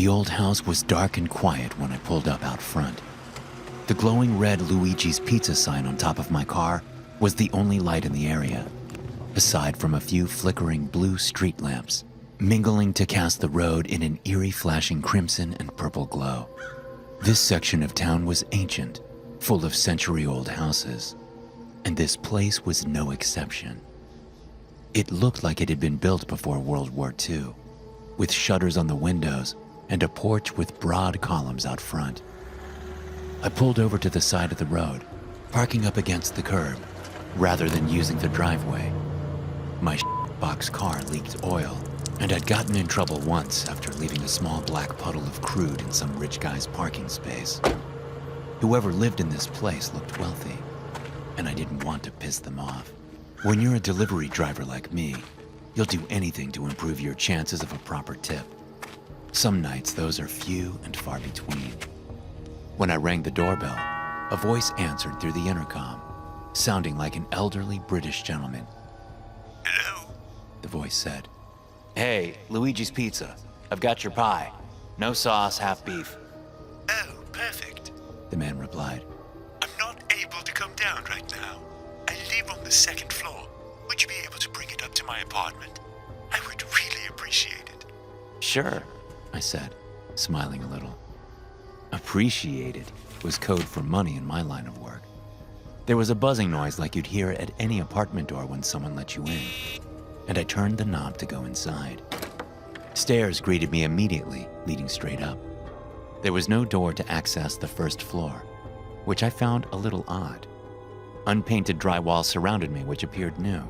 The old house was dark and quiet when I pulled up out front. The glowing red Luigi's Pizza sign on top of my car was the only light in the area, aside from a few flickering blue street lamps, mingling to cast the road in an eerie flashing crimson and purple glow. This section of town was ancient, full of century-old houses, and this place was no exception. It looked like it had been built before World War II, with shutters on the windows and a porch with broad columns out front. I pulled over to the side of the road, parking up against the curb, rather than using the driveway. My box car leaked oil, and I'd gotten in trouble once after leaving a small black puddle of crude in some rich guy's parking space. Whoever lived in this place looked wealthy, and I didn't want to piss them off. When you're a delivery driver like me, you'll do anything to improve your chances of a proper tip. Some nights those are few and far between. When I rang the doorbell, a voice answered through the intercom, sounding like an elderly British gentleman. "Hello?" The voice said. "Hey, Luigi's Pizza. I've got your pie. No sauce, half beef." "Oh, perfect." The man replied. "I'm not able to come down right now. I live on the second floor. Would you be able to bring it up to my apartment? I would really appreciate it." "Sure," I said, smiling a little. Appreciated was code for money in my line of work. There was a buzzing noise like you'd hear at any apartment door when someone let you in, and I turned the knob to go inside. Stairs greeted me immediately, leading straight up. There was no door to access the first floor, which I found a little odd. Unpainted drywall surrounded me, which appeared new,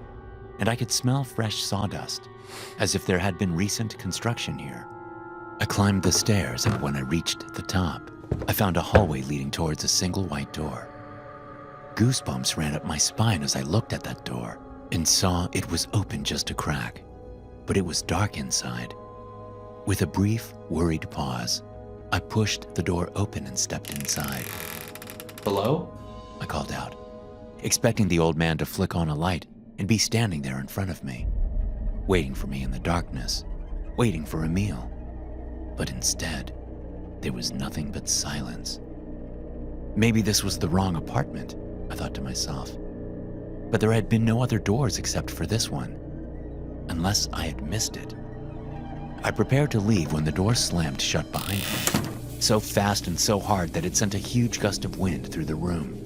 and I could smell fresh sawdust, as if there had been recent construction here. I climbed the stairs, and when I reached the top, I found a hallway leading towards a single white door. Goosebumps ran up my spine as I looked at that door and saw it was open just a crack, but it was dark inside. With a brief, worried pause, I pushed the door open and stepped inside. "Hello?" I called out, expecting the old man to flick on a light and be standing there in front of me, waiting for me in the darkness, waiting for a meal. But instead, there was nothing but silence. Maybe this was the wrong apartment, I thought to myself. But there had been no other doors except for this one, unless I had missed it. I prepared to leave when the door slammed shut behind me, so fast and so hard that it sent a huge gust of wind through the room,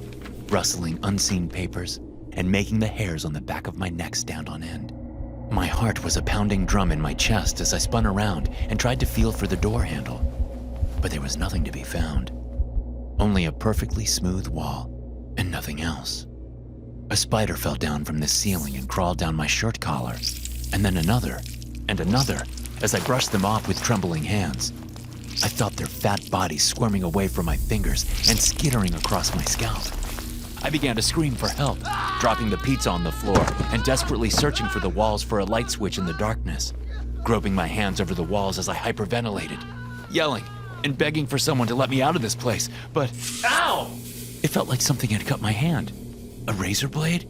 rustling unseen papers and making the hairs on the back of my neck stand on end. My heart was a pounding drum in my chest as I spun around and tried to feel for the door handle, but there was nothing to be found. Only a perfectly smooth wall and nothing else. A spider fell down from the ceiling and crawled down my shirt collar, and then another and another as I brushed them off with trembling hands. I felt their fat bodies squirming away from my fingers and skittering across my scalp. I began to scream for help, dropping the pizza on the floor and desperately searching for the walls for a light switch in the darkness, groping my hands over the walls as I hyperventilated, yelling and begging for someone to let me out of this place, but ow! It felt like something had cut my hand. A razor blade?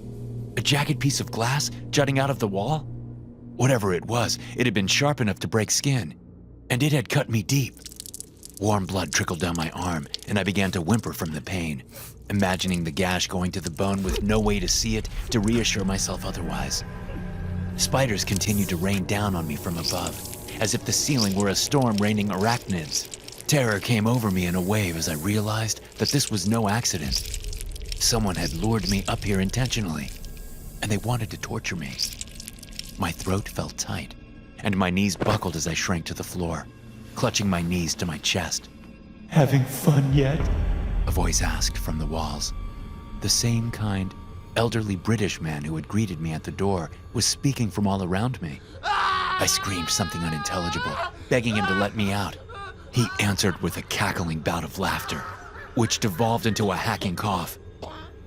A jagged piece of glass jutting out of the wall? Whatever it was, it had been sharp enough to break skin, and it had cut me deep. Warm blood trickled down my arm, and I began to whimper from the pain, imagining the gash going to the bone with no way to see it to reassure myself otherwise. Spiders continued to rain down on me from above, as if the ceiling were a storm raining arachnids. Terror came over me in a wave as I realized that this was no accident. Someone had lured me up here intentionally, and they wanted to torture me. My throat felt tight, and my knees buckled as I shrank to the floor, clutching my knees to my chest. "Having fun yet?" A voice asked from the walls. The same kind, elderly British man who had greeted me at the door was speaking from all around me. I screamed something unintelligible, begging him to let me out. He answered with a cackling bout of laughter, which devolved into a hacking cough.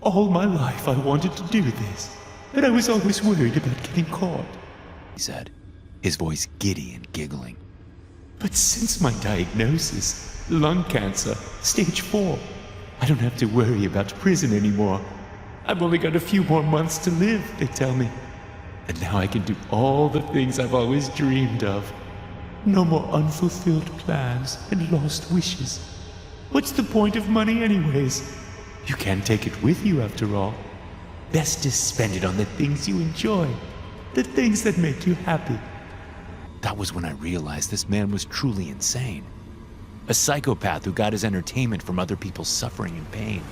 "All my life I wanted to do this, but I was always worried about getting caught," he said, his voice giddy and giggling. "But since my diagnosis, lung cancer, stage 4, I don't have to worry about prison anymore. I've only got a few more months to live, they tell me. And now I can do all the things I've always dreamed of. No more unfulfilled plans and lost wishes. What's the point of money anyways? You can't take it with you after all. Best to spend it on the things you enjoy, the things that make you happy. That was when I realized this man was truly insane. A psychopath who got his entertainment from other people's suffering and pain.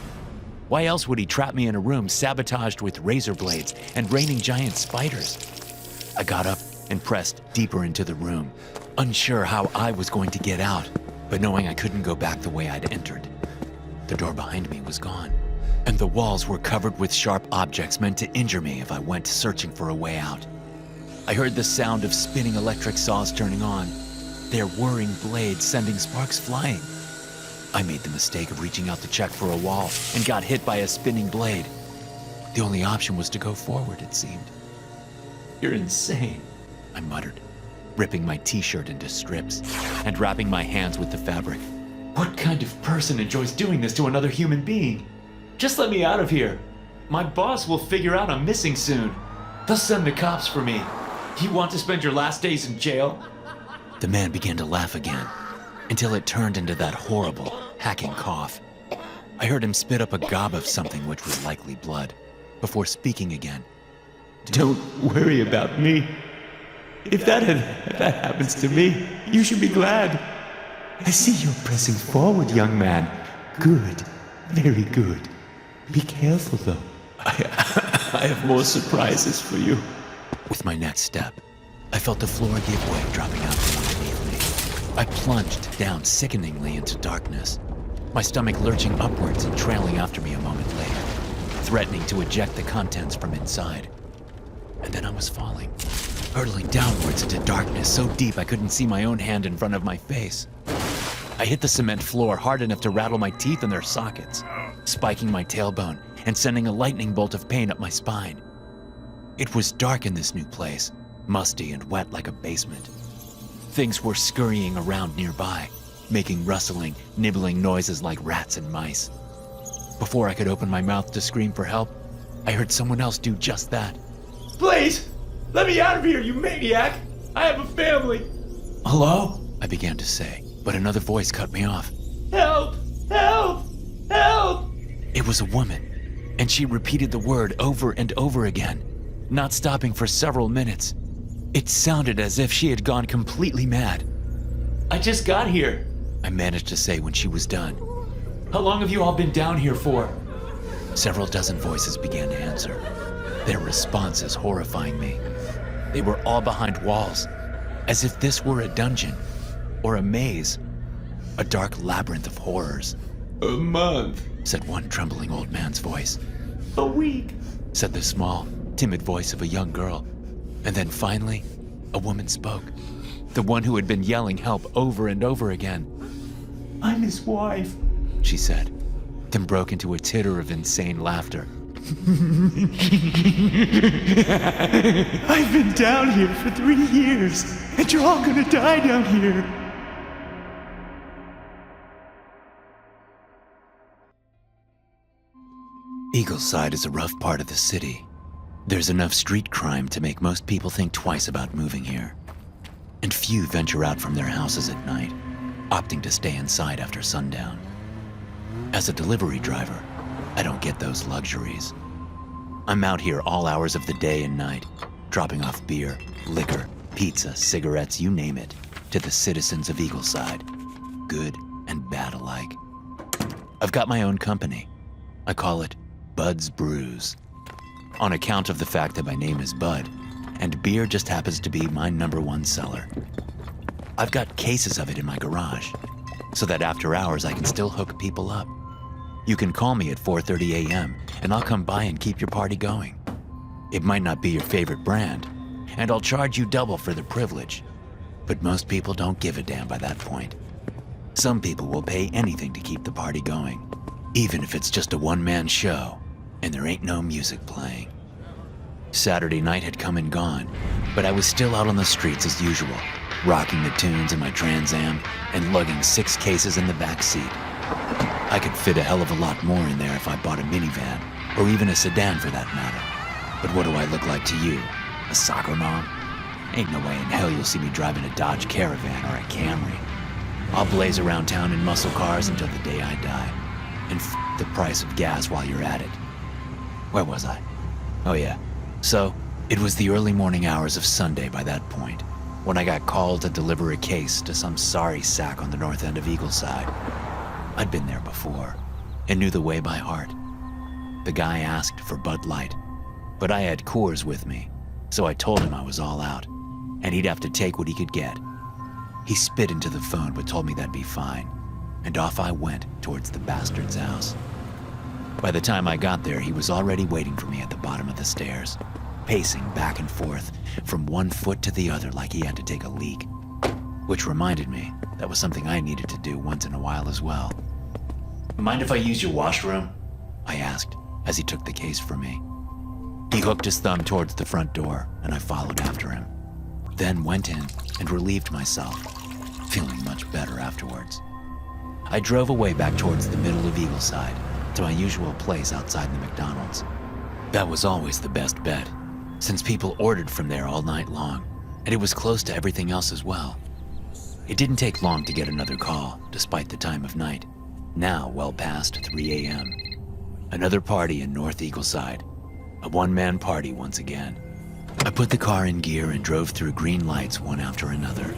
Why else would he trap me in a room sabotaged with razor blades and raining giant spiders? I got up and pressed deeper into the room, unsure how I was going to get out, but knowing I couldn't go back the way I'd entered. The door behind me was gone, and the walls were covered with sharp objects meant to injure me if I went searching for a way out. I heard the sound of spinning electric saws turning on, their whirring blades sending sparks flying. I made the mistake of reaching out to check for a wall and got hit by a spinning blade. The only option was to go forward, it seemed. You're insane, I muttered, ripping my t-shirt into strips and wrapping my hands with the fabric. What kind of person enjoys doing this to another human being? Just let me out of here. My boss will figure out I'm missing soon. They'll send the cops for me. You want to spend your last days in jail? The man began to laugh again, until it turned into that horrible, hacking cough. I heard him spit up a gob of something which was likely blood, before speaking again. Don't worry about me. If that happens to me, you should be glad. I see you're pressing forward, young man. Good. Very good. Be careful, though. I have more surprises for you. With my next step, I felt the floor give way, dropping out from underneath me. I plunged down sickeningly into darkness, my stomach lurching upwards and trailing after me a moment later, threatening to eject the contents from inside. And then I was falling, hurtling downwards into darkness so deep I couldn't see my own hand in front of my face. I hit the cement floor hard enough to rattle my teeth in their sockets, spiking my tailbone and sending a lightning bolt of pain up my spine. It was dark in this new place, musty and wet like a basement. Things were scurrying around nearby, making rustling, nibbling noises like rats and mice. Before I could open my mouth to scream for help, I heard someone else do just that. Please, let me out of here, you maniac! I have a family! Hello? I began to say, but another voice cut me off. Help! Help! Help! It was a woman, and she repeated the word over and over again, not stopping for several minutes. It sounded as if she had gone completely mad. I just got here. I managed to say when she was done. How long have you all been down here for? Several dozen voices began to answer, their responses horrifying me. They were all behind walls, as if this were a dungeon, or a maze, a dark labyrinth of horrors. A month, said one trembling old man's voice. a week, Said the small, timid voice of a young girl. And then finally, a woman spoke, the one who had been yelling help over and over again. I'm his wife, She said, then broke into a titter of insane laughter. I've been down here for 3 years, and you're all gonna die down here. Eagleside is a rough part of the city. There's enough street crime to make most people think twice about moving here. And few venture out from their houses at night, opting to stay inside after sundown. As a delivery driver, I don't get those luxuries. I'm out here all hours of the day and night, dropping off beer, liquor, pizza, cigarettes, you name it, to the citizens of Eagleside, good and bad alike. I've got my own company. I call it Bud's Brews, on account of the fact that my name is Bud, and beer just happens to be my #1 seller. I've got cases of it in my garage, so that after hours I can still hook people up. You can call me at 4:30 a.m., and I'll come by and keep your party going. It might not be your favorite brand, and I'll charge you double for the privilege, but most people don't give a damn by that point. Some people will pay anything to keep the party going, even if it's just a one-man show and there ain't no music playing. Saturday night had come and gone, but I was still out on the streets as usual, rocking the tunes in my Trans Am and lugging 6 cases in the back seat. I could fit a hell of a lot more in there if I bought a minivan, or even a sedan for that matter. But what do I look like to you? A soccer mom? Ain't no way in hell you'll see me driving a Dodge Caravan or a Camry. I'll blaze around town in muscle cars until the day I die. And the price of gas while you're at it. Where was I? Oh yeah. So, it was the early morning hours of Sunday by that point, when I got called to deliver a case to some sorry sack on the north end of Eagleside. I'd been there before, and knew the way by heart. The guy asked for Bud Light, but I had Coors with me, so I told him I was all out, and he'd have to take what he could get. He spit into the phone but told me that'd be fine, and off I went towards the bastard's house. By the time I got there, he was already waiting for me at the bottom of the stairs, pacing back and forth from one foot to the other like he had to take a leak. Which reminded me, that was something I needed to do once in a while as well. Mind if I use your washroom? I asked as he took the case for me. He hooked his thumb towards the front door, and I followed after him. Then went in and relieved myself, feeling much better afterwards. I drove away back towards the middle of Eagleside, to my usual place outside the McDonald's. That was always the best bet, since people ordered from there all night long, and it was close to everything else as well. It didn't take long to get another call, despite the time of night, now well past 3 a.m. Another party in North Eagleside, a one-man party once again. I put the car in gear and drove through green lights one after another.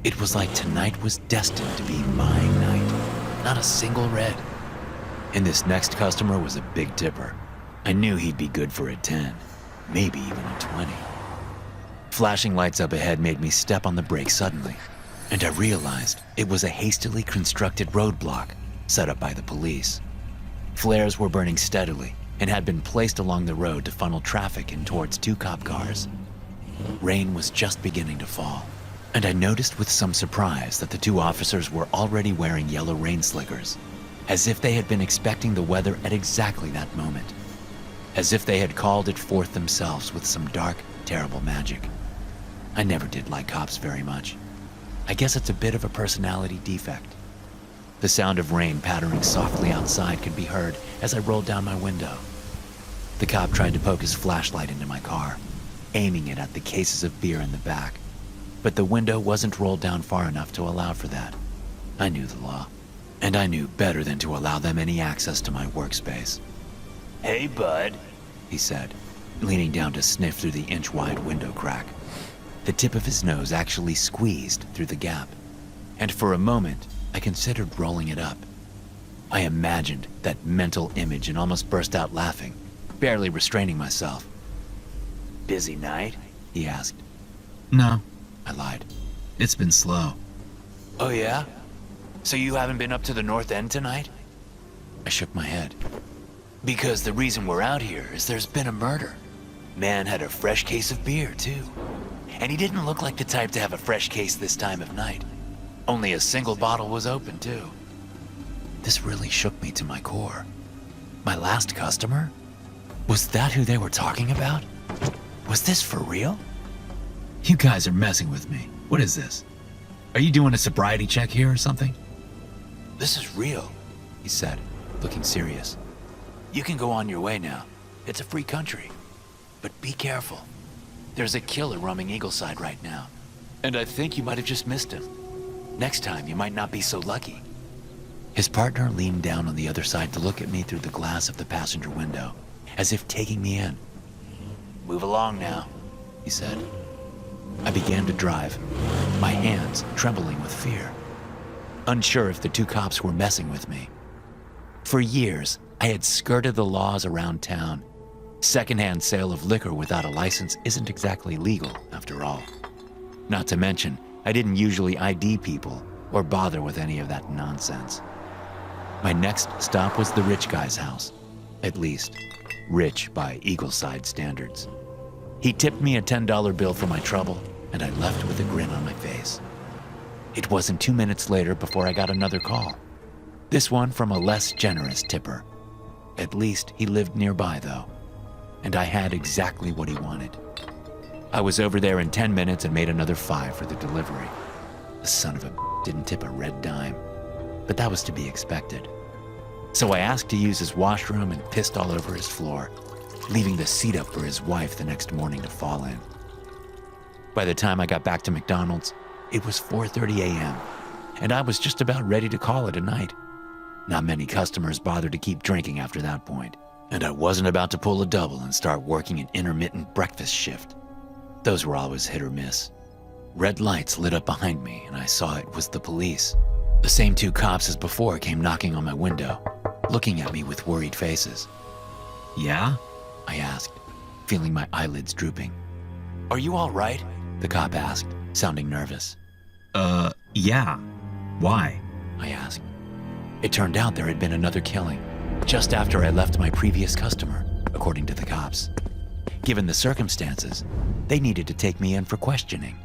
It was like tonight was destined to be my night, not a single red. And this next customer was a big tipper. I knew he'd be good for a 10, maybe even a 20. Flashing lights up ahead made me step on the brake suddenly, and I realized it was a hastily constructed roadblock set up by the police. Flares were burning steadily and had been placed along the road to funnel traffic in towards 2 cop cars. Rain was just beginning to fall, and I noticed with some surprise that the 2 officers were already wearing yellow rain slickers, as if they had been expecting the weather at exactly that moment, as if they had called it forth themselves with some dark, terrible magic. I never did like cops very much. I guess it's a bit of a personality defect. The sound of rain pattering softly outside could be heard as I rolled down my window. The cop tried to poke his flashlight into my car, aiming it at the cases of beer in the back, but the window wasn't rolled down far enough to allow for that. I knew the law, and I knew better than to allow them any access to my workspace. "Hey, bud," he said, leaning down to sniff through the inch-wide window crack. The tip of his nose actually squeezed through the gap, and for a moment, I considered rolling it up. I imagined that mental image and almost burst out laughing, barely restraining myself. "Busy night?" he asked. "No," I lied. "It's been slow." "Oh yeah? So you haven't been up to the North End tonight?" I shook my head. "Because the reason we're out here is there's been a murder. Man had a fresh case of beer, too. And he didn't look like the type to have a fresh case this time of night. Only a single bottle was open, too." This really shook me to my core. My last customer? Was that who they were talking about? Was this for real? "You guys are messing with me. What is this? Are you doing a sobriety check here or something?" "This is real," he said, looking serious. "You can go on your way now. It's a free country. But be careful. There's a killer roaming Eagleside right now, and I think you might have just missed him. Next time, you might not be so lucky." His partner leaned down on the other side to look at me through the glass of the passenger window, as if taking me in. "Move along now," he said. I began to drive, my hands trembling with fear, unsure if the 2 cops were messing with me. For years, I had skirted the laws around town. Secondhand sale of liquor without a license isn't exactly legal, after all. Not to mention, I didn't usually ID people or bother with any of that nonsense. My next stop was the rich guy's house. At least, rich by Eagleside standards. He tipped me a $10 bill for my trouble, and I left with a grin on my face. It wasn't 2 minutes later before I got another call. This one from a less generous tipper. At least he lived nearby, though, and I had exactly what he wanted. I was over there in 10 minutes and made another $5 for the delivery. The son of a didn't tip a red dime, but that was to be expected. So I asked to use his washroom and pissed all over his floor, leaving the seat up for his wife the next morning to fall in. By the time I got back to McDonald's, it was 4:30 a.m., and I was just about ready to call it a night. Not many customers bothered to keep drinking after that point, and I wasn't about to pull a double and start working an intermittent breakfast shift. Those were always hit or miss. Red lights lit up behind me, and I saw it was the police. The same two cops as before came knocking on my window, looking at me with worried faces. Yeah? I asked, feeling my eyelids drooping. "Are you all right?" the cop asked, sounding nervous. Yeah. Why? I asked. It turned out there had been another killing, just after I left my previous customer, according to the cops. Given the circumstances, they needed to take me in for questioning.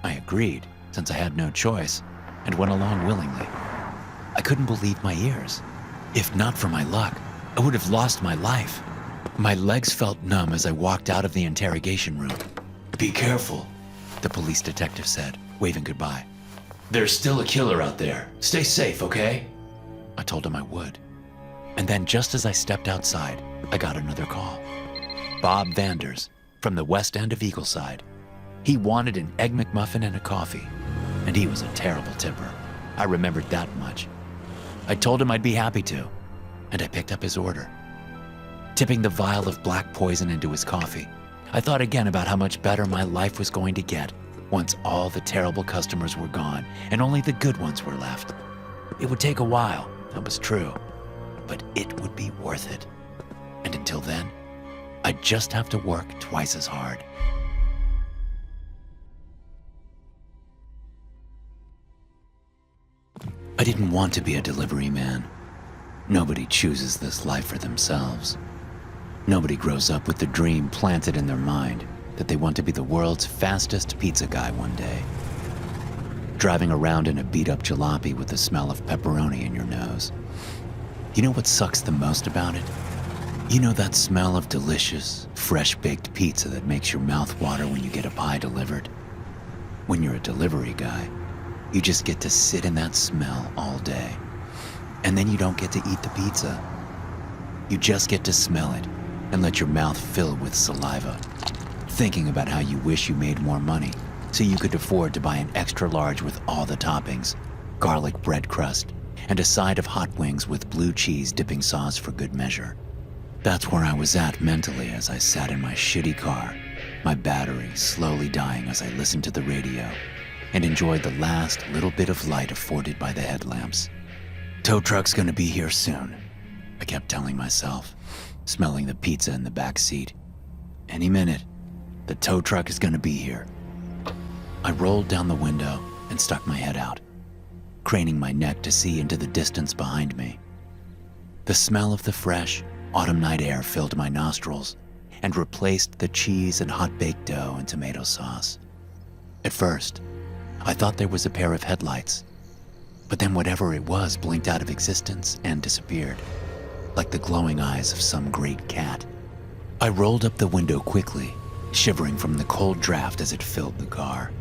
I agreed, since I had no choice, and went along willingly. I couldn't believe my ears. If not for my luck, I would have lost my life. My legs felt numb as I walked out of the interrogation room. "Be careful," the police detective said, waving goodbye. "There's still a killer out there. Stay safe, okay?" I told him I would. And then just as I stepped outside, I got another call. Bob Vanders, from the west end of Eagleside. He wanted an Egg McMuffin and a coffee, and he was a terrible tipper. I remembered that much. I told him I'd be happy to, and I picked up his order. Tipping the vial of black poison into his coffee, I thought again about how much better my life was going to get once all the terrible customers were gone and only the good ones were left. It would take a while, that was true, but it would be worth it. And until then, I'd just have to work twice as hard. I didn't want to be a delivery man. Nobody chooses this life for themselves. Nobody grows up with the dream planted in their mind that they want to be the world's fastest pizza guy one day. Driving around in a beat-up jalopy with the smell of pepperoni in your nose. You know what sucks the most about it? You know that smell of delicious, fresh-baked pizza that makes your mouth water when you get a pie delivered? When you're a delivery guy, you just get to sit in that smell all day. And then you don't get to eat the pizza. You just get to smell it and let your mouth fill with saliva, thinking about how you wish you made more money so you could afford to buy an extra large with all the toppings, garlic bread crust, and a side of hot wings with blue cheese dipping sauce for good measure. That's where I was at mentally as I sat in my shitty car, my battery slowly dying as I listened to the radio and enjoyed the last little bit of light afforded by the headlamps. "Tow truck's gonna be here soon," I kept telling myself, smelling the pizza in the back seat. "Any minute, the tow truck is gonna be here." I rolled down the window and stuck my head out, craning my neck to see into the distance behind me. The smell of the fresh, autumn night air filled my nostrils and replaced the cheese and hot-baked dough and tomato sauce. At first, I thought there was a pair of headlights, but then whatever it was blinked out of existence and disappeared, like the glowing eyes of some great cat. I rolled up the window quickly, shivering from the cold draft as it filled the car.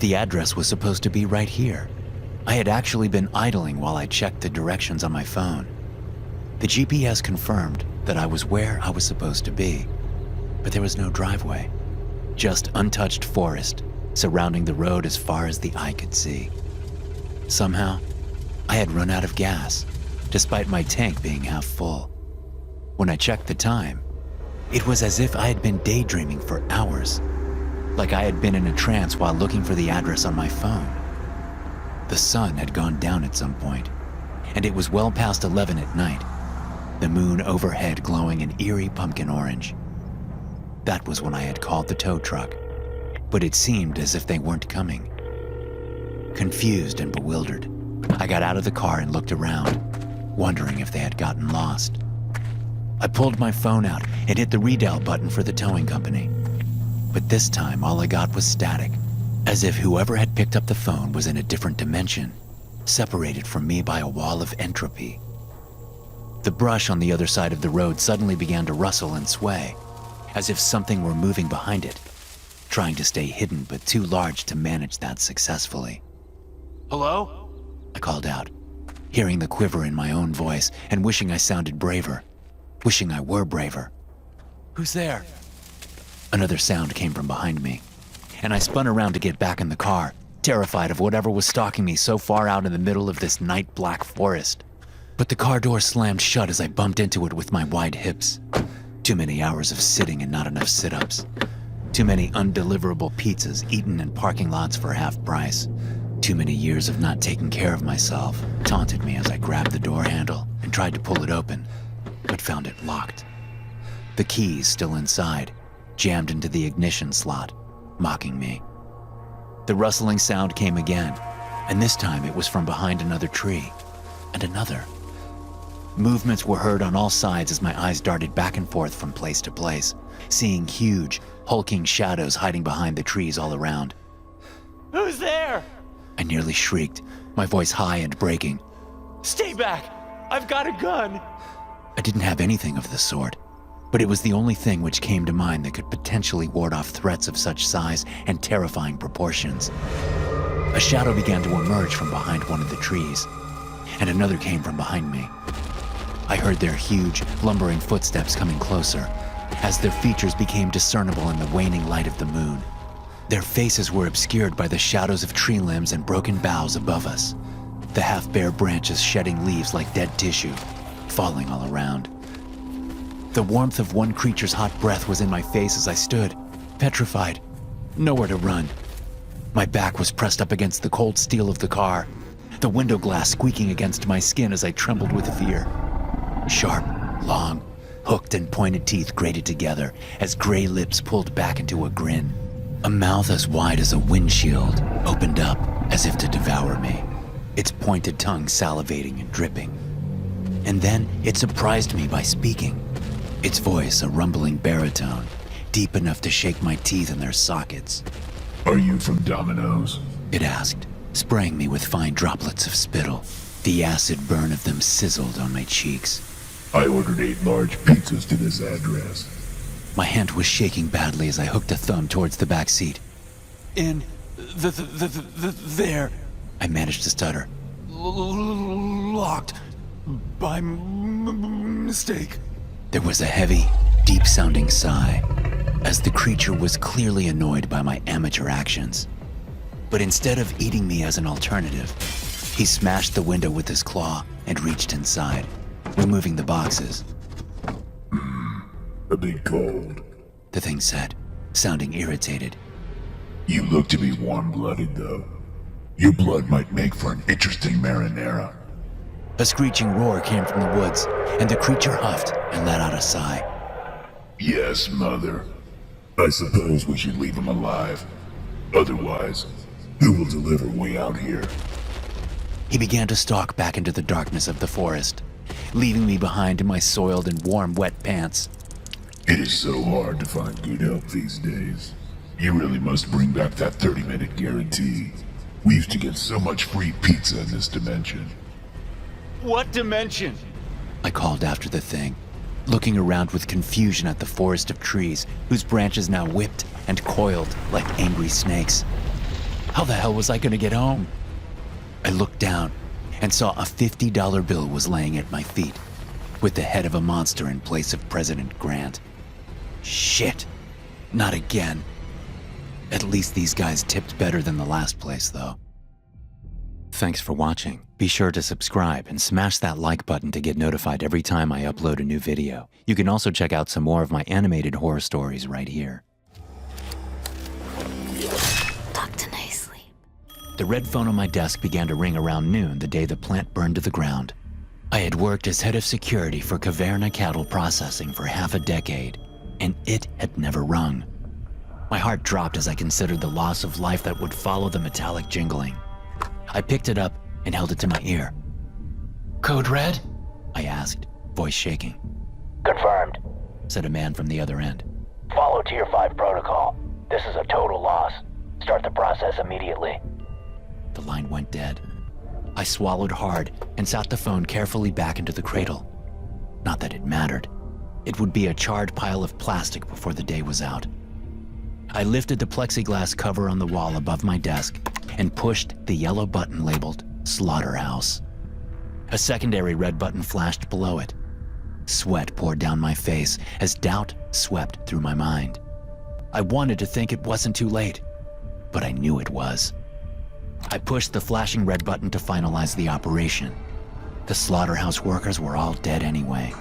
The address was supposed to be right here. I had actually been idling while I checked the directions on my phone. The GPS confirmed that I was where I was supposed to be, but there was no driveway, just untouched forest surrounding the road as far as the eye could see. Somehow, I had run out of gas, despite my tank being half full. When I checked the time, it was as if I had been daydreaming for hours, like I had been in a trance while looking for the address on my phone. The sun had gone down at some point, and it was well past 11 at night, the moon overhead glowing an eerie pumpkin orange. That was when I had called the tow truck, but it seemed as if they weren't coming. Confused and bewildered, I got out of the car and looked around, wondering if they had gotten lost. I pulled my phone out and hit the redial button for the towing company. But this time, all I got was static, as if whoever had picked up the phone was in a different dimension, separated from me by a wall of entropy. The brush on the other side of the road suddenly began to rustle and sway, as if something were moving behind it, trying to stay hidden but too large to manage that successfully. "Hello?" I called out, hearing the quiver in my own voice and wishing I sounded braver, wishing I were braver. "Who's there?" Another sound came from behind me, and I spun around to get back in the car, terrified of whatever was stalking me so far out in the middle of this night black forest. But the car door slammed shut as I bumped into it with my wide hips. Too many hours of sitting and not enough sit-ups. Too many undeliverable pizzas eaten in parking lots for half price. Too many years of not taking care of myself taunted me as I grabbed the door handle and tried to pull it open, but found it locked. The keys still inside, jammed into the ignition slot, mocking me. The rustling sound came again, and this time it was from behind another tree, and another. Movements were heard on all sides as my eyes darted back and forth from place to place, seeing huge, hulking shadows hiding behind the trees all around. Who's there? I nearly shrieked, my voice high and breaking. Stay back! I've got a gun! I didn't have anything of the sort, but it was the only thing which came to mind that could potentially ward off threats of such size and terrifying proportions. A shadow began to emerge from behind one of the trees, and another came from behind me. I heard their huge, lumbering footsteps coming closer, as their features became discernible in the waning light of the moon. Their faces were obscured by the shadows of tree limbs and broken boughs above us, the half-bare branches shedding leaves like dead tissue, falling all around. The warmth of one creature's hot breath was in my face as I stood, petrified, nowhere to run. My back was pressed up against the cold steel of the car, the window glass squeaking against my skin as I trembled with fear. Sharp, long, hooked and pointed teeth grated together as gray lips pulled back into a grin. A mouth as wide as a windshield opened up as if to devour me, its pointed tongue salivating and dripping. And then it surprised me by speaking, its voice a rumbling baritone, deep enough to shake my teeth in their sockets. Are you from Domino's? It asked, spraying me with fine droplets of spittle. The acid burn of them sizzled on my cheeks. I ordered 8 large pizzas to this address. My hand was shaking badly as I hooked a thumb towards the back seat. In there. I managed to stutter. Locked. By mistake. There was a heavy, deep-sounding sigh, as the creature was clearly annoyed by my amateur actions. But instead of eating me as an alternative, he smashed the window with his claw and reached inside, removing the boxes. A bit cold. The thing said, sounding irritated. You look to be warm-blooded, though. Your blood might make for an interesting marinara. A screeching roar came from the woods, and the creature huffed and let out a sigh. Yes, Mother. I suppose we should leave him alive. Otherwise, who will deliver way out here? He began to stalk back into the darkness of the forest, leaving me behind in my soiled and warm, wet pants. It is so hard to find good help these days. You really must bring back that 30-minute guarantee. We used to get so much free pizza in this dimension. What dimension? I called after the thing, looking around with confusion at the forest of trees whose branches now whipped and coiled like angry snakes. How the hell was I going to get home? I looked down and saw a $50 bill was laying at my feet, with the head of a monster in place of President Grant. Shit, not again. At least these guys tipped better than the last place, though. Thanks for watching. Be sure to subscribe and smash that like button to get notified every time I upload a new video. You can also check out some more of my animated horror stories right here. Tucked nicely. The red phone on my desk began to ring around noon the day the plant burned to the ground. I had worked as head of security for Caverna Cattle Processing for half a decade, and it had never rung. My heart dropped as I considered the loss of life that would follow the metallic jingling. I picked it up and held it to my ear. "Code red?" I asked, voice shaking. Confirmed. Said a man from the other end. Follow Tier 5 protocol. This is a total loss. Start the process immediately. The line went dead. I swallowed hard and sat the phone carefully back into the cradle. Not that it mattered. It would be a charred pile of plastic before the day was out. I lifted the plexiglass cover on the wall above my desk and pushed the yellow button labeled Slaughterhouse. A secondary red button flashed below it. Sweat poured down my face as doubt swept through my mind. I wanted to think it wasn't too late, but I knew it was. I pushed the flashing red button to finalize the operation. The slaughterhouse workers were all dead anyway.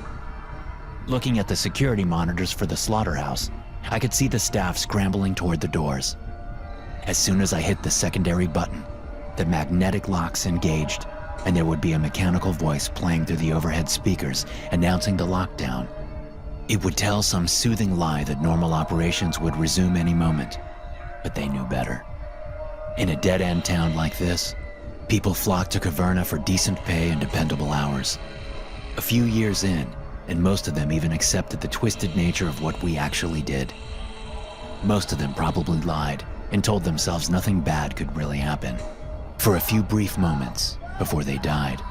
Looking at the security monitors for the slaughterhouse, I could see the staff scrambling toward the doors. As soon as I hit the secondary button, the magnetic locks engaged, and there would be a mechanical voice playing through the overhead speakers announcing the lockdown. It would tell some soothing lie that normal operations would resume any moment, but they knew better. In a dead-end town like this, people flocked to Caverna for decent pay and dependable hours. A few years in, and most of them even accepted the twisted nature of what we actually did. Most of them probably lied and told themselves nothing bad could really happen. For a few brief moments, before they died,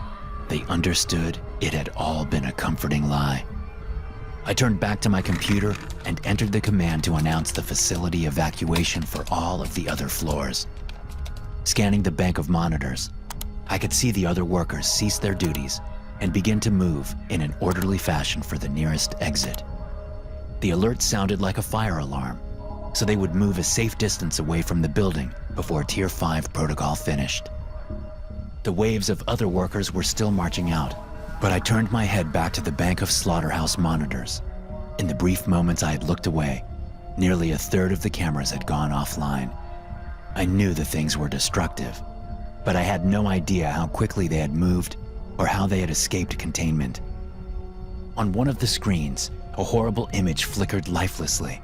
they understood it had all been a comforting lie. I turned back to my computer and entered the command to announce the facility evacuation for all of the other floors. Scanning the bank of monitors, I could see the other workers cease their duties and begin to move in an orderly fashion for the nearest exit. The alert sounded like a fire alarm, so they would move a safe distance away from the building before Tier 5 protocol finished. The waves of other workers were still marching out, but I turned my head back to the bank of slaughterhouse monitors. In the brief moments I had looked away, nearly a third of the cameras had gone offline. I knew the things were destructive, but I had no idea how quickly they had moved or how they had escaped containment. On one of the screens, a horrible image flickered lifelessly.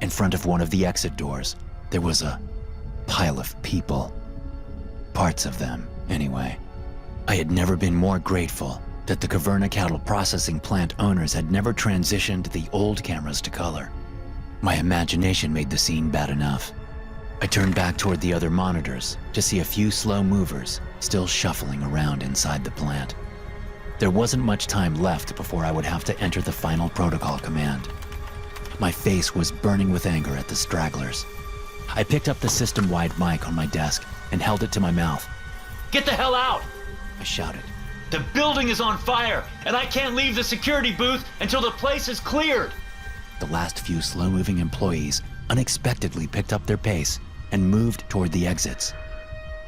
In front of one of the exit doors, there was a pile of people. Parts of them, anyway. I had never been more grateful that the Caverna cattle processing plant owners had never transitioned the old cameras to color. My imagination made the scene bad enough. I turned back toward the other monitors to see a few slow movers still shuffling around inside the plant. There wasn't much time left before I would have to enter the final protocol command. My face was burning with anger at the stragglers. I picked up the system-wide mic on my desk and held it to my mouth. Get the hell out! I shouted. The building is on fire, and I can't leave the security booth until the place is cleared! The last few slow-moving employees unexpectedly picked up their pace and moved toward the exits.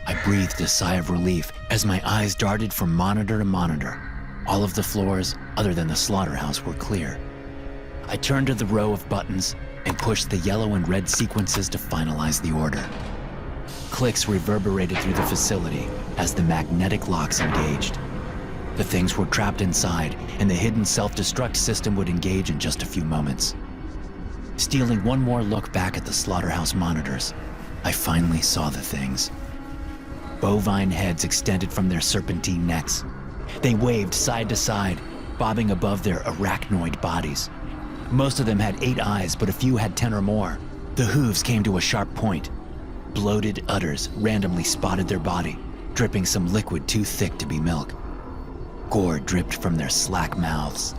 I breathed a sigh of relief as my eyes darted from monitor to monitor. All of the floors, other than the slaughterhouse, were clear. I turned to the row of buttons and pushed the yellow and red sequences to finalize the order. Clicks reverberated through the facility as the magnetic locks engaged. The things were trapped inside, and the hidden self-destruct system would engage in just a few moments. Stealing one more look back at the slaughterhouse monitors, I finally saw the things. Bovine heads extended from their serpentine necks. They waved side to side, bobbing above their arachnoid bodies. Most of them had 8 eyes, but a few had 10 or more. The hooves came to a sharp point. Bloated udders randomly spotted their body, dripping some liquid too thick to be milk. Gore dripped from their slack mouths.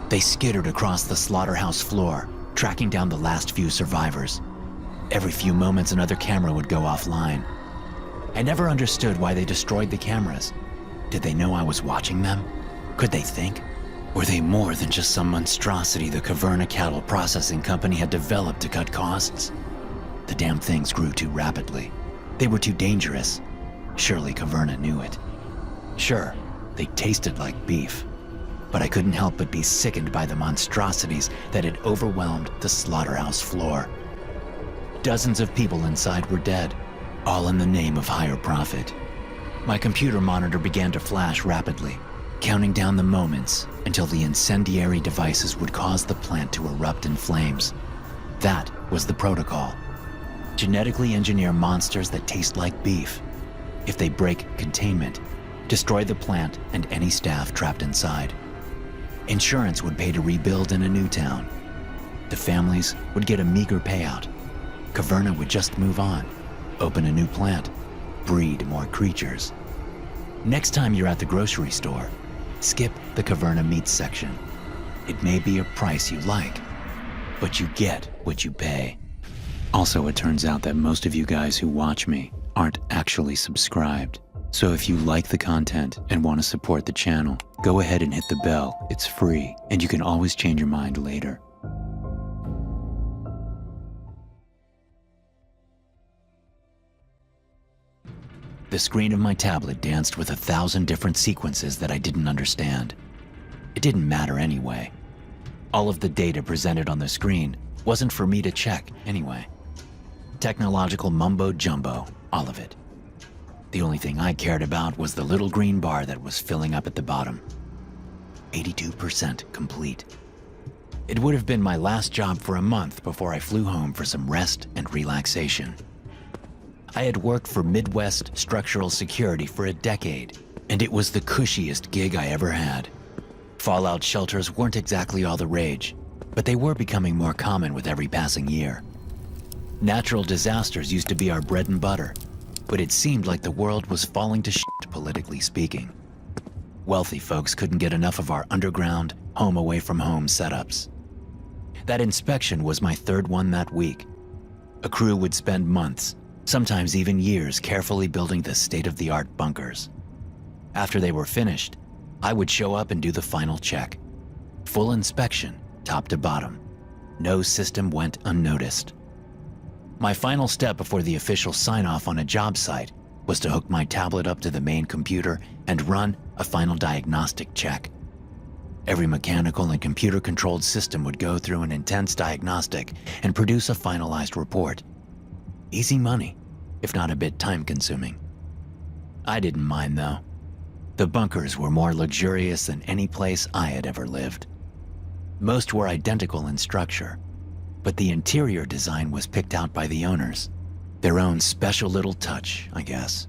They skittered across the slaughterhouse floor, tracking down the last few survivors. Every few moments another camera would go offline. I never understood why they destroyed the cameras. Did they know I was watching them? Could they think? Were they more than just some monstrosity the Caverna Cattle Processing Company had developed to cut costs? The damn things grew too rapidly. They were too dangerous. Surely Caverna knew it. Sure, they tasted like beef, but I couldn't help but be sickened by the monstrosities that had overwhelmed the slaughterhouse floor. Dozens of people inside were dead, all in the name of higher profit. My computer monitor began to flash rapidly, counting down the moments until the incendiary devices would cause the plant to erupt in flames. That was the protocol. Genetically engineer monsters that taste like beef. If they break containment, destroy the plant and any staff trapped inside. Insurance would pay to rebuild in a new town. The families would get a meager payout. Caverna would just move on, open a new plant, breed more creatures. Next time you're at the grocery store, skip the Caverna meats section. It may be a price you like, but you get what you pay. Also, it turns out that most of you guys who watch me aren't actually subscribed. So if you like the content and want to support the channel, go ahead and hit the bell. It's free, and you can always change your mind later. The screen of my tablet danced with 1,000 different sequences that I didn't understand. It didn't matter anyway. All of the data presented on the screen wasn't for me to check anyway. Technological mumbo jumbo, all of it. The only thing I cared about was the little green bar that was filling up at the bottom. 82% complete. It would have been my last job for a month before I flew home for some rest and relaxation. I had worked for Midwest Structural Security for a decade, and it was the cushiest gig I ever had. Fallout shelters weren't exactly all the rage, but they were becoming more common with every passing year. Natural disasters used to be our bread and butter, but it seemed like the world was falling to shit, politically speaking. Wealthy folks couldn't get enough of our underground, home away from home setups. That inspection was my third one that week. A crew would spend months, sometimes even years, carefully building the state-of-the-art bunkers. After they were finished, I would show up and do the final check. Full inspection, top to bottom. No system went unnoticed. My final step before the official sign-off on a job site was to hook my tablet up to the main computer and run a final diagnostic check. Every mechanical and computer-controlled system would go through an intense diagnostic and produce a finalized report. Easy money, if not a bit time-consuming. I didn't mind, though. The bunkers were more luxurious than any place I had ever lived. Most were identical in structure, but the interior design was picked out by the owners. Their own special little touch, I guess.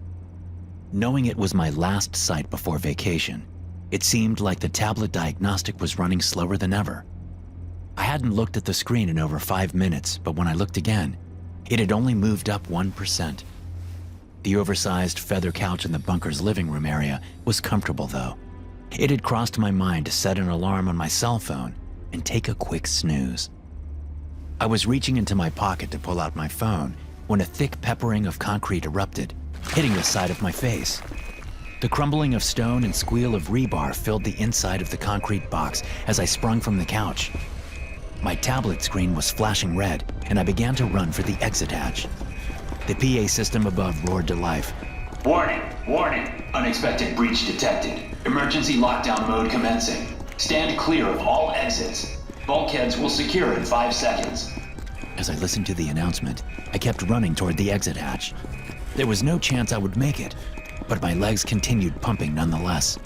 Knowing it was my last site before vacation, it seemed like the tablet diagnostic was running slower than ever. I hadn't looked at the screen in over 5 minutes, but when I looked again, it had only moved up 1%. The oversized feather couch in the bunker's living room area was comfortable, though. It had crossed my mind to set an alarm on my cell phone and take a quick snooze. I was reaching into my pocket to pull out my phone when a thick peppering of concrete erupted, hitting the side of my face. The crumbling of stone and squeal of rebar filled the inside of the concrete box as I sprung from the couch. My tablet screen was flashing red, and I began to run for the exit hatch. The PA system above roared to life. Warning, warning. Unexpected breach detected. Emergency lockdown mode commencing. Stand clear of all exits. Bulkheads will secure in 5 seconds. As I listened to the announcement, I kept running toward the exit hatch. There was no chance I would make it, but my legs continued pumping nonetheless.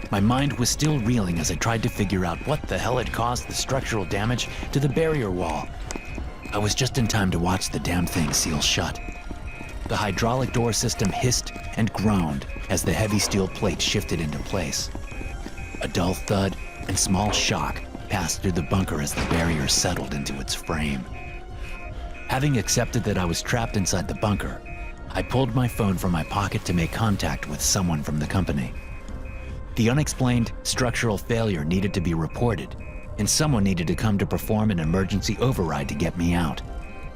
My mind was still reeling as I tried to figure out what the hell had caused the structural damage to the barrier wall. I was just in time to watch the damn thing seal shut. The hydraulic door system hissed and groaned as the heavy steel plate shifted into place. A dull thud and small shock passed through the bunker as the barrier settled into its frame. Having accepted that I was trapped inside the bunker, I pulled my phone from my pocket to make contact with someone from the company. The unexplained structural failure needed to be reported, and someone needed to come to perform an emergency override to get me out.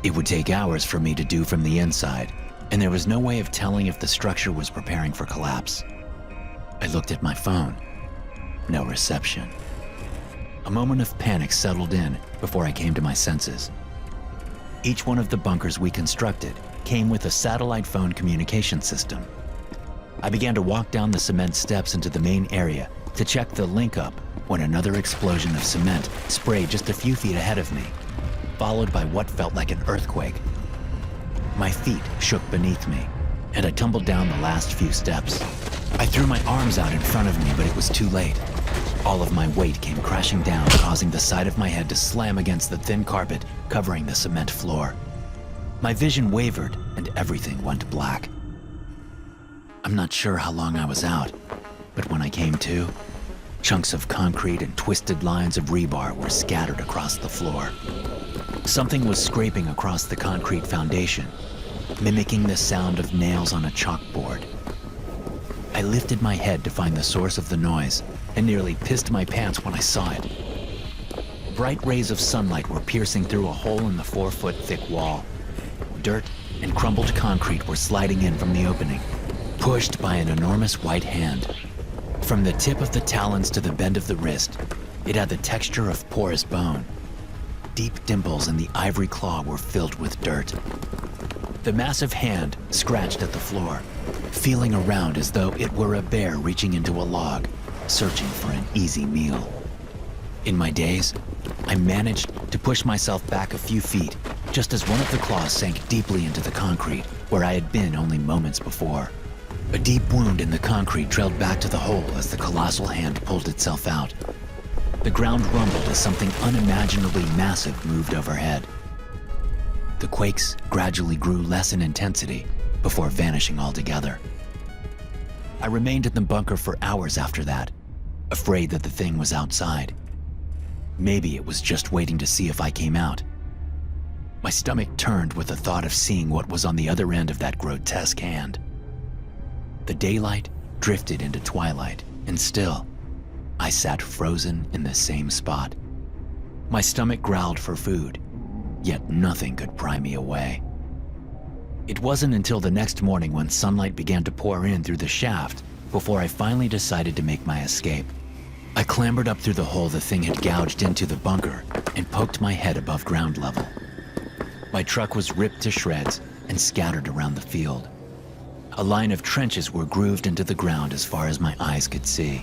It would take hours for me to do from the inside, and there was no way of telling if the structure was preparing for collapse. I looked at my phone. No reception. A moment of panic settled in before I came to my senses. Each one of the bunkers we constructed came with a satellite phone communication system. I began to walk down the cement steps into the main area to check the link up when another explosion of cement sprayed just a few feet ahead of me, followed by what felt like an earthquake. My feet shook beneath me, and I tumbled down the last few steps. I threw my arms out in front of me, but it was too late. All of my weight came crashing down, causing the side of my head to slam against the thin carpet covering the cement floor. My vision wavered, and everything went black. I'm not sure how long I was out, but when I came to, chunks of concrete and twisted lines of rebar were scattered across the floor. Something was scraping across the concrete foundation, mimicking the sound of nails on a chalkboard. I lifted my head to find the source of the noise and nearly pissed my pants when I saw it. Bright rays of sunlight were piercing through a hole in the 4-foot-thick wall. Dirt and crumbled concrete were sliding in from the opening, pushed by an enormous white hand. From the tip of the talons to the bend of the wrist, it had the texture of porous bone. Deep dimples in the ivory claw were filled with dirt. The massive hand scratched at the floor, feeling around as though it were a bear reaching into a log, searching for an easy meal. In my daze, I managed to push myself back a few feet, just as one of the claws sank deeply into the concrete, where I had been only moments before. A deep wound in the concrete trailed back to the hole as the colossal hand pulled itself out. The ground rumbled as something unimaginably massive moved overhead. The quakes gradually grew less in intensity before vanishing altogether. I remained in the bunker for hours after that, afraid that the thing was outside. Maybe it was just waiting to see if I came out. My stomach turned with the thought of seeing what was on the other end of that grotesque hand. The daylight drifted into twilight, and still, I sat frozen in the same spot. My stomach growled for food, yet nothing could pry me away. It wasn't until the next morning when sunlight began to pour in through the shaft before I finally decided to make my escape. I clambered up through the hole the thing had gouged into the bunker and poked my head above ground level. My truck was ripped to shreds and scattered around the field. A line of trenches were grooved into the ground as far as my eyes could see.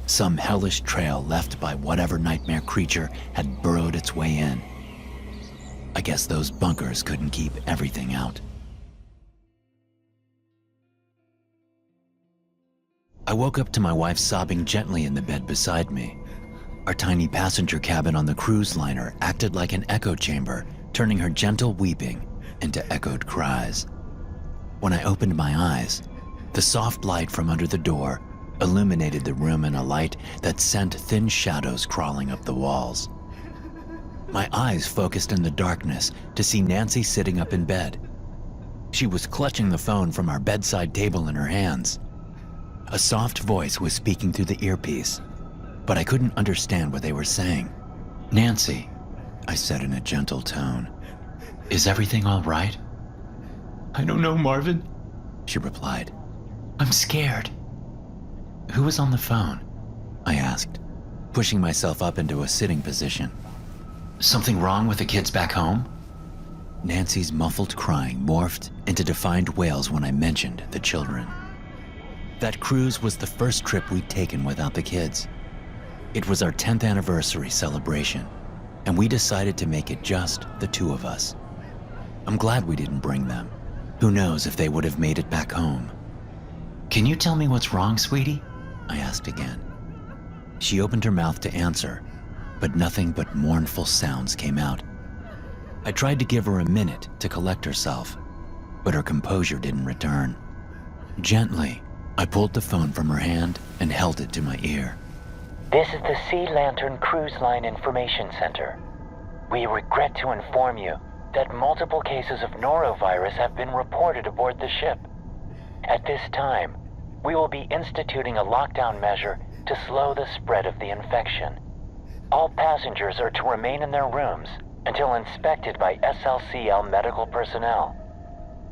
Some hellish trail left by whatever nightmare creature had burrowed its way in. I guess those bunkers couldn't keep everything out. I woke up to my wife sobbing gently in the bed beside me. Our tiny passenger cabin on the cruise liner acted like an echo chamber, turning her gentle weeping into echoed cries. When I opened my eyes, the soft light from under the door illuminated the room in a light that sent thin shadows crawling up the walls. My eyes focused in the darkness to see Nancy sitting up in bed. She was clutching the phone from our bedside table in her hands. A soft voice was speaking through the earpiece, but I couldn't understand what they were saying. "Nancy," I said in a gentle tone, "is everything all right?" I don't know, Marvin. She replied. "I'm scared." "Who was on the phone?" I asked, pushing myself up into a sitting position. "Something wrong with the kids back home?" Nancy's muffled crying morphed into defined wails when I mentioned the children. That cruise was the first trip we'd taken without the kids. It was our 10th anniversary celebration, and we decided to make it just the two of us. I'm glad we didn't bring them. Who knows if they would have made it back home. "Can you tell me what's wrong, sweetie?" I asked again. She opened her mouth to answer, but nothing but mournful sounds came out. I tried to give her a minute to collect herself, but her composure didn't return. Gently, I pulled the phone from her hand and held it to my ear. This is the Sea Lantern Cruise Line Information Center. We regret to inform you that multiple cases of norovirus have been reported aboard the ship. At this time, we will be instituting a lockdown measure to slow the spread of the infection. All passengers are to remain in their rooms until inspected by SLCL medical personnel.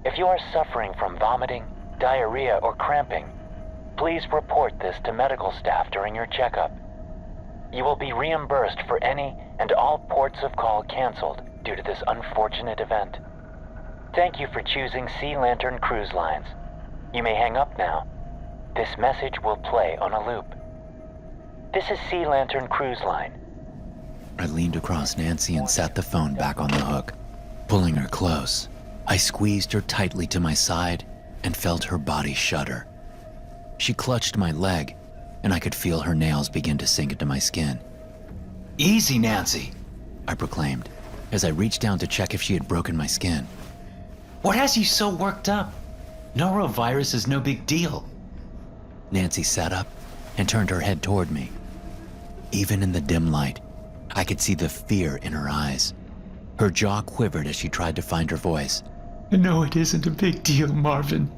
If you are suffering from vomiting, diarrhea, or cramping, please report this to medical staff during your checkup. You will be reimbursed for any and all ports of call canceled due to this unfortunate event. Thank you for choosing Sea Lantern Cruise Lines. You may hang up now. This message will play on a loop. This is Sea Lantern Cruise Line. I leaned across Nancy and sat the phone back on the hook. Pulling her close, I squeezed her tightly to my side and felt her body shudder. She clutched my leg, and I could feel her nails begin to sink into my skin. "Easy, Nancy," I proclaimed, as I reached down to check if she had broken my skin. "What has you so worked up? Norovirus is no big deal." Nancy sat up and turned her head toward me. Even in the dim light, I could see the fear in her eyes. Her jaw quivered as she tried to find her voice. No, it isn't a big deal, Marvin.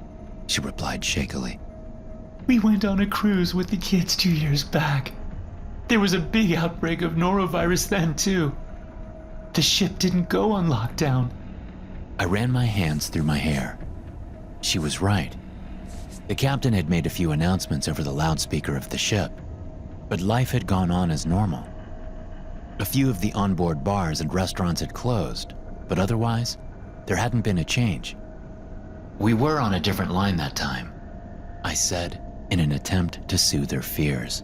She replied shakily. We went on a cruise with the kids 2 years back. There was a big outbreak of norovirus then, too. The ship didn't go on lockdown. I ran my hands through my hair. She was right. The captain had made a few announcements over the loudspeaker of the ship, but life had gone on as normal. A few of the onboard bars and restaurants had closed, but otherwise, There hadn't been a change. "We were on a different line that time," I said in an attempt to soothe their fears.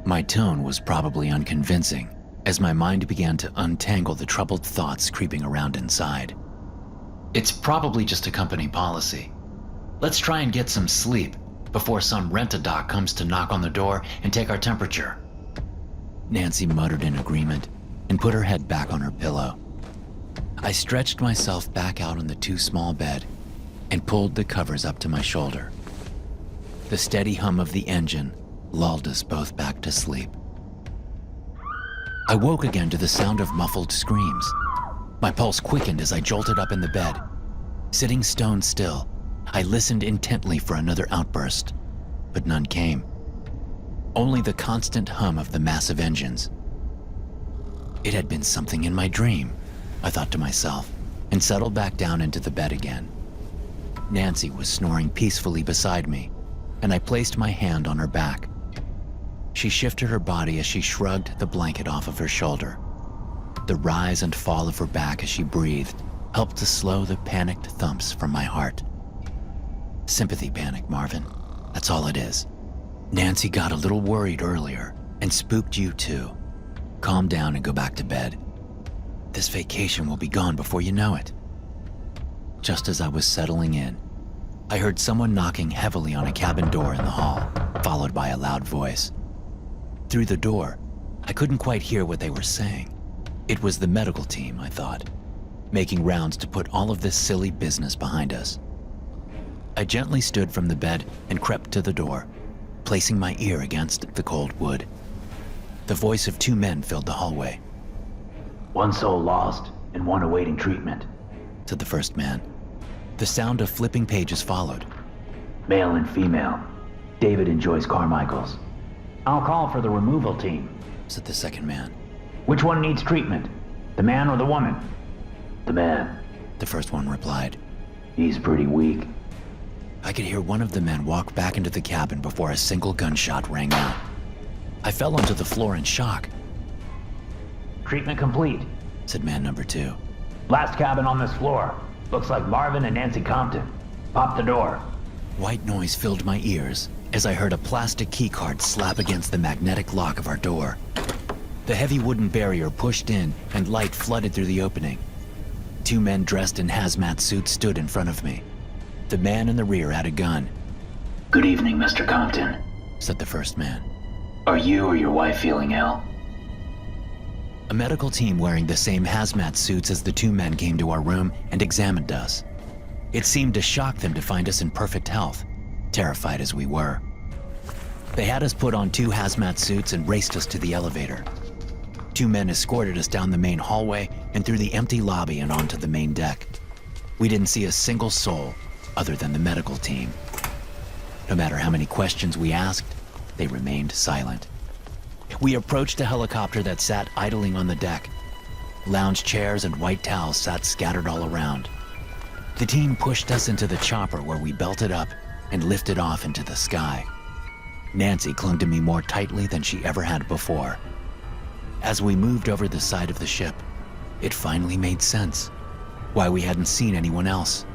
My tone was probably unconvincing as my mind began to untangle the troubled thoughts creeping around inside. "It's probably just a company policy. Let's try and get some sleep before some rent-a-doc comes to knock on the door and take our temperature." Nancy muttered in agreement and put her head back on her pillow. I stretched myself back out on the too small bed and pulled the covers up to my shoulder. The steady hum of the engine lulled us both back to sleep. I woke again to the sound of muffled screams. My pulse quickened as I jolted up in the bed. Sitting stone still, I listened intently for another outburst, but none came. Only the constant hum of the massive engines. It had been something in my dream, I thought to myself, and settled back down into the bed again. Nancy was snoring peacefully beside me, and I placed my hand on her back. She shifted her body as she shrugged the blanket off of her shoulder. The rise and fall of her back as she breathed helped to slow the panicked thumps from my heart. Sympathy panic, Marvin. That's all it is. Nancy got a little worried earlier and spooked you too. Calm down and go back to bed. This vacation will be gone before you know it. Just as I was settling in, I heard someone knocking heavily on a cabin door in the hall, followed by a loud voice. Through the door, I couldn't quite hear what they were saying. It was the medical team, I thought, making rounds to put all of this silly business behind us. I gently stood from the bed and crept to the door, placing my ear against the cold wood. The voice of two men filled the hallway. "One soul lost and one awaiting treatment," said the first man. The sound of flipping pages followed. "Male and female. David and Joyce Carmichaels. I'll call for the removal team," said the second man. "Which one needs treatment? The man or the woman?" "The man," the first one replied. "He's pretty weak." I could hear one of the men walk back into the cabin before a single gunshot rang out. I fell onto the floor in shock. "Treatment complete," said man number 2. "Last cabin on this floor. Looks like Marvin and Nancy Compton. Pop the door." White noise filled my ears as I heard a plastic keycard slap against the magnetic lock of our door. The heavy wooden barrier pushed in and light flooded through the opening. Two men dressed in hazmat suits stood in front of me. The man in the rear had a gun. "Good evening, Mr. Compton," said the first man. "Are you or your wife feeling ill?" A medical team wearing the same hazmat suits as the two men came to our room and examined us. It seemed to shock them to find us in perfect health, terrified as we were. They had us put on 2 hazmat suits and raced us to the elevator. 2 men escorted us down the main hallway and through the empty lobby and onto the main deck. We didn't see a single soul other than the medical team. No matter how many questions we asked, they remained silent. We approached a helicopter that sat idling on the deck. Lounge chairs and white towels sat scattered all around. The team pushed us into the chopper where we belted up and lifted off into the sky. Nancy clung to me more tightly than she ever had before. As we moved over the side of the ship, it finally made sense why we hadn't seen anyone else.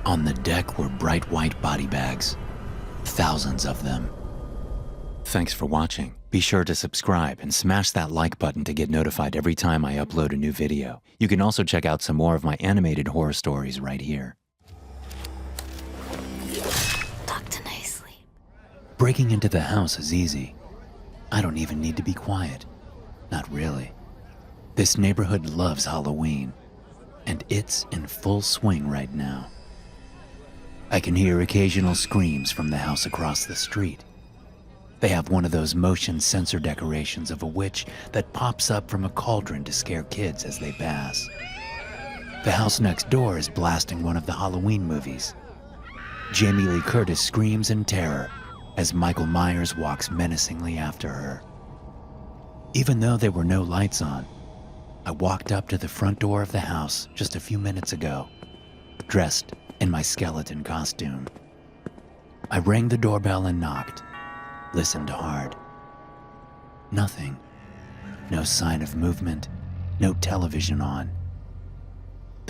On the deck were bright white body bags, thousands of them. Thanks for watching. Be sure to subscribe and smash that like button to get notified every time I upload a new video. You can also check out some more of my animated horror stories right here. Doctor nicely. Breaking into the house is easy. I don't even need to be quiet. Not really. This neighborhood loves Halloween, and it's in full swing right now. I can hear occasional screams from the house across the street. They have one of those motion sensor decorations of a witch that pops up from a cauldron to scare kids as they pass. The house next door is blasting one of the Halloween movies. Jamie Lee Curtis screams in terror as Michael Myers walks menacingly after her. Even though there were no lights on, I walked up to the front door of the house just a few minutes ago, dressed in my skeleton costume. I rang the doorbell and knocked. Listened hard. Nothing. No sign of movement, no television on.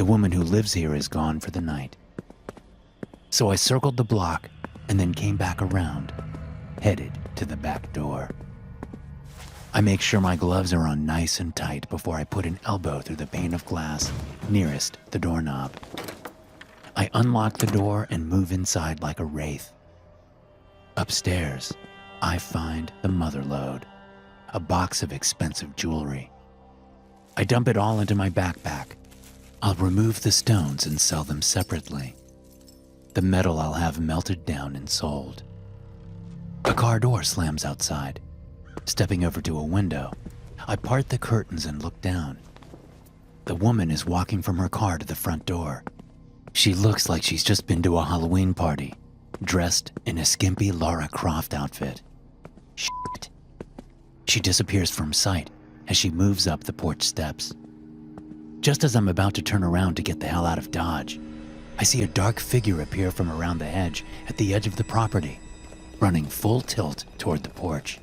The woman who lives here is gone for the night. So I circled the block and then came back around, headed to the back door. I make sure my gloves are on nice and tight before I put an elbow through the pane of glass nearest the doorknob. I unlock the door and move inside like a wraith. Upstairs, I find the mother lode, a box of expensive jewelry. I dump it all into my backpack. I'll remove the stones and sell them separately. The metal I'll have melted down and sold. A car door slams outside. Stepping over to a window, I part the curtains and look down. The woman is walking from her car to the front door. She looks like she's just been to a Halloween party, dressed in a skimpy Lara Croft outfit. Shit. She disappears from sight as she moves up the porch steps. Just as I'm about to turn around to get the hell out of Dodge, I see a dark figure appear from around the hedge at the edge of the property, running full tilt toward the porch.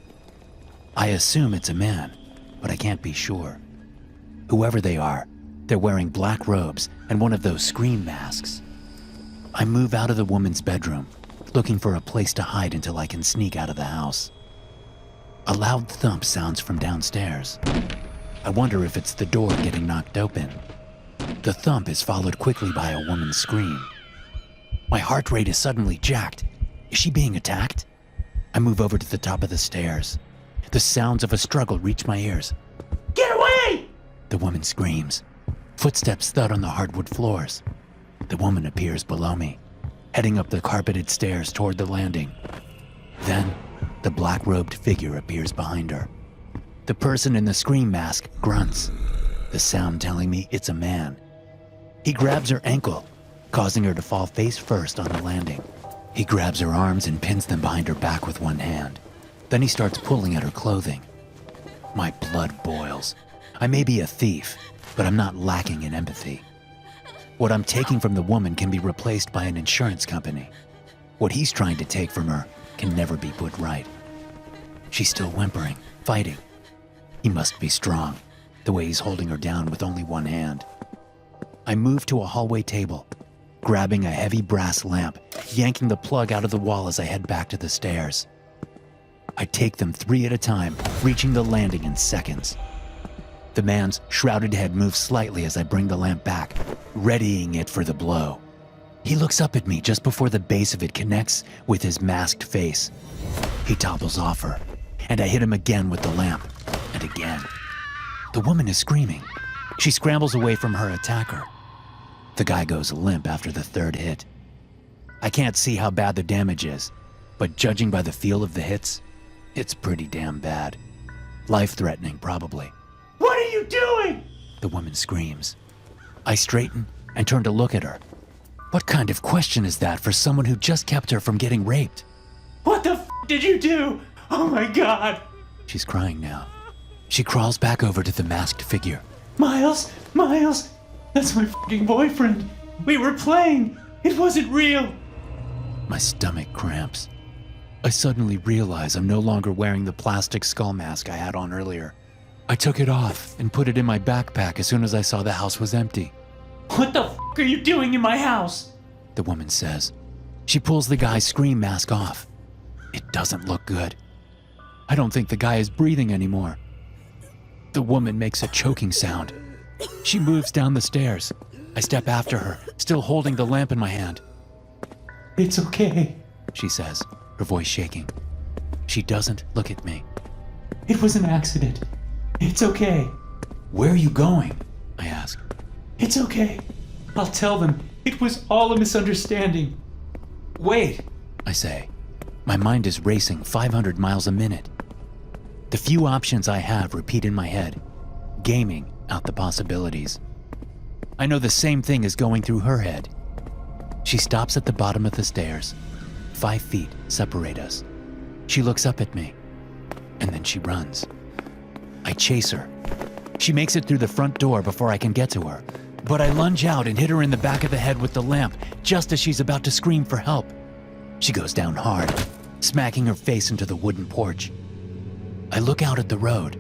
I assume it's a man, but I can't be sure. Whoever they are, they're wearing black robes and one of those scream masks. I move out of the woman's bedroom, looking for a place to hide until I can sneak out of the house. A loud thump sounds from downstairs. I wonder if it's the door getting knocked open. The thump is followed quickly by a woman's scream. My heart rate is suddenly jacked. Is she being attacked? I move over to the top of the stairs. The sounds of a struggle reach my ears. "Get away!" the woman screams. Footsteps thud on the hardwood floors. The woman appears below me, heading up the carpeted stairs toward the landing. Then, the black-robed figure appears behind her. The person in the scream mask grunts, the sound telling me it's a man. He grabs her ankle, causing her to fall face first on the landing. He grabs her arms and pins them behind her back with one hand. Then he starts pulling at her clothing. My blood boils. I may be a thief, but I'm not lacking in empathy. What I'm taking from the woman can be replaced by an insurance company. What he's trying to take from her can never be put right. She's still whimpering, fighting. He must be strong, the way he's holding her down with only one hand. I move to a hallway table, grabbing a heavy brass lamp, yanking the plug out of the wall as I head back to the stairs. I take them 3 at a time, reaching the landing in seconds. The man's shrouded head moves slightly as I bring the lamp back, readying it for the blow. He looks up at me just before the base of it connects with his masked face. He topples off her, and I hit him again with the lamp, and again. The woman is screaming. She scrambles away from her attacker. The guy goes limp after the 3rd hit. I can't see how bad the damage is, but judging by the feel of the hits, it's pretty damn bad. Life-threatening, probably. "What are you doing?" the woman screams. I straighten and turn to look at her. What kind of question is that for someone who just kept her from getting raped? "What the did you do? Oh my God!" She's crying now. She crawls back over to the masked figure. Miles, that's my fucking boyfriend. We were playing. It wasn't real." My stomach cramps. I suddenly realize I'm no longer wearing the plastic skull mask I had on earlier. I took it off and put it in my backpack as soon as I saw the house was empty. "What the are you doing in my house?" the woman says. She pulls the guy's scream mask off. It doesn't look good. I don't think the guy is breathing anymore. The woman makes a choking sound. She moves down the stairs. I step after her, still holding the lamp in my hand. "It's okay," she says, her voice shaking. She doesn't look at me. "It was an accident. It's okay." "Where are you going?" I ask. "It's okay. I'll tell them. It was all a misunderstanding." "Wait," I say. My mind is racing 500 miles a minute. The few options I have repeat in my head, gaming out the possibilities. I know the same thing is going through her head. She stops at the bottom of the stairs. 5 feet separate us. She looks up at me, and then she runs. I chase her. She makes it through the front door before I can get to her, but I lunge out and hit her in the back of the head with the lamp just as she's about to scream for help. She goes down hard, smacking her face into the wooden porch. I look out at the road.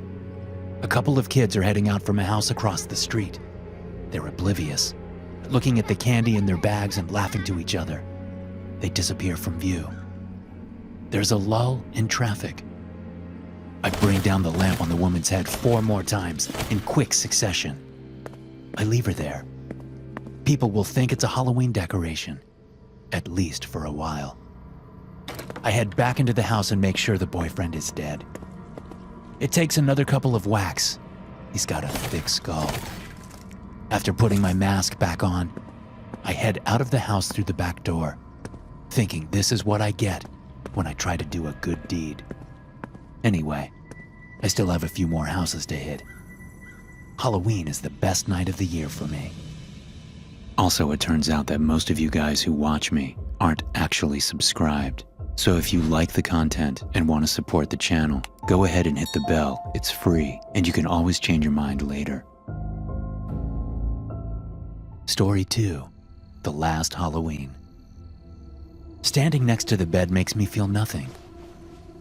A couple of kids are heading out from a house across the street. They're oblivious. looking at the candy in their bags and laughing to each other. They disappear from view. There's a lull in traffic. I bring down the lamp on the woman's head 4 more times in quick succession. I leave her there. People will think it's a Halloween decoration, at least for a while. I head back into the house and make sure the boyfriend is dead. It takes another couple of whacks. He's got a thick skull. After putting my mask back on, I head out of the house through the back door, thinking this is what I get when I try to do a good deed. Anyway, I still have a few more houses to hit. Halloween is the best night of the year for me. Also, it turns out that most of you guys who watch me aren't actually subscribed. So if you like the content and want to support the channel, go ahead and hit the bell. It's free, and you can always change your mind later. Story 2, The Last Halloween. Standing next to the bed makes me feel nothing.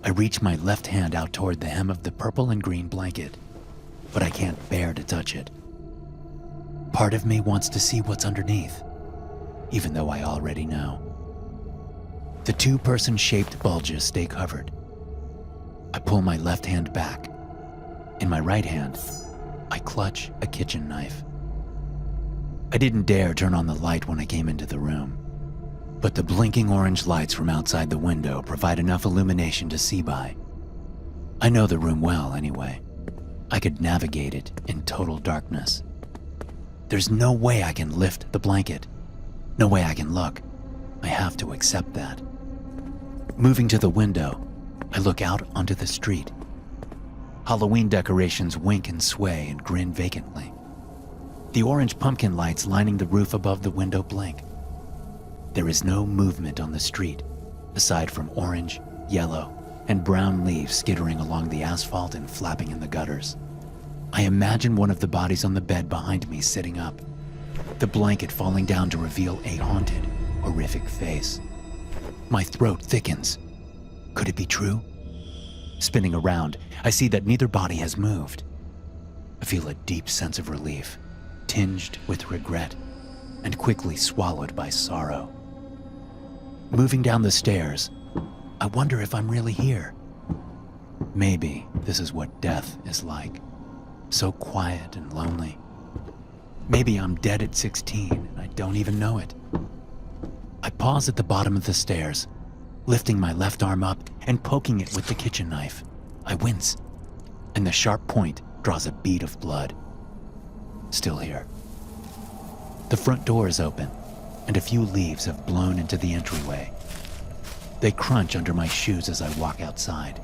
I reach my left hand out toward the hem of the purple and green blanket, but I can't bear to touch it. Part of me wants to see what's underneath, even though I already know. The 2-person-shaped bulges stay covered. I pull my left hand back. In my right hand, I clutch a kitchen knife. I didn't dare turn on the light when I came into the room, but the blinking orange lights from outside the window provide enough illumination to see by. I know the room well anyway. I could navigate it in total darkness. There's no way I can lift the blanket. No way I can look. I have to accept that. Moving to the window, I look out onto the street. Halloween decorations wink and sway and grin vacantly. The orange pumpkin lights lining the roof above the window blink. There is no movement on the street, aside from orange, yellow, and brown leaves skittering along the asphalt and flapping in the gutters. I imagine one of the bodies on the bed behind me sitting up, the blanket falling down to reveal a haunted, horrific face. My throat thickens. Could it be true? Spinning around, I see that neither body has moved. I feel a deep sense of relief, tinged with regret, and quickly swallowed by sorrow. Moving down the stairs, I wonder if I'm really here. Maybe this is what death is like, so quiet and lonely. Maybe I'm dead at 16 and I don't even know it. I pause at the bottom of the stairs, lifting my left arm up and poking it with the kitchen knife. I wince, and the sharp point draws a bead of blood. Still here. The front door is open, and a few leaves have blown into the entryway. They crunch under my shoes as I walk outside.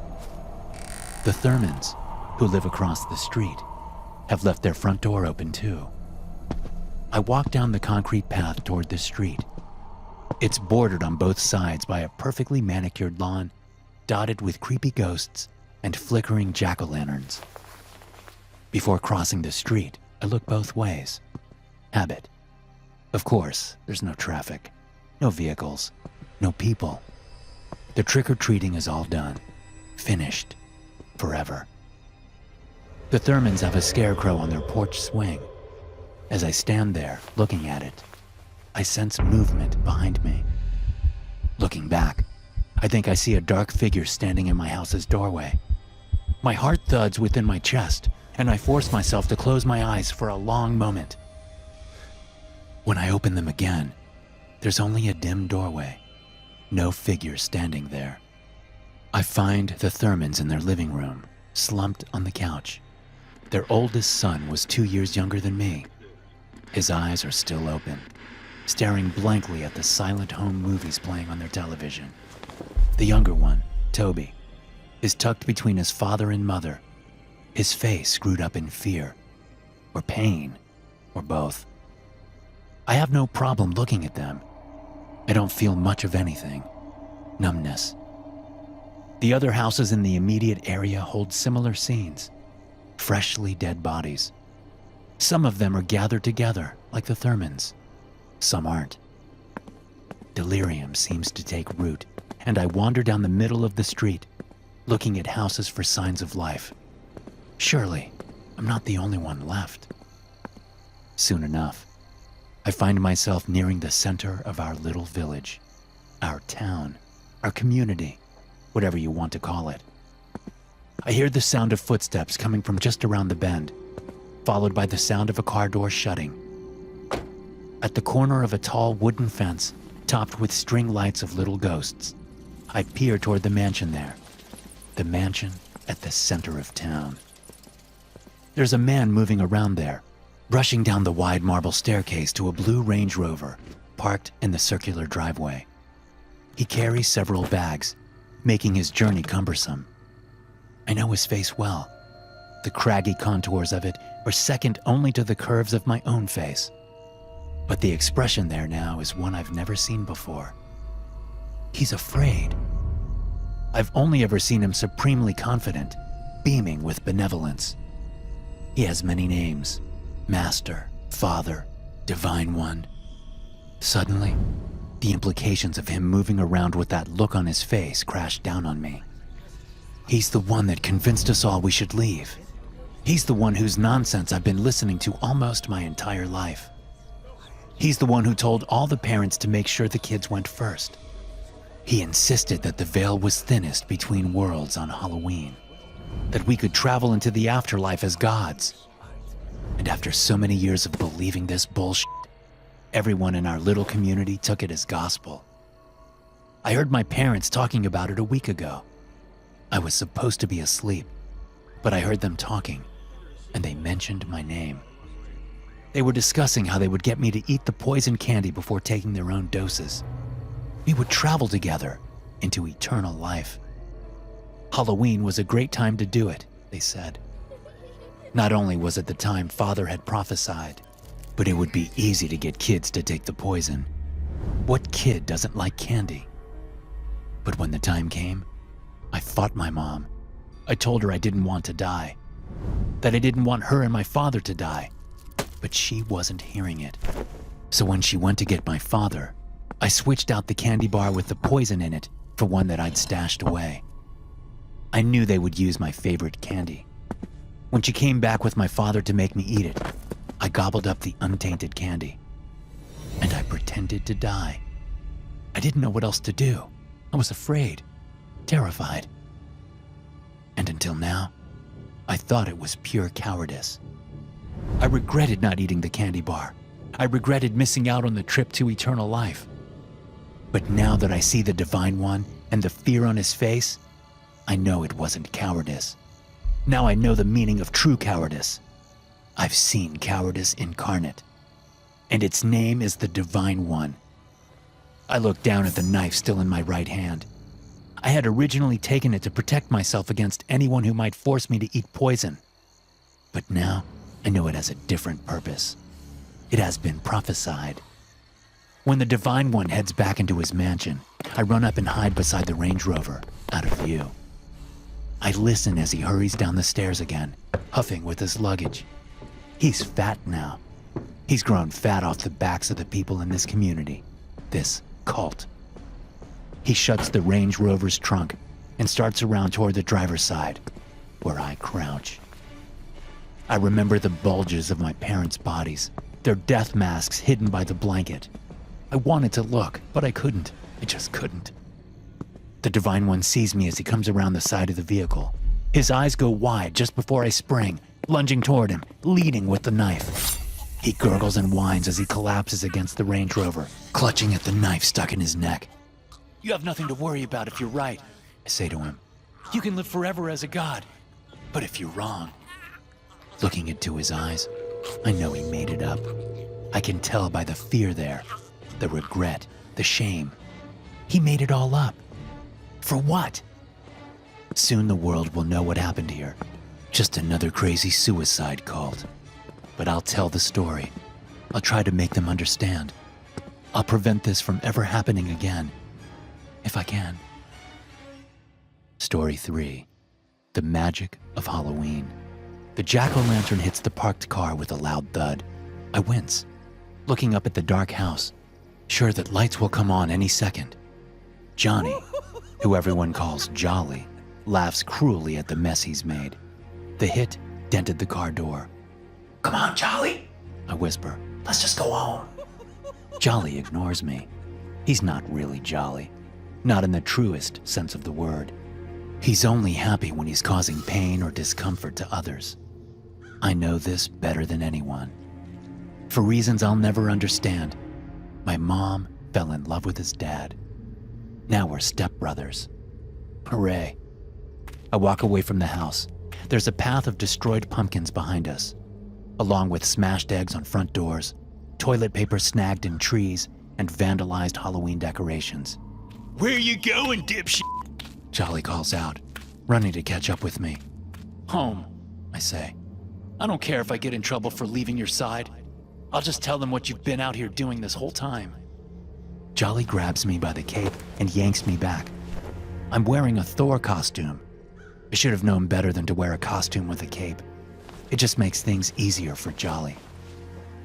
The Thurmans, who live across the street, have left their front door open too. I walk down the concrete path toward the street. It's bordered on both sides by a perfectly manicured lawn, dotted with creepy ghosts and flickering jack-o'-lanterns. Before crossing the street, I look both ways. Habit. Of course, there's no traffic, no vehicles, no people. The trick-or-treating is all done, finished, forever. The Thurmans have a scarecrow on their porch swing. As I stand there, looking at it, I sense movement behind me. Looking back, I think I see a dark figure standing in my house's doorway. My heart thuds within my chest, and I force myself to close my eyes for a long moment. When I open them again, there's only a dim doorway, no figure standing there. I find the Thurmans in their living room, slumped on the couch. Their oldest son was 2 years younger than me. His eyes are still open, staring blankly at the silent home movies playing on their television. The younger one, Toby, is tucked between his father and mother, his face screwed up in fear, or pain, or both. I have no problem looking at them. I don't feel much of anything. Numbness. The other houses in the immediate area hold similar scenes. Freshly dead bodies. Some of them are gathered together, like the Thurmans. Some aren't. Delirium seems to take root, and I wander down the middle of the street, looking at houses for signs of life. Surely, I'm not the only one left. Soon enough, I find myself nearing the center of our little village, our town, our community, whatever you want to call it. I hear the sound of footsteps coming from just around the bend, followed by the sound of a car door shutting. At the corner of a tall wooden fence, topped with string lights of little ghosts, I peer toward the mansion there. The mansion at the center of town. There's a man moving around there, rushing down the wide marble staircase to a blue Range Rover parked in the circular driveway. He carries several bags, making his journey cumbersome. I know his face well. The craggy contours of it are second only to the curves of my own face. But the expression there now is one I've never seen before. He's afraid. I've only ever seen him supremely confident, beaming with benevolence. He has many names: Master, Father, Divine One. Suddenly, the implications of him moving around with that look on his face crashed down on me. He's the one that convinced us all we should leave. He's the one whose nonsense I've been listening to almost my entire life. He's the one who told all the parents to make sure the kids went first. He insisted that the veil was thinnest between worlds on Halloween, that we could travel into the afterlife as gods. And after so many years of believing this bullshit, everyone in our little community took it as gospel. I heard my parents talking about it a week ago. I was supposed to be asleep, but I heard them talking, and they mentioned my name. They were discussing how they would get me to eat the poison candy before taking their own doses. We would travel together into eternal life. Halloween was a great time to do it, they said. Not only was it the time Father had prophesied, but it would be easy to get kids to take the poison. What kid doesn't like candy? But when the time came, I fought my mom. I told her I didn't want to die, that I didn't want her and my father to die, but she wasn't hearing it. So when she went to get my father, I switched out the candy bar with the poison in it for one that I'd stashed away. I knew they would use my favorite candy. When she came back with my father to make me eat it, I gobbled up the untainted candy, and I pretended to die. I didn't know what else to do. I was afraid, terrified. And until now, I thought it was pure cowardice. I regretted not eating the candy bar. I regretted missing out on the trip to eternal life. But now that I see the Divine One and the fear on his face, I know it wasn't cowardice. Now I know the meaning of true cowardice. I've seen cowardice incarnate, and its name is the Divine One. I looked down at the knife still in my right hand. I had originally taken it to protect myself against anyone who might force me to eat poison. But now I know it has a different purpose. It has been prophesied. When the Divine One heads back into his mansion, I run up and hide beside the Range Rover, out of view. I listen as he hurries down the stairs again, huffing with his luggage. He's fat now. He's grown fat off the backs of the people in this community, this cult. He shuts the Range Rover's trunk and starts around toward the driver's side, where I crouch. I remember the bulges of my parents' bodies, their death masks hidden by the blanket. I wanted to look, but I couldn't. I just couldn't. The Divine One sees me as he comes around the side of the vehicle. His eyes go wide just before I spring, lunging toward him, leading with the knife. He gurgles and whines as he collapses against the Range Rover, clutching at the knife stuck in his neck. "You have nothing to worry about if you're right," I say to him. "You can live forever as a god. But if you're wrong..." Looking into his eyes, I know he made it up. I can tell by the fear there, the regret, the shame. He made it all up. For what? Soon the world will know what happened here. Just another crazy suicide cult. But I'll tell the story. I'll try to make them understand. I'll prevent this from ever happening again. If I can. Story 3. The Magic of Halloween. The jack-o'-lantern hits the parked car with a loud thud. I wince, looking up at the dark house, sure that lights will come on any second. Johnny, who everyone calls Jolly, laughs cruelly at the mess he's made. The hit dented the car door. "Come on, Jolly," I whisper. "Let's just go home." Jolly ignores me. He's not really jolly, not in the truest sense of the word. He's only happy when he's causing pain or discomfort to others. I know this better than anyone. For reasons I'll never understand, my mom fell in love with his dad. Now we're stepbrothers. Hooray. I walk away from the house. There's a path of destroyed pumpkins behind us, along with smashed eggs on front doors, toilet paper snagged in trees, and vandalized Halloween decorations. "Where you going, dipshit?" Jolly calls out, running to catch up with me. "Home," I say. "I don't care if I get in trouble for leaving your side. I'll just tell them what you've been out here doing this whole time." Jolly grabs me by the cape and yanks me back. I'm wearing a Thor costume. I should have known better than to wear a costume with a cape. It just makes things easier for Jolly.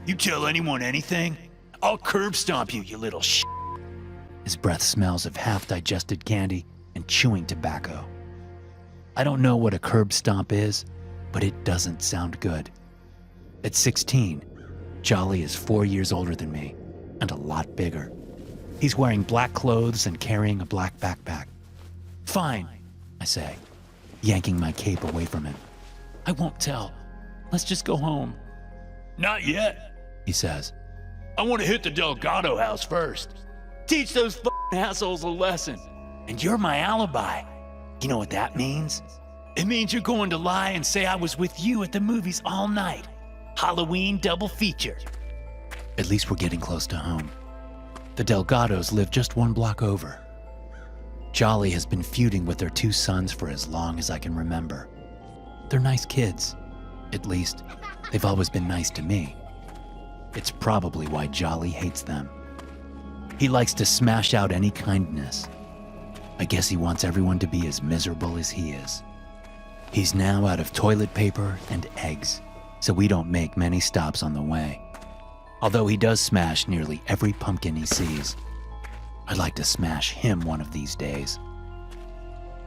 "You tell anyone anything, I'll curb stomp you, you little sh." His breath smells of half-digested candy and chewing tobacco. I don't know what a curb stomp is, but it doesn't sound good. At 16, Jolly is 4 years older than me, and a lot bigger. He's wearing black clothes and carrying a black backpack. "Fine," I say, yanking my cape away from him. "I won't tell. Let's just go home." "Not yet," he says. "I want to hit the Delgado house first. Teach those f***ing assholes a lesson. And you're my alibi. You know what that means? It means you're going to lie and say I was with you at the movies all night. Halloween double feature." At least we're getting close to home. The Delgados live just 1 block over. Jolly has been feuding with their 2 sons for as long as I can remember. They're nice kids. At least, they've always been nice to me. It's probably why Jolly hates them. He likes to smash out any kindness. I guess he wants everyone to be as miserable as he is. He's now out of toilet paper and eggs, so we don't make many stops on the way. Although he does smash nearly every pumpkin he sees. I'd like to smash him one of these days.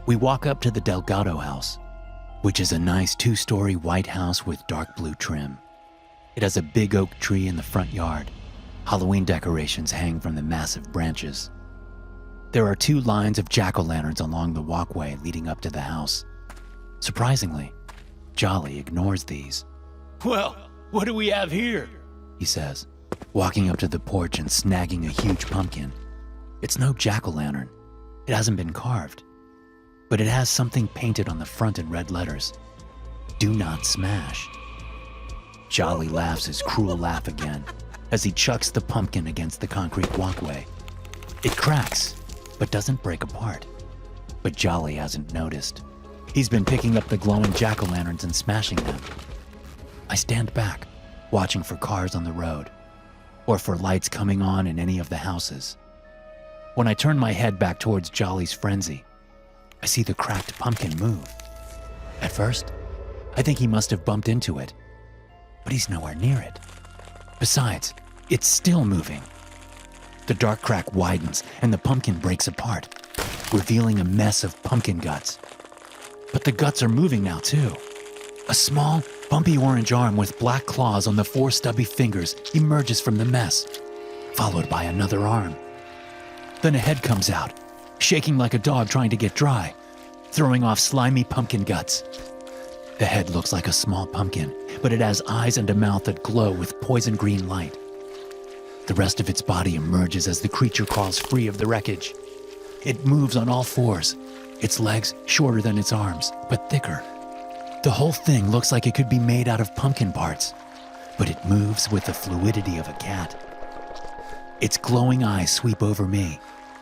We walk up to the Delgado house, which is a nice 2-story white house with dark blue trim. It has a big oak tree in the front yard. Halloween decorations hang from the massive branches. There are 2 lines of jack-o'-lanterns along the walkway leading up to the house. Surprisingly, Jolly ignores these. "Well, what do we have here?" he says, walking up to the porch and snagging a huge pumpkin. It's no jack-o'-lantern. It hasn't been carved, but it has something painted on the front in red letters. "Do not smash." Jolly laughs his cruel laugh again as he chucks the pumpkin against the concrete walkway. It cracks, but doesn't break apart. But Jolly hasn't noticed. He's been picking up the glowing jack-o'-lanterns and smashing them. I stand back, watching for cars on the road, or for lights coming on in any of the houses. When I turn my head back towards Jolly's frenzy, I see the cracked pumpkin move. At first, I think he must have bumped into it, but he's nowhere near it. Besides, it's still moving. The dark crack widens and the pumpkin breaks apart, revealing a mess of pumpkin guts. But the guts are moving now too. A small, bumpy orange arm with black claws on the 4 stubby fingers emerges from the mess, followed by another arm. Then a head comes out, shaking like a dog trying to get dry, throwing off slimy pumpkin guts. The head looks like a small pumpkin, but it has eyes and a mouth that glow with poison green light. The rest of its body emerges as the creature crawls free of the wreckage. It moves on all 4s, its legs shorter than its arms, but thicker. The whole thing looks like it could be made out of pumpkin parts, but it moves with the fluidity of a cat. Its glowing eyes sweep over me,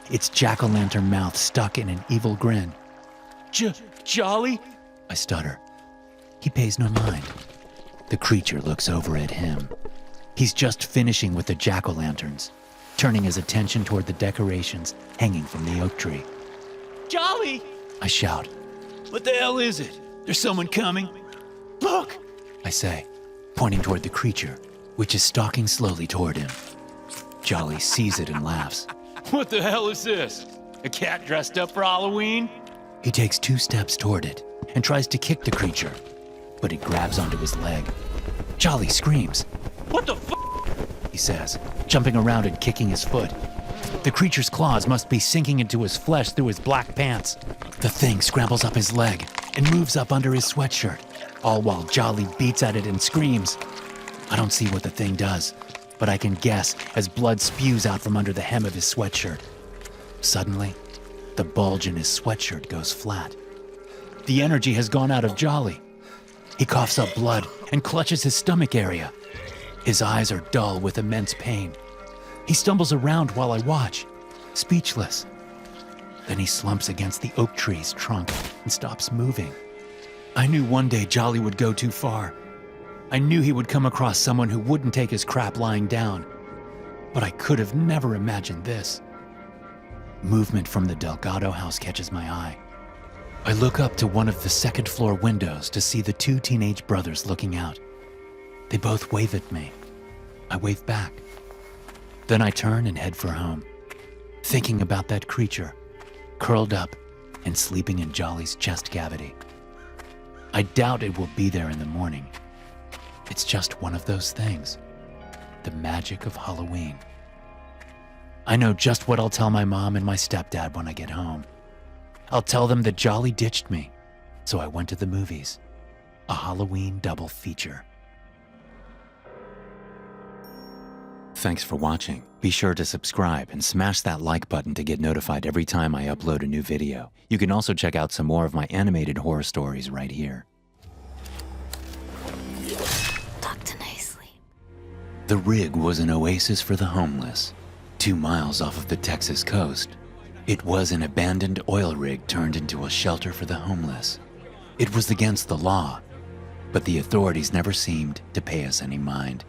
its jack-o'-lantern mouth stuck in an evil grin. Jolly? I stutter. He pays no mind. The creature looks over at him. He's just finishing with the jack-o'-lanterns, turning his attention toward the decorations hanging from the oak tree. "Jolly!" I shout. "What the hell is it? There's someone coming." "Look!" I say, pointing toward the creature, which is stalking slowly toward him. Jolly sees it and laughs. "What the hell is this? A cat dressed up for Halloween?" He takes 2 steps toward it and tries to kick the creature, but it grabs onto his leg. Jolly screams. "What the f***?" he says, jumping around and kicking his foot. The creature's claws must be sinking into his flesh through his black pants. The thing scrambles up his leg and moves up under his sweatshirt, all while Jolly beats at it and screams. I don't see what the thing does, but I can guess as blood spews out from under the hem of his sweatshirt. Suddenly, the bulge in his sweatshirt goes flat. The energy has gone out of Jolly. He coughs up blood and clutches his stomach area. His eyes are dull with immense pain. He stumbles around while I watch, speechless. Then he slumps against the oak tree's trunk and stops moving. I knew one day Jolly would go too far. I knew he would come across someone who wouldn't take his crap lying down. But I could have never imagined this. Movement from the Delgado house catches my eye. I look up to one of the second-floor windows to see the two teenage brothers looking out. They both wave at me. I wave back. Then I turn and head for home, thinking about that creature, curled up and sleeping in Jolly's chest cavity. I doubt it will be there in the morning. It's just one of those things, the magic of Halloween. I know just what I'll tell my mom and my stepdad when I get home. I'll tell them that Jolly ditched me, so I went to the movies, a Halloween double feature. Thanks for watching. Be sure to subscribe and smash that like button to get notified every time I upload a new video. You can also check out some more of my animated horror stories right here. Dr. Nicely. The rig was an oasis for the homeless, 2 miles off of the Texas coast. It was an abandoned oil rig turned into a shelter for the homeless. It was against the law, but the authorities never seemed to pay us any mind.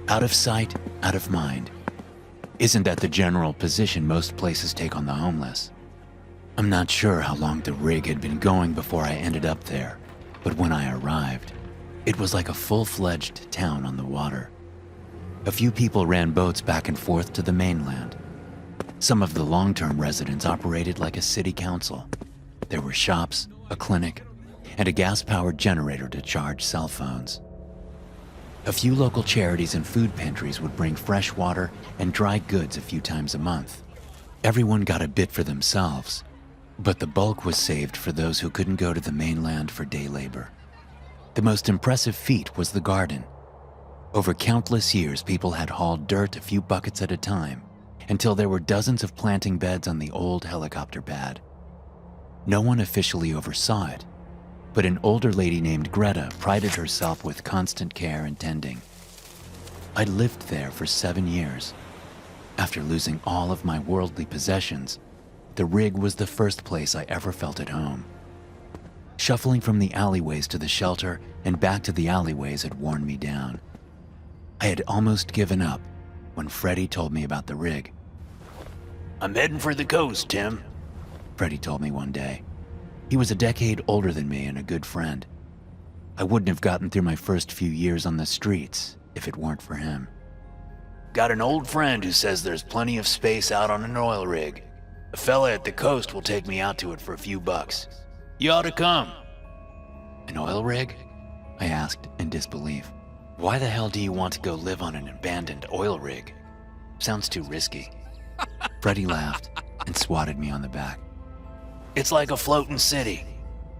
Out of sight, out of mind. Isn't that the general position most places take on the homeless? I'm not sure how long the rig had been going before I ended up there, but when I arrived, it was like a full-fledged town on the water. A few people ran boats back and forth to the mainland. Some of the long-term residents operated like a city council. There were shops, a clinic, and a gas-powered generator to charge cell phones. A few local charities and food pantries would bring fresh water and dry goods a few times a month. Everyone got a bit for themselves, but the bulk was saved for those who couldn't go to the mainland for day labor. The most impressive feat was the garden. Over countless years, people had hauled dirt a few buckets at a time, until there were dozens of planting beds on the old helicopter pad. No one officially oversaw it, but an older lady named Greta prided herself with constant care and tending. I lived there for 7 years. After losing all of my worldly possessions, the rig was the first place I ever felt at home. Shuffling from the alleyways to the shelter and back to the alleyways had worn me down. I had almost given up when Freddie told me about the rig. "I'm heading for the coast, Tim," Freddie told me one day. He was a decade older than me and a good friend. I wouldn't have gotten through my first few years on the streets if it weren't for him. "Got an old friend who says there's plenty of space out on an oil rig. A fella at the coast will take me out to it for a few bucks. You ought to come." "An oil rig?" I asked in disbelief. "Why the hell do you want to go live on an abandoned oil rig? Sounds too risky." Freddie laughed and swatted me on the back. "It's like a floating city.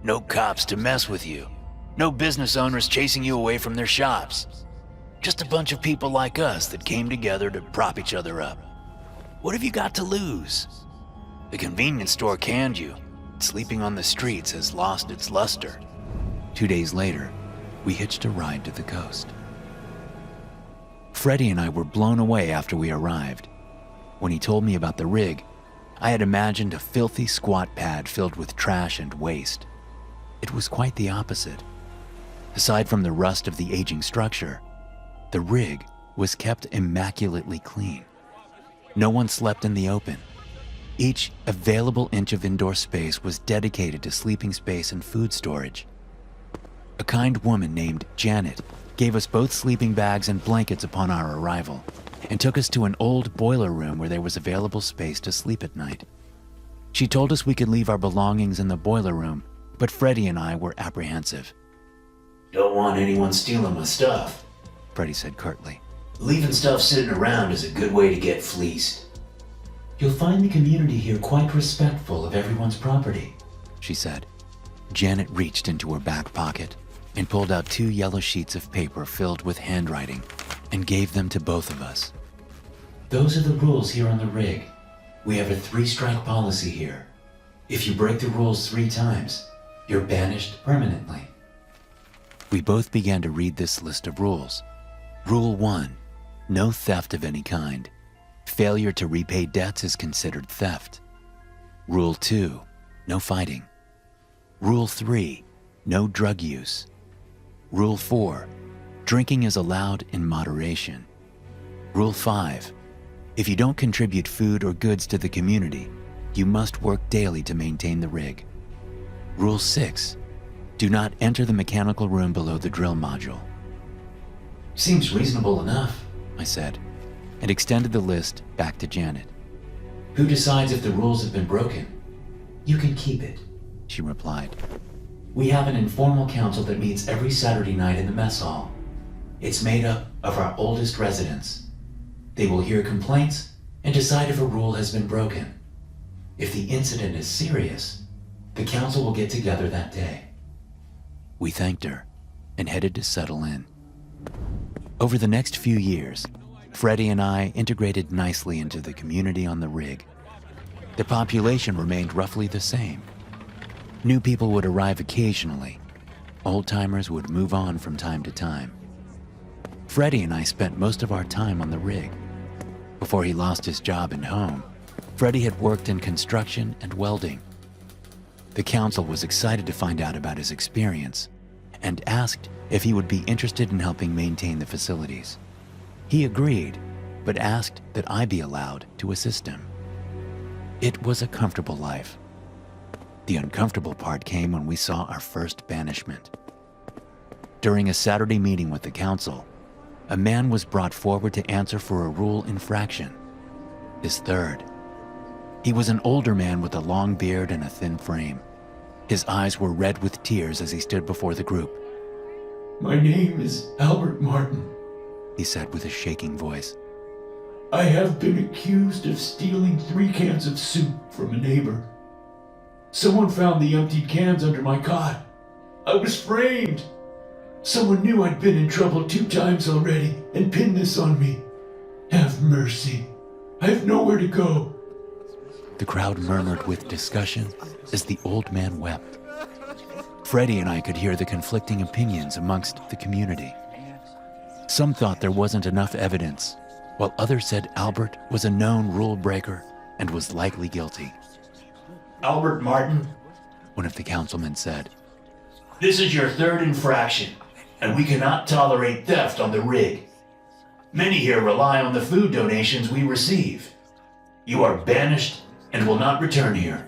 No cops to mess with you. No business owners chasing you away from their shops. Just a bunch of people like us that came together to prop each other up. What have you got to lose? The convenience store canned you. Sleeping on the streets has lost its luster." 2 days later, we hitched a ride to the coast. Freddie and I were blown away after we arrived. When he told me about the rig, I had imagined a filthy squat pad filled with trash and waste. It was quite the opposite. Aside from the rust of the aging structure, the rig was kept immaculately clean. No one slept in the open. Each available inch of indoor space was dedicated to sleeping space and food storage. A kind woman named Janet gave us both sleeping bags and blankets upon our arrival, and took us to an old boiler room where there was available space to sleep at night. She told us we could leave our belongings in the boiler room, but Freddie and I were apprehensive. "Don't want anyone stealing my stuff," Freddie said curtly. Leaving stuff sitting around is a good way to get fleeced. You'll find the community here quite respectful of everyone's property, she said. Janet reached into her back pocket and pulled out 2 yellow sheets of paper filled with handwriting and gave them to both of us. Those are the rules here on the rig. We have a 3-strike policy here. If you break the rules 3 times, you're banished permanently. We both began to read this list of rules. Rule 1, no theft of any kind. Failure to repay debts is considered theft. Rule 2, no fighting. Rule 3, no drug use. Rule 4, drinking is allowed in moderation. Rule 5, if you don't contribute food or goods to the community, you must work daily to maintain the rig. Rule 6, do not enter the mechanical room below the drill module. Seems reasonable enough, I said, and extended the list back to Janet. Who decides if the rules have been broken? You can keep it, She replied. We have an informal council that meets every Saturday night in the mess hall. It's made up of our oldest residents. They will hear complaints and decide if a rule has been broken. If the incident is serious, the council will get together that day. We thanked her and headed to settle in. Over the next few years, Freddie and I integrated nicely into the community on the rig. The population remained roughly the same. New people would arrive occasionally. Old-timers would move on from time to time. Freddie and I spent most of our time on the rig. Before he lost his job and home, Freddie had worked in construction and welding. The council was excited to find out about his experience and asked if he would be interested in helping maintain the facilities. He agreed, but asked that I be allowed to assist him. It was a comfortable life. The uncomfortable part came when we saw our first banishment. During a Saturday meeting with the council, a man was brought forward to answer for a rule infraction, his third. He was an older man with a long beard and a thin frame. His eyes were red with tears as he stood before the group. My name is Albert Martin. He said with a shaking voice. I have been accused of stealing 3 cans of soup from a neighbor. Someone found the emptied cans under my cot. I was framed. Someone knew I'd been in trouble 2 times already and pinned this on me. Have mercy. I have nowhere to go. The crowd murmured with discussion as the old man wept. Freddie and I could hear the conflicting opinions amongst the community. Some thought there wasn't enough evidence, while others said Albert was a known rule breaker and was likely guilty. Albert Martin, One of the councilmen said. this is your 3rd infraction, and we cannot tolerate theft on the rig. Many here rely on the food donations we receive. You are banished and will not return here.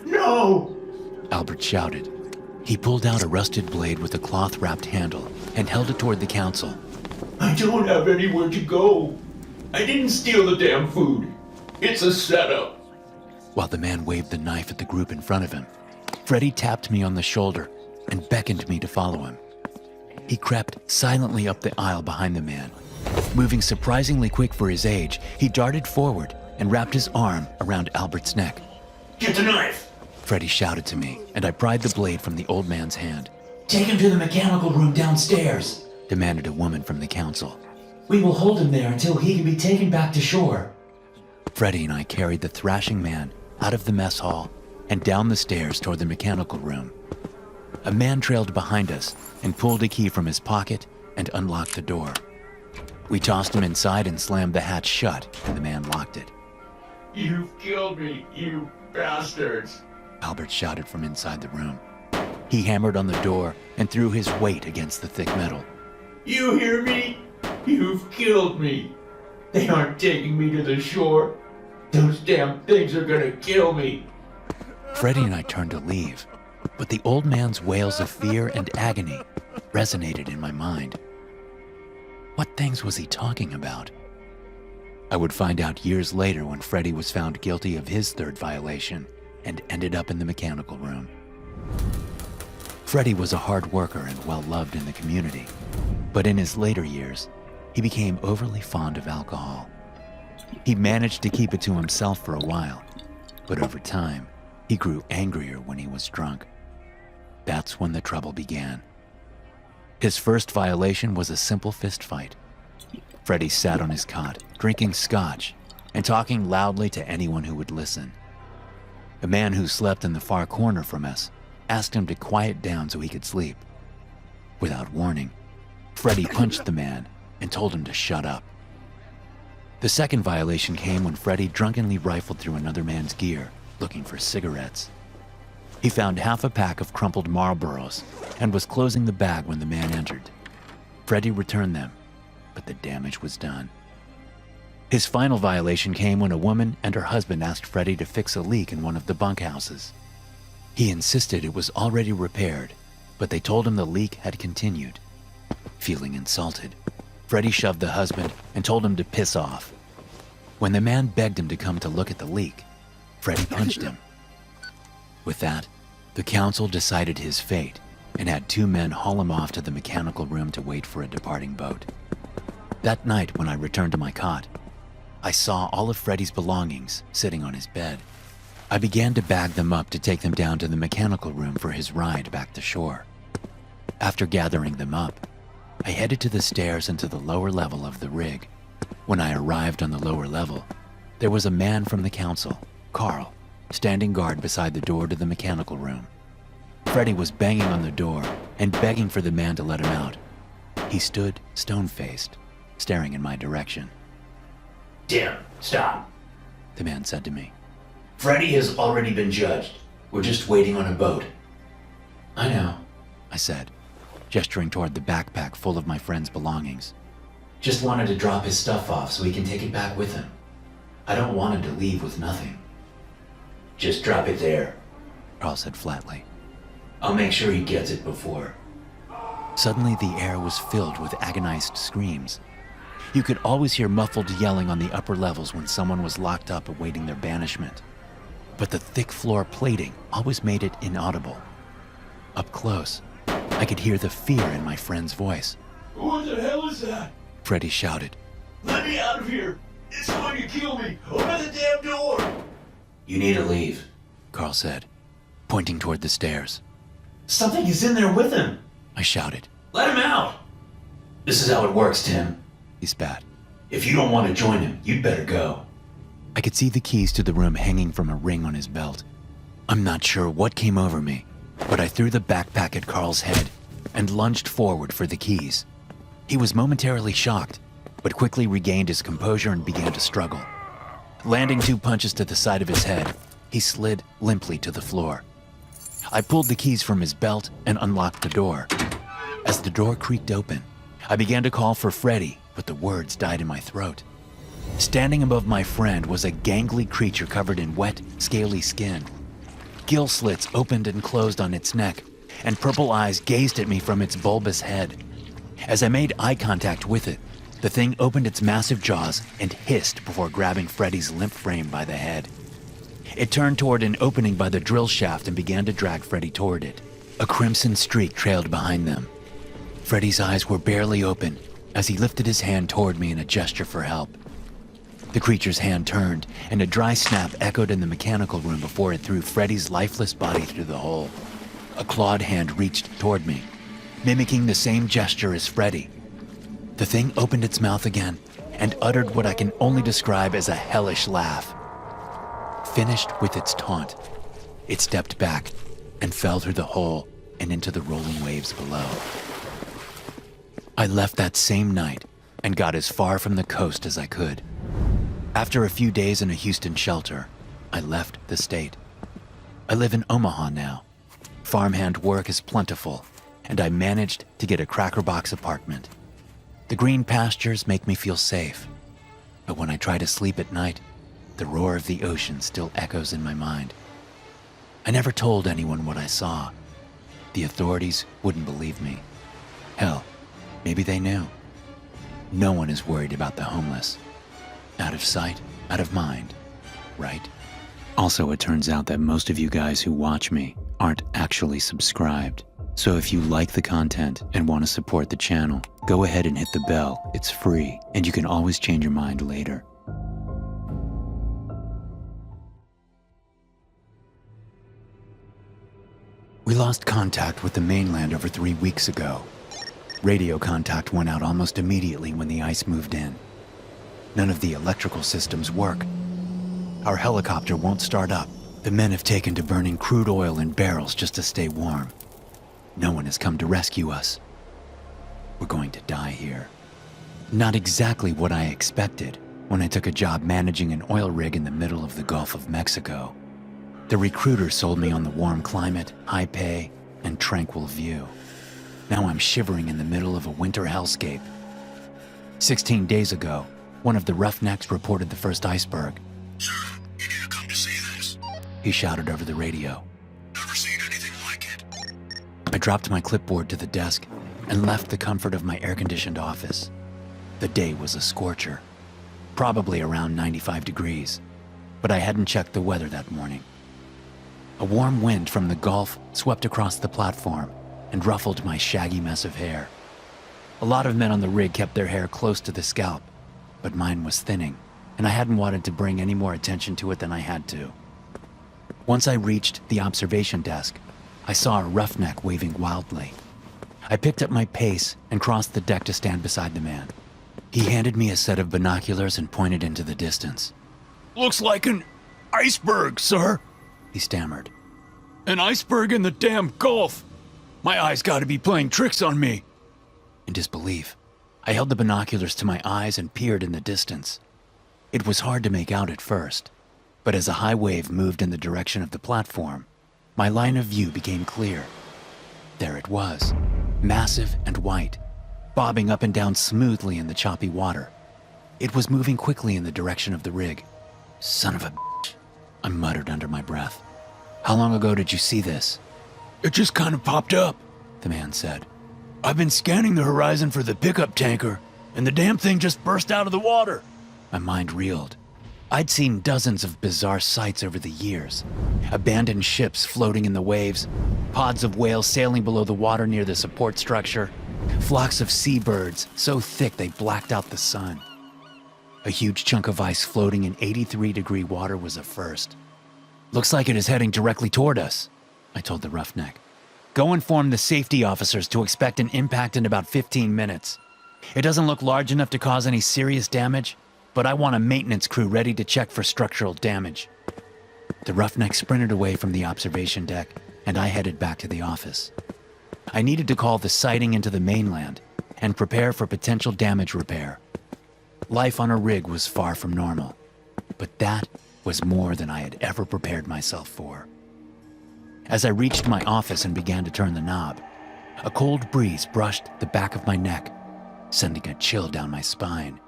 No! Albert shouted. He pulled out a rusted blade with a cloth-wrapped handle and held it toward the council. I don't have anywhere to go. I didn't steal the damn food. It's a setup. While the man waved the knife at the group in front of him, Freddie tapped me on the shoulder and beckoned me to follow him. He crept silently up the aisle behind the man. Moving surprisingly quick for his age, he darted forward and wrapped his arm around Albert's neck. Get the knife! Freddie shouted to me, and I pried the blade from the old man's hand. Take him to the mechanical room downstairs, Demanded a woman from the council. We will hold him there until he can be taken back to shore. Freddie and I carried the thrashing man out of the mess hall and down the stairs toward the mechanical room. A man trailed behind us and pulled a key from his pocket and unlocked the door. We tossed him inside and slammed the hatch shut, and the man locked it. You've killed me, you bastards. Albert shouted from inside the room. He hammered on the door and threw his weight against the thick metal. You hear me? You've killed me. They aren't taking me to the shore. Those damn things are gonna kill me. Freddie and I turned to leave, but the old man's wails of fear and agony resonated in my mind. What things was he talking about? I would find out years later when Freddie was found guilty of his 3rd violation and ended up in the mechanical room. Freddie was a hard worker and well-loved in the community, but in his later years, he became overly fond of alcohol. He managed to keep it to himself for a while, but over time, he grew angrier when he was drunk. That's when the trouble began. His first violation was a simple fist fight. Freddy sat on his cot, drinking scotch and talking loudly to anyone who would listen. A man who slept in the far corner from us asked him to quiet down so he could sleep. Without warning, Freddy punched the man and told him to shut up. The second violation came when Freddy drunkenly rifled through another man's gear, looking for cigarettes. He found half a pack of crumpled Marlboros and was closing the bag when the man entered. Freddy returned them, but the damage was done. His final violation came when a woman and her husband asked Freddy to fix a leak in one of the bunkhouses. He insisted it was already repaired, but they told him the leak had continued. Feeling insulted, Freddy shoved the husband and told him to piss off. When the man begged him to come to look at the leak, Freddy punched him. With that, the council decided his fate and had two men haul him off to the mechanical room to wait for a departing boat. That night, when I returned to my cot, I saw all of Freddy's belongings sitting on his bed. I began to bag them up to take them down to the mechanical room for his ride back to shore. After gathering them up, I headed to the stairs and to the lower level of the rig. When I arrived on the lower level, there was a man from the council, Carl, standing guard beside the door to the mechanical room. Freddy was banging on the door and begging for the man to let him out. He stood stone-faced, staring in my direction. Tim, stop. The man said to me. Freddy has already been judged. We're just waiting on a boat. I know, I said, gesturing toward the backpack full of my friend's belongings. Just wanted to drop his stuff off so he can take it back with him. I don't want him to leave with nothing. Just drop it there. Carl said flatly. I'll make sure he gets it before. Suddenly the air was filled with agonized screams. You could always hear muffled yelling on the upper levels when someone was locked up awaiting their banishment. But the thick floor plating always made it inaudible. Up close, I could hear the fear in my friend's voice. What the hell is that? Freddy shouted. Let me out of here! It's going to kill me! Open the damn door! You need to leave. Carl said, pointing toward the stairs. Something is in there with him! I shouted. Let him out! This is how it works, Tim. He spat. If you don't want to join him, you'd better go. I could see the keys to the room hanging from a ring on his belt. I'm not sure what came over me, but I threw the backpack at Carl's head and lunged forward for the keys. He was momentarily shocked, but quickly regained his composure and began to struggle. Landing 2 punches to the side of his head, he slid limply to the floor. I pulled the keys from his belt and unlocked the door. As the door creaked open, I began to call for Freddy, but the words died in my throat. Standing above my friend was a gangly creature covered in wet, scaly skin. Gill slits opened and closed on its neck, and purple eyes gazed at me from its bulbous head. As I made eye contact with it, the thing opened its massive jaws and hissed before grabbing Freddy's limp frame by the head. It turned toward an opening by the drill shaft and began to drag Freddy toward it. A crimson streak trailed behind them. Freddy's eyes were barely open as he lifted his hand toward me in a gesture for help. The creature's hand turned, and a dry snap echoed in the mechanical room before it threw Freddy's lifeless body through the hole. A clawed hand reached toward me, mimicking the same gesture as Freddy. The thing opened its mouth again and uttered what I can only describe as a hellish laugh. Finished with its taunt, it stepped back and fell through the hole and into the rolling waves below. I left that same night and got as far from the coast as I could. After a few days in a Houston shelter, I left the state. I live in Omaha now. Farmhand work is plentiful, and I managed to get a crackerbox apartment. The green pastures make me feel safe, but when I try to sleep at night, the roar of the ocean still echoes in my mind. I never told anyone what I saw. The authorities wouldn't believe me. Hell, maybe they knew. No one is worried about the homeless. Out of sight, out of mind, right? Also, it turns out that most of you guys who watch me aren't actually subscribed. So if you like the content and want to support the channel, go ahead and hit the bell. It's free, and you can always change your mind later. We lost contact with the mainland over 3 weeks ago. Radio contact went out almost immediately when the ice moved in. None of the electrical systems work. Our helicopter won't start up. The men have taken to burning crude oil in barrels just to stay warm. No one has come to rescue us. We're going to die here. Not exactly what I expected when I took a job managing an oil rig in the middle of the Gulf of Mexico. The recruiter sold me on the warm climate, high pay, and tranquil view. Now I'm shivering in the middle of a winter hellscape. 16 days ago, one of the roughnecks reported the first iceberg. Sir, you need to come to see this. He shouted over the radio. Never seen anything like it. I dropped my clipboard to the desk and left the comfort of my air-conditioned office. The day was a scorcher, probably around 95 degrees, but I hadn't checked the weather that morning. A warm wind from the Gulf swept across the platform and ruffled my shaggy mess of hair. A lot of men on the rig kept their hair close to the scalp, but mine was thinning, and I hadn't wanted to bring any more attention to it than I had to. Once I reached the observation desk, I saw a roughneck waving wildly. I picked up my pace and crossed the deck to stand beside the man. He handed me a set of binoculars and pointed into the distance. Looks like an iceberg, sir. He stammered. An iceberg in the damn Gulf. My eyes gotta be playing tricks on me. In disbelief, I held the binoculars to my eyes and peered in the distance. It was hard to make out at first, but as a high wave moved in the direction of the platform, my line of view became clear. There it was, massive and white, bobbing up and down smoothly in the choppy water. It was moving quickly in the direction of the rig. Son of a bitch, I muttered under my breath. How long ago did you see this? It just kind of popped up, The man said. I've been scanning the horizon for the pickup tanker, and the damn thing just burst out of the water. My mind reeled. I'd seen dozens of bizarre sights over the years. Abandoned ships floating in the waves, pods of whales sailing below the water near the support structure, flocks of seabirds so thick they blacked out the sun. A huge chunk of ice floating in 83-degree water was a first. Looks like it is heading directly toward us, I told the roughneck. Go inform the safety officers to expect an impact in about 15 minutes. It doesn't look large enough to cause any serious damage, but I want a maintenance crew ready to check for structural damage. The roughneck sprinted away from the observation deck, and I headed back to the office. I needed to call the sighting into the mainland and prepare for potential damage repair. Life on a rig was far from normal, but that was more than I had ever prepared myself for. As I reached my office and began to turn the knob, a cold breeze brushed the back of my neck, sending a chill down my spine.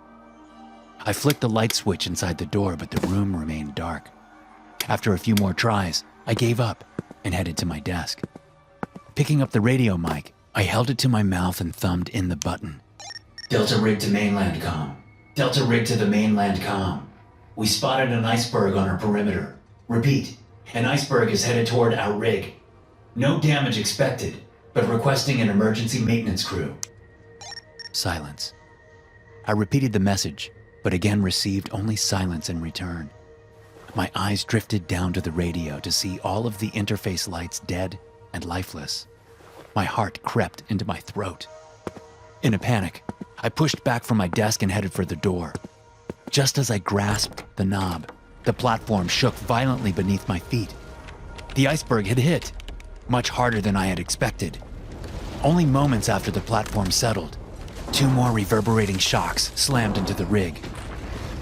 I flicked the light switch inside the door, but the room remained dark. After a few more tries, I gave up and headed to my desk. Picking up the radio mic, I held it to my mouth and thumbed in the button. Delta rig to mainland comm. Delta rig to the mainland comm. We spotted an iceberg on our perimeter. Repeat, an iceberg is headed toward our rig. No damage expected, but requesting an emergency maintenance crew. Silence. I repeated the message, but again received only silence in return. My eyes drifted down to the radio to see all of the interface lights dead and lifeless. My heart crept into my throat. In a panic, I pushed back from my desk and headed for the door. Just as I grasped the knob, the platform shook violently beneath my feet. The iceberg had hit, much harder than I had expected. Only moments after the platform settled, 2 more reverberating shocks slammed into the rig.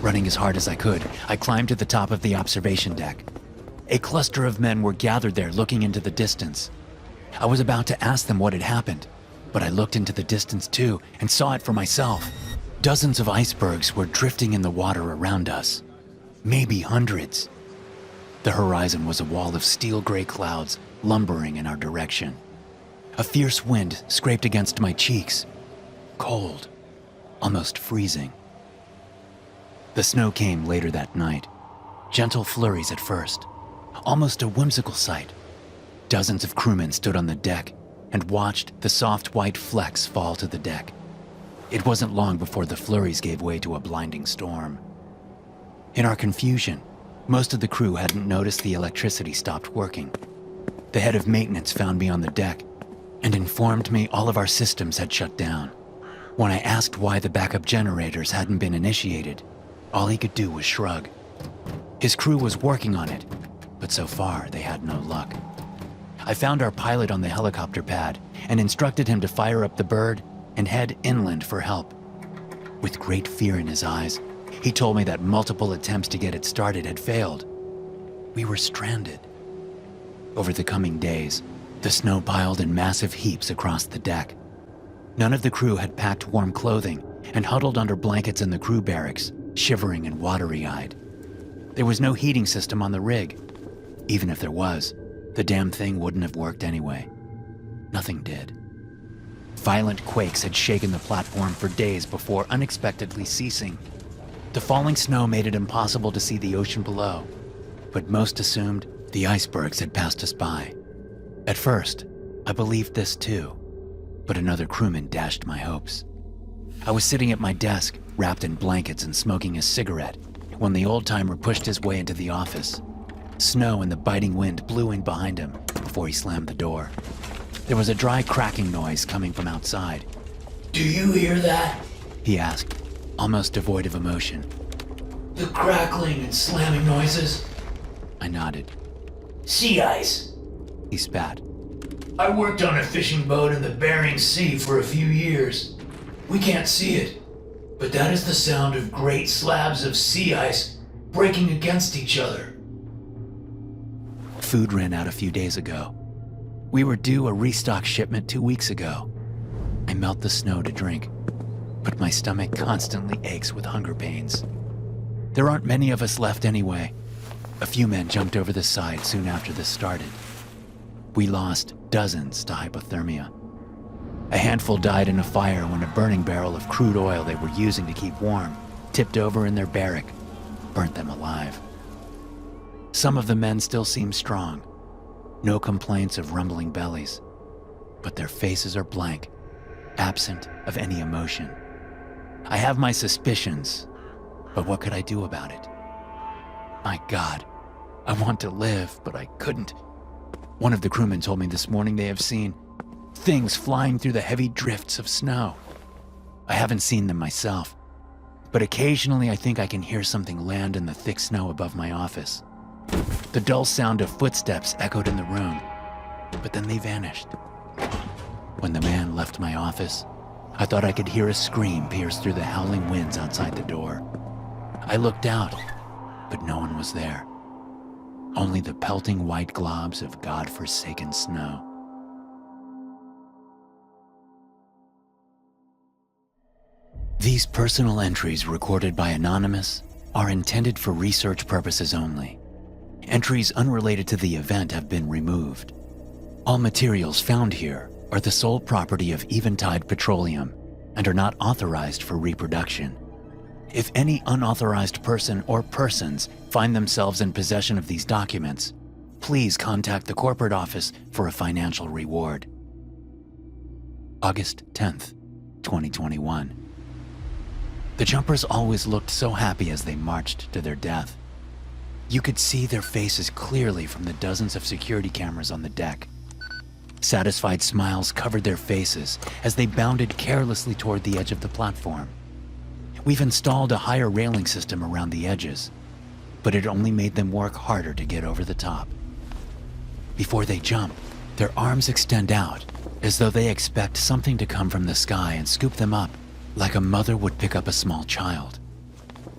Running as hard as I could, I climbed to the top of the observation deck. A cluster of men were gathered there looking into the distance. I was about to ask them what had happened, but I looked into the distance too and saw it for myself. Dozens of icebergs were drifting in the water around us. Maybe hundreds. The horizon was a wall of steel-gray clouds lumbering in our direction. A fierce wind scraped against my cheeks. Cold, almost freezing. The snow came later that night. Gentle flurries at first, almost a whimsical sight. Dozens of crewmen stood on the deck, and watched the soft white flecks fall to the deck. It wasn't long before the flurries gave way to a blinding storm. In our confusion, most of the crew hadn't noticed the electricity stopped working. The head of maintenance found me on the deck and informed me all of our systems had shut down. When I asked why the backup generators hadn't been initiated, all he could do was shrug. His crew was working on it, but so far they had no luck. I found our pilot on the helicopter pad and instructed him to fire up the bird and head inland for help. With great fear in his eyes, he told me that multiple attempts to get it started had failed. We were stranded. Over the coming days, the snow piled in massive heaps across the deck. None of the crew had packed warm clothing and huddled under blankets in the crew barracks, shivering and watery-eyed. There was no heating system on the rig. Even if there was, the damn thing wouldn't have worked anyway. Nothing did. Violent quakes had shaken the platform for days before unexpectedly ceasing. The falling snow made it impossible to see the ocean below, but most assumed the icebergs had passed us by. At first, I believed this too, but another crewman dashed my hopes. I was sitting at my desk, wrapped in blankets and smoking a cigarette, when the old-timer pushed his way into the office. Snow and the biting wind blew in behind him before he slammed the door. There was a dry cracking noise coming from outside. Do you hear that? He asked, almost devoid of emotion. The crackling and slamming noises? I nodded. Sea ice. He spat. I worked on a fishing boat in the Bering Sea for a few years. We can't see it, but that is the sound of great slabs of sea ice breaking against each other. Food ran out a few days ago. We were due a restock shipment 2 weeks ago. I melt the snow to drink, but my stomach constantly aches with hunger pains. There aren't many of us left anyway. A few men jumped over the side soon after this started. We lost dozens to hypothermia. A handful died in a fire when a burning barrel of crude oil they were using to keep warm tipped over in their barrack, burnt them alive. Some of the men still seem strong. No complaints of rumbling bellies, but their faces are blank, absent of any emotion. I have my suspicions, but what could I do about it? My God, I want to live, but I couldn't. One of the crewmen told me this morning they have seen things flying through the heavy drifts of snow. I haven't seen them myself, but occasionally I think I can hear something land in the thick snow above my office. The dull sound of footsteps echoed in the room, but then they vanished. When the man left my office, I thought I could hear a scream pierce through the howling winds outside the door. I looked out, but no one was there. Only the pelting white globs of God-forsaken snow. These personal entries recorded by Anonymous are intended for research purposes only. Entries unrelated to the event have been removed. All materials found here are the sole property of Eventide Petroleum and are not authorized for reproduction. If any unauthorized person or persons find themselves in possession of these documents, please contact the corporate office for a financial reward. August 10th, 2021. The jumpers always looked so happy as they marched to their death. You could see their faces clearly from the dozens of security cameras on the deck. Satisfied smiles covered their faces as they bounded carelessly toward the edge of the platform. We've installed a higher railing system around the edges, but it only made them work harder to get over the top. Before they jump, their arms extend out as though they expect something to come from the sky and scoop them up like a mother would pick up a small child.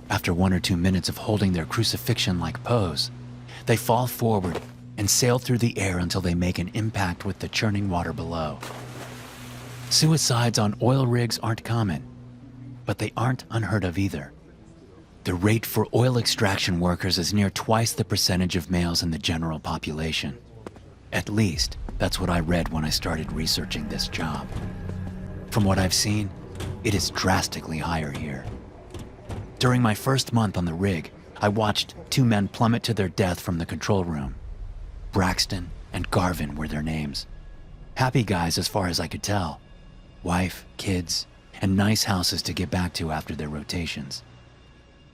After 1 or 2 minutes of holding their crucifixion-like pose, they fall forward and sail through the air until they make an impact with the churning water below. Suicides on oil rigs aren't common, but they aren't unheard of either. The rate for oil extraction workers is near twice the percentage of males in the general population. At least, that's what I read when I started researching this job. From what I've seen, it is drastically higher here. During my first month on the rig, I watched 2 men plummet to their death from the control room. Braxton and Garvin were their names. Happy guys as far as I could tell. Wife, kids, and nice houses to get back to after their rotations.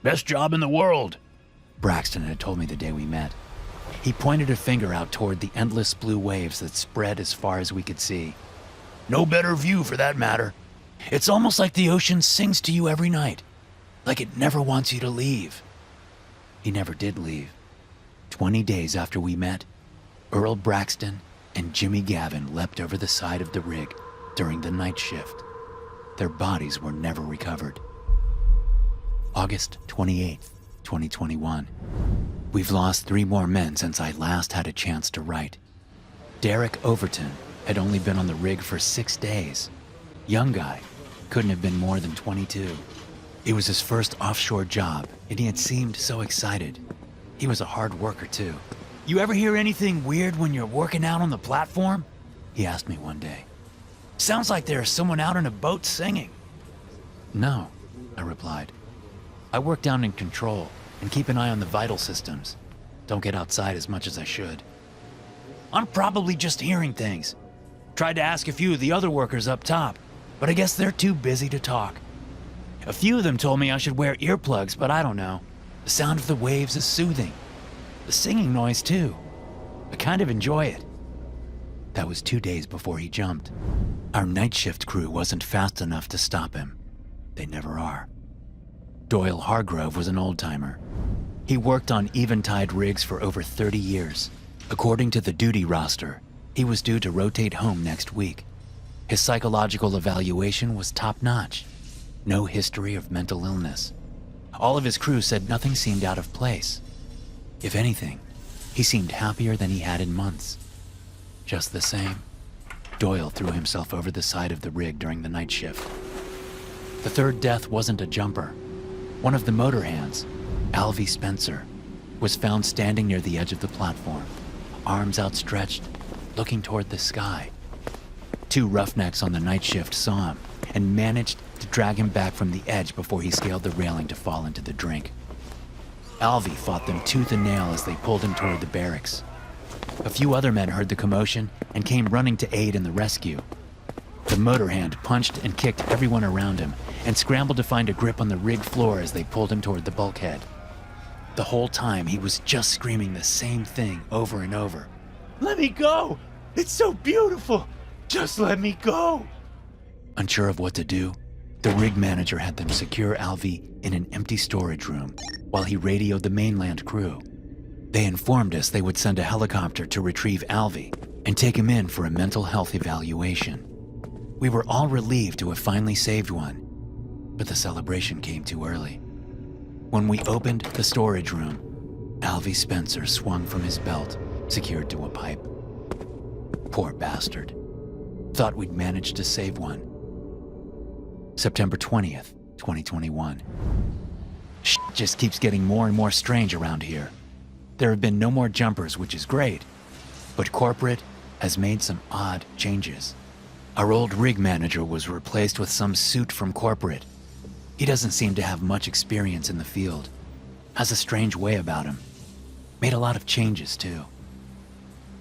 "Best job in the world," Braxton had told me the day we met. He pointed a finger out toward the endless blue waves that spread as far as we could see. "No better view for that matter. It's almost like the ocean sings to you every night, like it never wants you to leave." He never did leave. 20 days after we met, Earl Braxton and Jimmy Gavin leapt over the side of the rig during the night shift. Their bodies were never recovered. August 28th, 2021. We've lost 3 more men since I last had a chance to write. Derek Overton had only been on the rig for 6 days. Young guy, couldn't have been more than 22. It was his first offshore job, and he had seemed so excited. He was a hard worker too. "You ever hear anything weird when you're working out on the platform?" he asked me one day. "Sounds like there's someone out in a boat singing." "No," I replied. "I work down in control and keep an eye on the vital systems. Don't get outside as much as I should." "I'm probably just hearing things. Tried to ask a few of the other workers up top, but I guess they're too busy to talk. A few of them told me I should wear earplugs, but I don't know. The sound of the waves is soothing. The singing noise too. I kind of enjoy it." That was 2 days before he jumped. Our night shift crew wasn't fast enough to stop him. They never are. Doyle Hargrove was an old-timer. He worked on eventide rigs for over 30 years. According to the duty roster, he was due to rotate home next week. His psychological evaluation was top-notch. No history of mental illness. All of his crew said nothing seemed out of place. If anything, he seemed happier than he had in months. Just the same, Doyle threw himself over the side of the rig during the night shift. The third death wasn't a jumper. One of the motor hands, Alvy Spencer, was found standing near the edge of the platform, arms outstretched, looking toward the sky. 2 roughnecks on the night shift saw him and managed to drag him back from the edge before he scaled the railing to fall into the drink. Alvy fought them tooth and nail as they pulled him toward the barracks. A few other men heard the commotion and came running to aid in the rescue. The motor hand punched and kicked everyone around him and scrambled to find a grip on the rig floor as they pulled him toward the bulkhead. The whole time he was just screaming the same thing over and over. "Let me go! It's so beautiful! Just let me go!" Unsure of what to do, the rig manager had them secure Alvy in an empty storage room while he radioed the mainland crew. They informed us they would send a helicopter to retrieve Alvy and take him in for a mental health evaluation. We were all relieved to have finally saved one, but the celebration came too early. When we opened the storage room, Alvy Spencer swung from his belt, secured to a pipe. Poor bastard. Thought we'd managed to save one. September 20th, 2021. Shit just keeps getting more and more strange around here. There have been no more jumpers, which is great, but corporate has made some odd changes. Our old rig manager was replaced with some suit from corporate. He doesn't seem to have much experience in the field. Has a strange way about him. Made a lot of changes, too.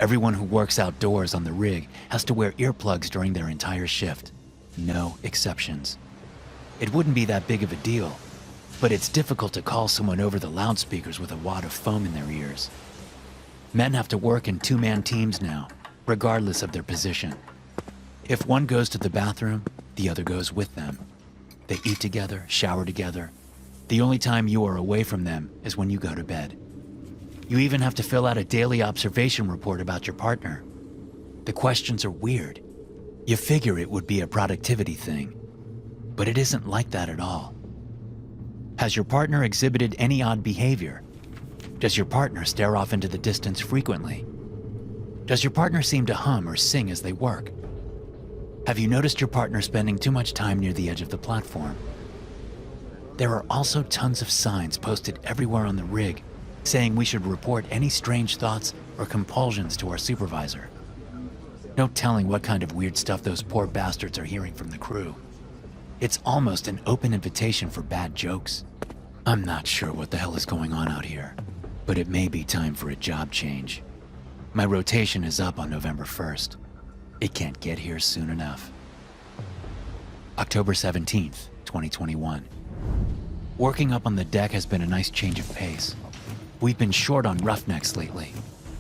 Everyone who works outdoors on the rig has to wear earplugs during their entire shift. No exceptions. It wouldn't be that big of a deal, but it's difficult to call someone over the loudspeakers with a wad of foam in their ears. Men have to work in 2-man teams now, regardless of their position. If one goes to the bathroom, the other goes with them. They eat together, shower together. The only time you are away from them is when you go to bed. You even have to fill out a daily observation report about your partner. The questions are weird. You figure it would be a productivity thing, but it isn't like that at all. Has your partner exhibited any odd behavior? Does your partner stare off into the distance frequently? Does your partner seem to hum or sing as they work? Have you noticed your partner spending too much time near the edge of the platform? There are also tons of signs posted everywhere on the rig saying we should report any strange thoughts or compulsions to our supervisor. No telling what kind of weird stuff those poor bastards are hearing from the crew. It's almost an open invitation for bad jokes. I'm not sure what the hell is going on out here, but it may be time for a job change. My rotation is up on November 1st. It can't get here soon enough. October 17th, 2021. Working up on the deck has been a nice change of pace. We've been short on roughnecks lately,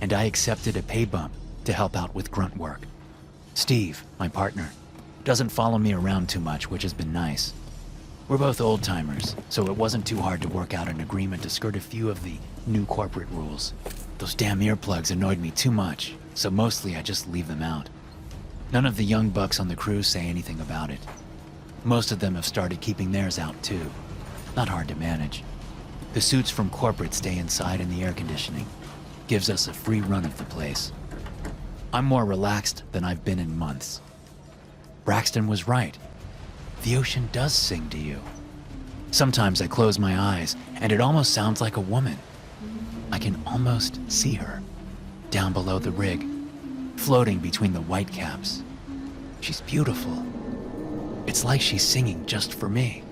and I accepted a pay bump to help out with grunt work. Steve, my partner, doesn't follow me around too much, which has been nice. We're both old-timers, so it wasn't too hard to work out an agreement to skirt a few of the new corporate rules. Those damn earplugs annoyed me too much, so mostly I just leave them out. None of the young bucks on the crew say anything about it. Most of them have started keeping theirs out too. Not hard to manage. The suits from corporate stay inside in the air conditioning. Gives us a free run of the place. I'm more relaxed than I've been in months. Braxton was right. The ocean does sing to you. Sometimes I close my eyes and it almost sounds like a woman. I can almost see her, down below the rig, floating between the white caps. She's beautiful. It's like she's singing just for me.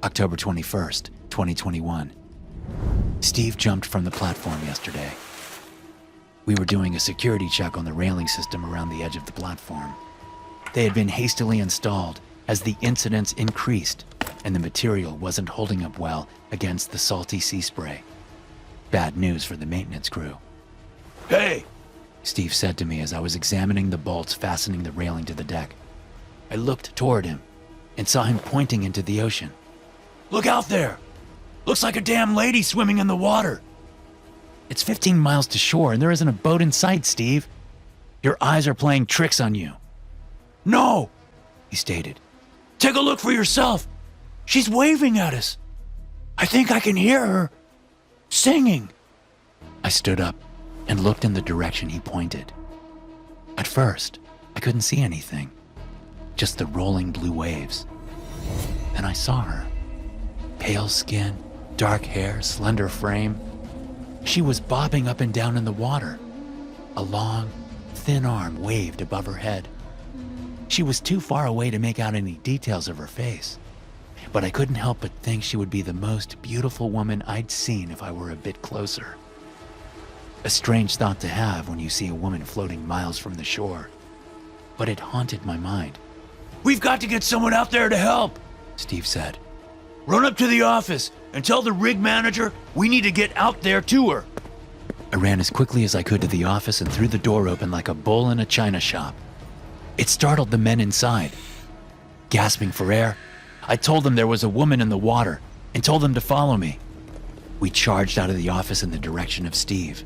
October 21st, 2021. Steve jumped from the platform yesterday. We were doing a security check on the railing system around the edge of the platform. They had been hastily installed as the incidents increased and the material wasn't holding up well against the salty sea spray. Bad news for the maintenance crew. "Hey," Steve said to me as I was examining the bolts fastening the railing to the deck. I looked toward him and saw him pointing into the ocean. "Look out there! Looks like a damn lady swimming in the water." "It's 15 miles to shore and there isn't a boat in sight, Steve. Your eyes are playing tricks on you." "No," he stated. "Take a look for yourself. She's waving at us. I think I can hear her singing." I stood up and looked in the direction he pointed. At first, I couldn't see anything, just the rolling blue waves. Then I saw her. Pale skin, dark hair, slender frame. She was bobbing up and down in the water. A long, thin arm waved above her head. She was too far away to make out any details of her face, but I couldn't help but think she would be the most beautiful woman I'd seen if I were a bit closer. A strange thought to have when you see a woman floating miles from the shore, but it haunted my mind. "We've got to get someone out there to help," Steve said. "Run up to the office and tell the rig manager we need to get out there to her." I ran as quickly as I could to the office and threw the door open like a bull in a china shop. It startled the men inside. Gasping for air, I told them there was a woman in the water and told them to follow me. We charged out of the office in the direction of Steve.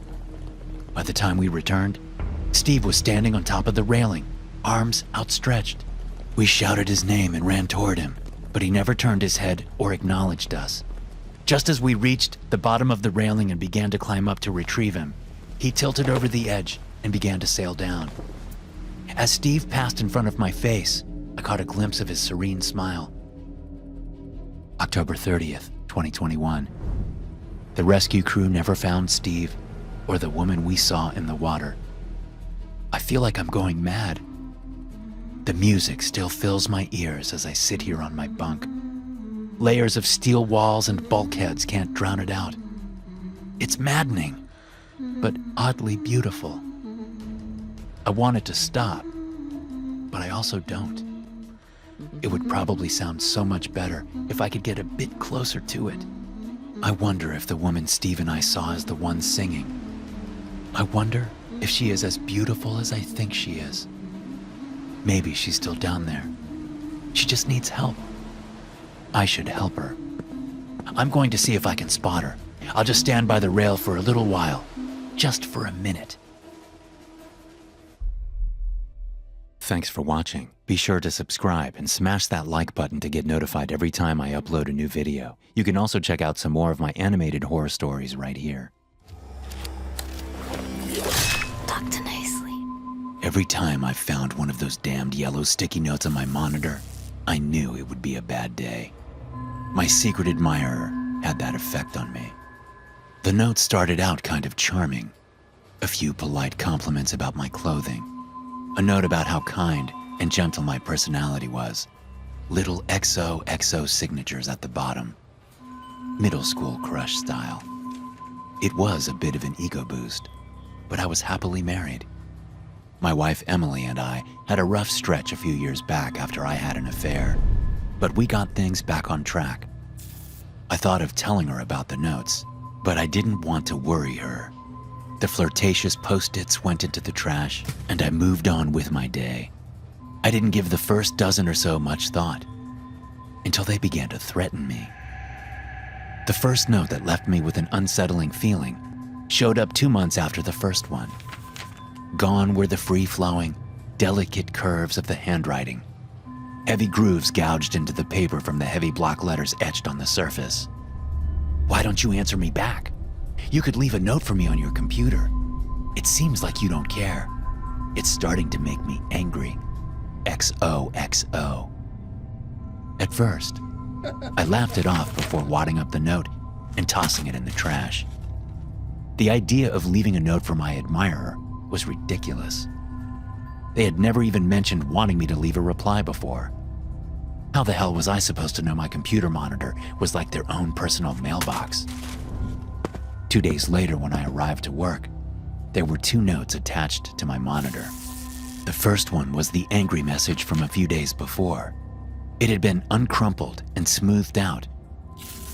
By the time we returned, Steve was standing on top of the railing, arms outstretched. We shouted his name and ran toward him, but he never turned his head or acknowledged us. Just as we reached the bottom of the railing and began to climb up to retrieve him, he tilted over the edge and began to sail down. As Steve passed in front of my face, I caught a glimpse of his serene smile. October 30th, 2021. The rescue crew never found Steve or the woman we saw in the water. I feel like I'm going mad. The music still fills my ears as I sit here on my bunk. Layers of steel walls and bulkheads can't drown it out. It's maddening, but oddly beautiful. I want it to stop, but I also don't. It would probably sound so much better if I could get a bit closer to it. I wonder if the woman Steve and I saw is the one singing. I wonder if she is as beautiful as I think she is. Maybe she's still down there. She just needs help. I should help her. I'm going to see if I can spot her. I'll just stand by the rail for a little while, just for a minute. Thanks for watching. Be sure to subscribe and smash that like button to get notified every time I upload a new video. You can also check out some more of my animated horror stories right here. Talk nicely. Every time I found one of those damned yellow sticky notes on my monitor, I knew it would be a bad day. My secret admirer had that effect on me. The note started out kind of charming. A few polite compliments about my clothing. A note about how kind and gentle my personality was. Little XOXO signatures at the bottom. Middle school crush style. It was a bit of an ego boost, but I was happily married. My wife Emily and I had a rough stretch a few years back after I had an affair, but we got things back on track. I thought of telling her about the notes, but I didn't want to worry her. The flirtatious post-its went into the trash, and I moved on with my day. I didn't give the first dozen or so much thought, until they began to threaten me. The first note that left me with an unsettling feeling showed up 2 months after the first one. Gone were the free-flowing, delicate curves of the handwriting. Heavy grooves gouged into the paper from the heavy block letters etched on the surface. Why don't you answer me back? You could leave a note for me on your computer. It seems like you don't care. It's starting to make me angry. XOXO. At first, I laughed it off before wadding up the note and tossing it in the trash. The idea of leaving a note for my admirer was ridiculous. They had never even mentioned wanting me to leave a reply before. How the hell was I supposed to know my computer monitor was like their own personal mailbox? 2 days later, when I arrived to work, there were 2 notes attached to my monitor. The first one was the angry message from a few days before. It had been uncrumpled and smoothed out.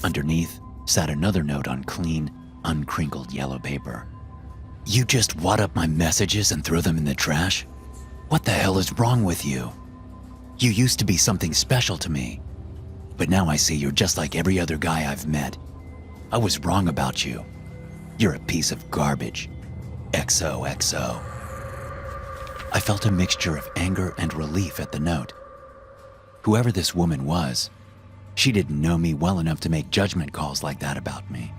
Underneath sat another note on clean, uncrinkled yellow paper. You just wad up my messages and throw them in the trash? What the hell is wrong with you? You used to be something special to me, but now I see you're just like every other guy I've met. I was wrong about you. You're a piece of garbage. XOXO. I felt a mixture of anger and relief at the note. Whoever this woman was, she didn't know me well enough to make judgment calls like that about me.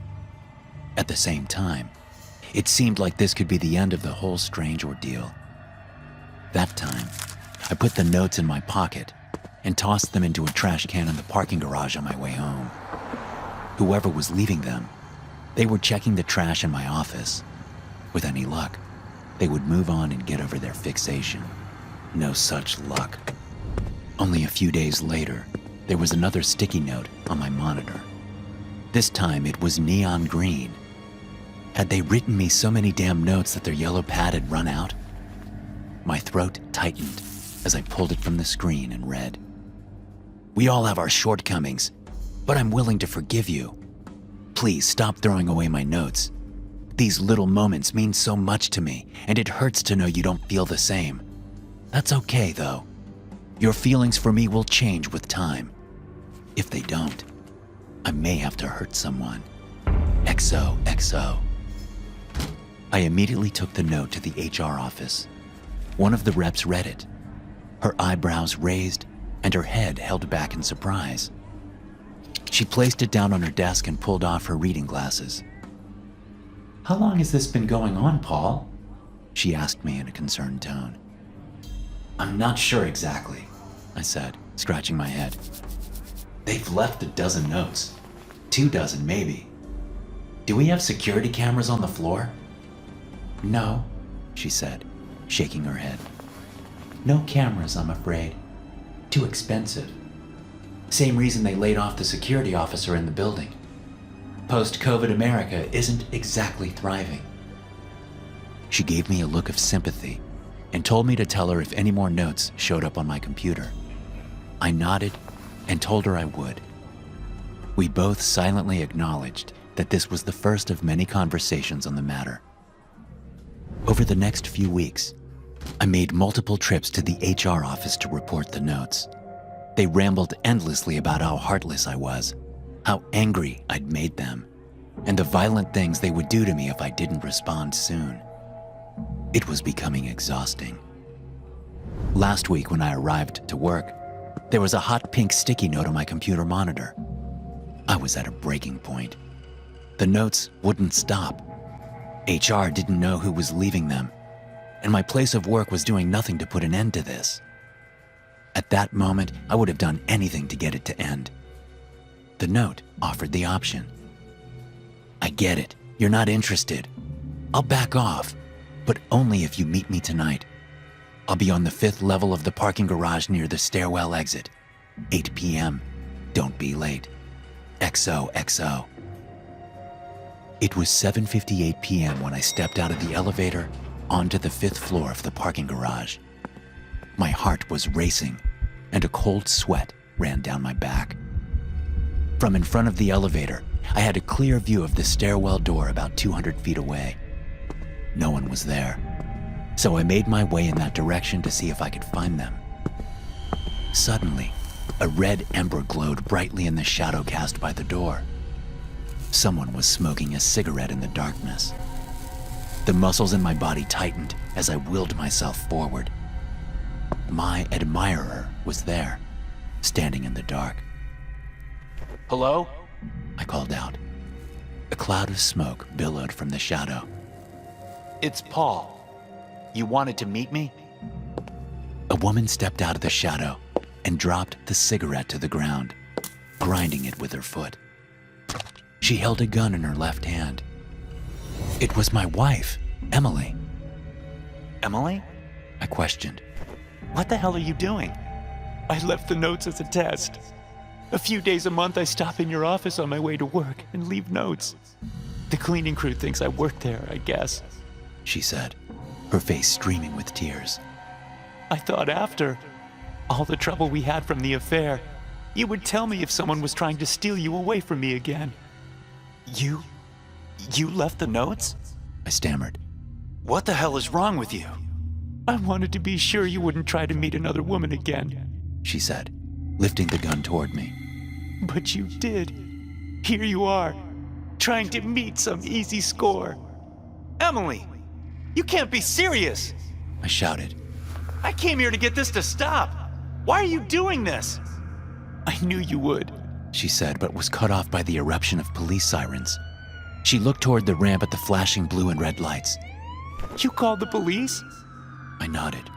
At the same time, it seemed like this could be the end of the whole strange ordeal. That time, I put the notes in my pocket and tossed them into a trash can in the parking garage on my way home. Whoever was leaving them, they were checking the trash in my office. With any luck, they would move on and get over their fixation. No such luck. Only a few days later, there was another sticky note on my monitor. This time it was neon green. Had they written me so many damn notes that their yellow pad had run out? My throat tightened as I pulled it from the screen and read, We all have our shortcomings, but I'm willing to forgive you. Please stop throwing away my notes. These little moments mean so much to me, and it hurts to know you don't feel the same. That's okay, though. Your feelings for me will change with time. If they don't, I may have to hurt someone. XOXO. I immediately took the note to the HR office. One of the reps read it. Her eyebrows raised and her head held back in surprise. She placed it down on her desk and pulled off her reading glasses. How long has this been going on, Paul? She asked me in a concerned tone. I'm not sure exactly, I said, scratching my head. They've left a dozen notes. 2 dozen, maybe. Do we have security cameras on the floor? No, she said, shaking her head. No cameras, I'm afraid. Too expensive. Same reason they laid off the security officer in the building. Post-COVID America isn't exactly thriving. She gave me a look of sympathy and told me to tell her if any more notes showed up on my computer. I nodded and told her I would. We both silently acknowledged that this was the first of many conversations on the matter. Over the next few weeks, I made multiple trips to the HR office to report the notes. They rambled endlessly about how heartless I was, how angry I'd made them, and the violent things they would do to me if I didn't respond soon. It was becoming exhausting. Last week when I arrived to work, there was a hot pink sticky note on my computer monitor. I was at a breaking point. The notes wouldn't stop. HR didn't know who was leaving them, and my place of work was doing nothing to put an end to this. At that moment, I would have done anything to get it to end. The note offered the option. I get it, you're not interested. I'll back off, but only if you meet me tonight. I'll be on the 5th level of the parking garage near the stairwell exit. 8 p.m. Don't be late. XOXO. It was 7:58 p.m. when I stepped out of the elevator onto the 5th floor of the parking garage. My heart was racing, and a cold sweat ran down my back. From in front of the elevator, I had a clear view of the stairwell door about 200 feet away. No one was there, so I made my way in that direction to see if I could find them. Suddenly, a red ember glowed brightly in the shadow cast by the door. Someone was smoking a cigarette in the darkness. The muscles in my body tightened as I willed myself forward. My admirer was there, standing in the dark. Hello? I called out. A cloud of smoke billowed from the shadow. It's Paul. You wanted to meet me? A woman stepped out of the shadow and dropped the cigarette to the ground, grinding it with her foot. She held a gun in her left hand. It was my wife, Emily. Emily? I questioned. What the hell are you doing? I left the notes as a test. A few days a month I stop in your office on my way to work and leave notes. The cleaning crew thinks I work there, I guess. She said, her face streaming with tears. I thought after all the trouble we had from the affair, you would tell me if someone was trying to steal you away from me again. You left the notes? I stammered. What the hell is wrong with you? I wanted to be sure you wouldn't try to meet another woman again. She said, lifting the gun toward me. But you did. Here you are, trying to meet some easy score. Emily, you can't be serious. I shouted. I came here to get this to stop. Why are you doing this? I knew you would, she said, but was cut off by the eruption of police sirens. She looked toward the ramp at the flashing blue and red lights. You called the police? I nodded.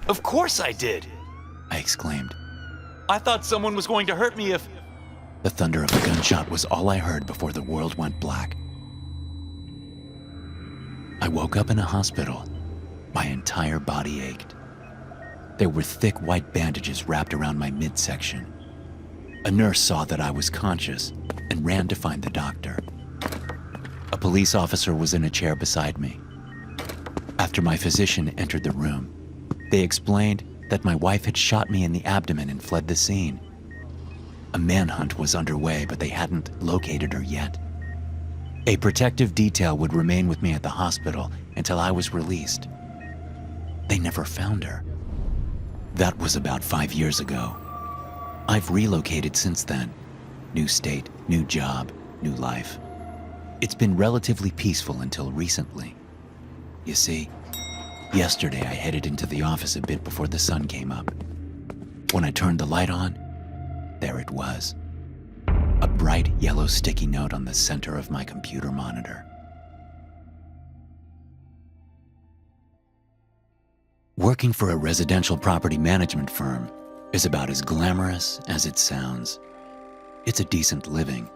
Of course I did. I exclaimed. I thought someone was going to hurt me if... The thunder of a gunshot was all I heard before the world went black. I woke up in a hospital. My entire body ached. There were thick white bandages wrapped around my midsection. A nurse saw that I was conscious and ran to find the doctor. A police officer was in a chair beside me. After my physician entered the room, they explained that my wife had shot me in the abdomen and fled the scene. A manhunt was underway, but they hadn't located her yet. A protective detail would remain with me at the hospital until I was released. They never found her. That was about 5 years ago. I've relocated since then. New state, new job, new life. It's been relatively peaceful until recently. You see, yesterday I headed into the office a bit before the sun came up. When I turned the light on, there it was. A bright yellow sticky note on the center of my computer monitor. Working for a residential property management firm is about as glamorous as it sounds. It's a decent living,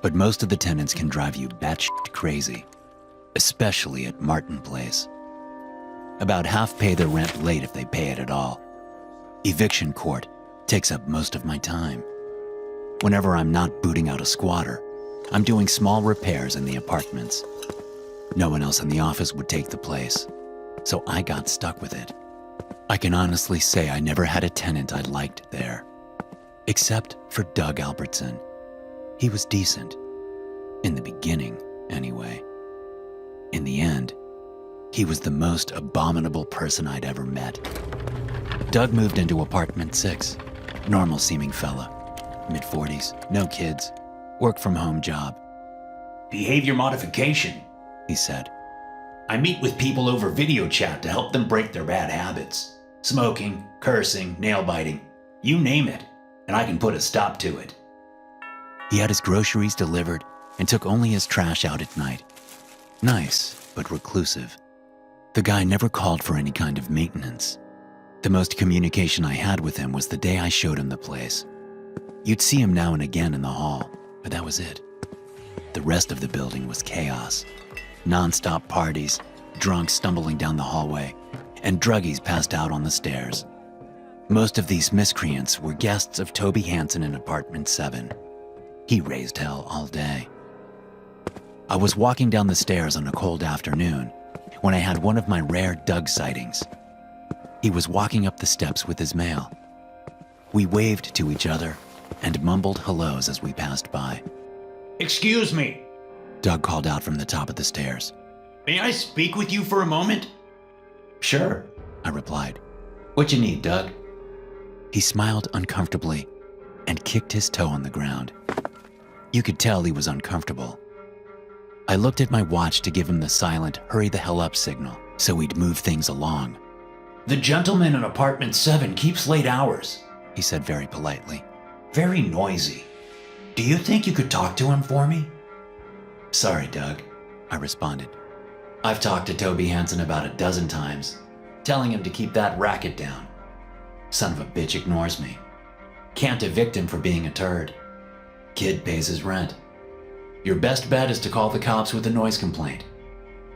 but most of the tenants can drive you batshit crazy, especially at Martin Place. About half pay their rent late if they pay it at all. Eviction court takes up most of my time. Whenever I'm not booting out a squatter, I'm doing small repairs in the apartments. No one else in the office would take the place, so I got stuck with it. I can honestly say I never had a tenant I liked there, except for Doug Albertson. He was decent. In the beginning, anyway. In the end, he was the most abominable person I'd ever met. Doug moved into apartment 6, normal-seeming fella, mid-40s, no kids, work-from-home job. Behavior modification, He said. I meet with people over video chat to help them break their bad habits. Smoking, cursing, nail biting, you name it, and I can put a stop to it. He had his groceries delivered and took only his trash out at night. Nice, but reclusive. The guy never called for any kind of maintenance. The most communication I had with him was the day I showed him the place. You'd see him now and again in the hall, but that was it. The rest of the building was chaos. Non-stop parties, drunks stumbling down the hallway, and druggies passed out on the stairs. Most of these miscreants were guests of Toby Hansen in apartment 7. He raised hell all day. I was walking down the stairs on a cold afternoon when I had one of my rare Doug sightings. He was walking up the steps with his mail. We waved to each other and mumbled hellos as we passed by. Excuse me. Doug called out from the top of the stairs. May I speak with you for a moment? Sure, I replied. What you need, Doug? He smiled uncomfortably and kicked his toe on the ground. You could tell he was uncomfortable. I looked at my watch to give him the silent hurry the hell up signal so he'd move things along. The gentleman in apartment 7 keeps late hours, He said very politely. very noisy. Do you think you could talk to him for me? Sorry, Doug, I responded. I've talked to Toby Hansen about a dozen times, telling him to keep that racket down. Son of a bitch ignores me. Can't evict him for being a turd. Kid pays his rent. Your best bet is to call the cops with a noise complaint.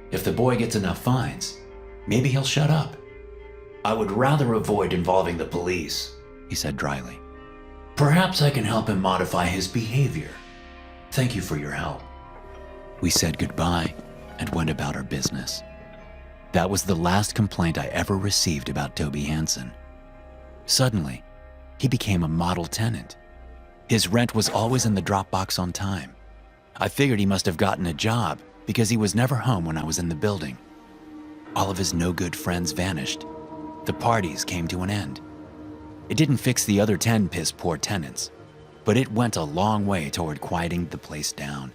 If the boy gets enough fines, maybe he'll shut up. I would rather avoid involving the police. He said dryly. Perhaps I can help him modify his behavior. Thank you for your help. We said goodbye and went about our business. That was the last complaint I ever received about Toby Hansen. Suddenly, he became a model tenant. His rent was always in the drop box on time. I figured he must have gotten a job because he was never home when I was in the building. All of his no-good friends vanished. The parties came to an end. It didn't fix the other 10 piss-poor tenants, but it went a long way toward quieting the place down.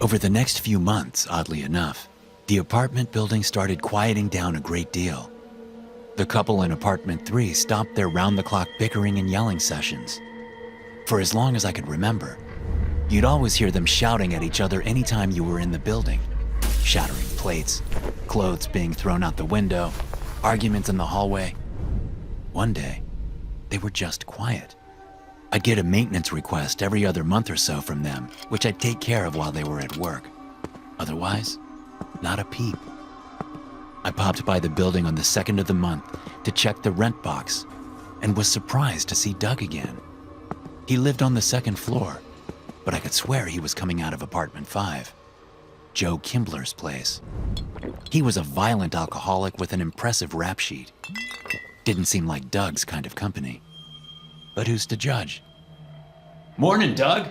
Over the next few months, oddly enough, the apartment building started quieting down a great deal. The couple in apartment 3 stopped their round-the-clock bickering and yelling sessions. For as long as I could remember, you'd always hear them shouting at each other anytime you were in the building. Shattering plates, clothes being thrown out the window, arguments in the hallway. One day, they were just quiet. I'd get a maintenance request every other month or so from them, which I'd take care of while they were at work. Otherwise, not a peep. I popped by the building on the 2nd of the month to check the rent box and was surprised to see Doug again. He lived on the 2nd floor, but I could swear he was coming out of apartment 5, Joe Kimbler's place. He was a violent alcoholic with an impressive rap sheet. Didn't seem like Doug's kind of company. But who's to judge? Morning, Doug.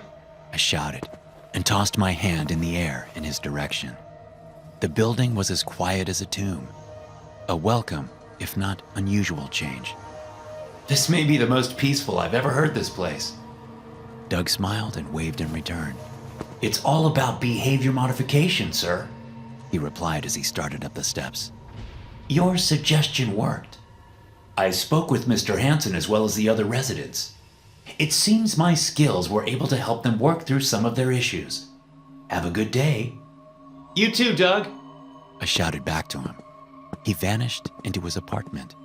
I shouted and tossed my hand in the air in his direction. The building was as quiet as a tomb. A welcome, if not unusual, change. This may be the most peaceful I've ever heard this place. Doug smiled and waved in return. It's all about behavior modification, sir. He replied as he started up the steps. Your suggestion worked. I spoke with Mr. Hansen as well as the other residents. It seems my skills were able to help them work through some of their issues. Have a good day. You too, Doug. I shouted back to him. He vanished into his apartment.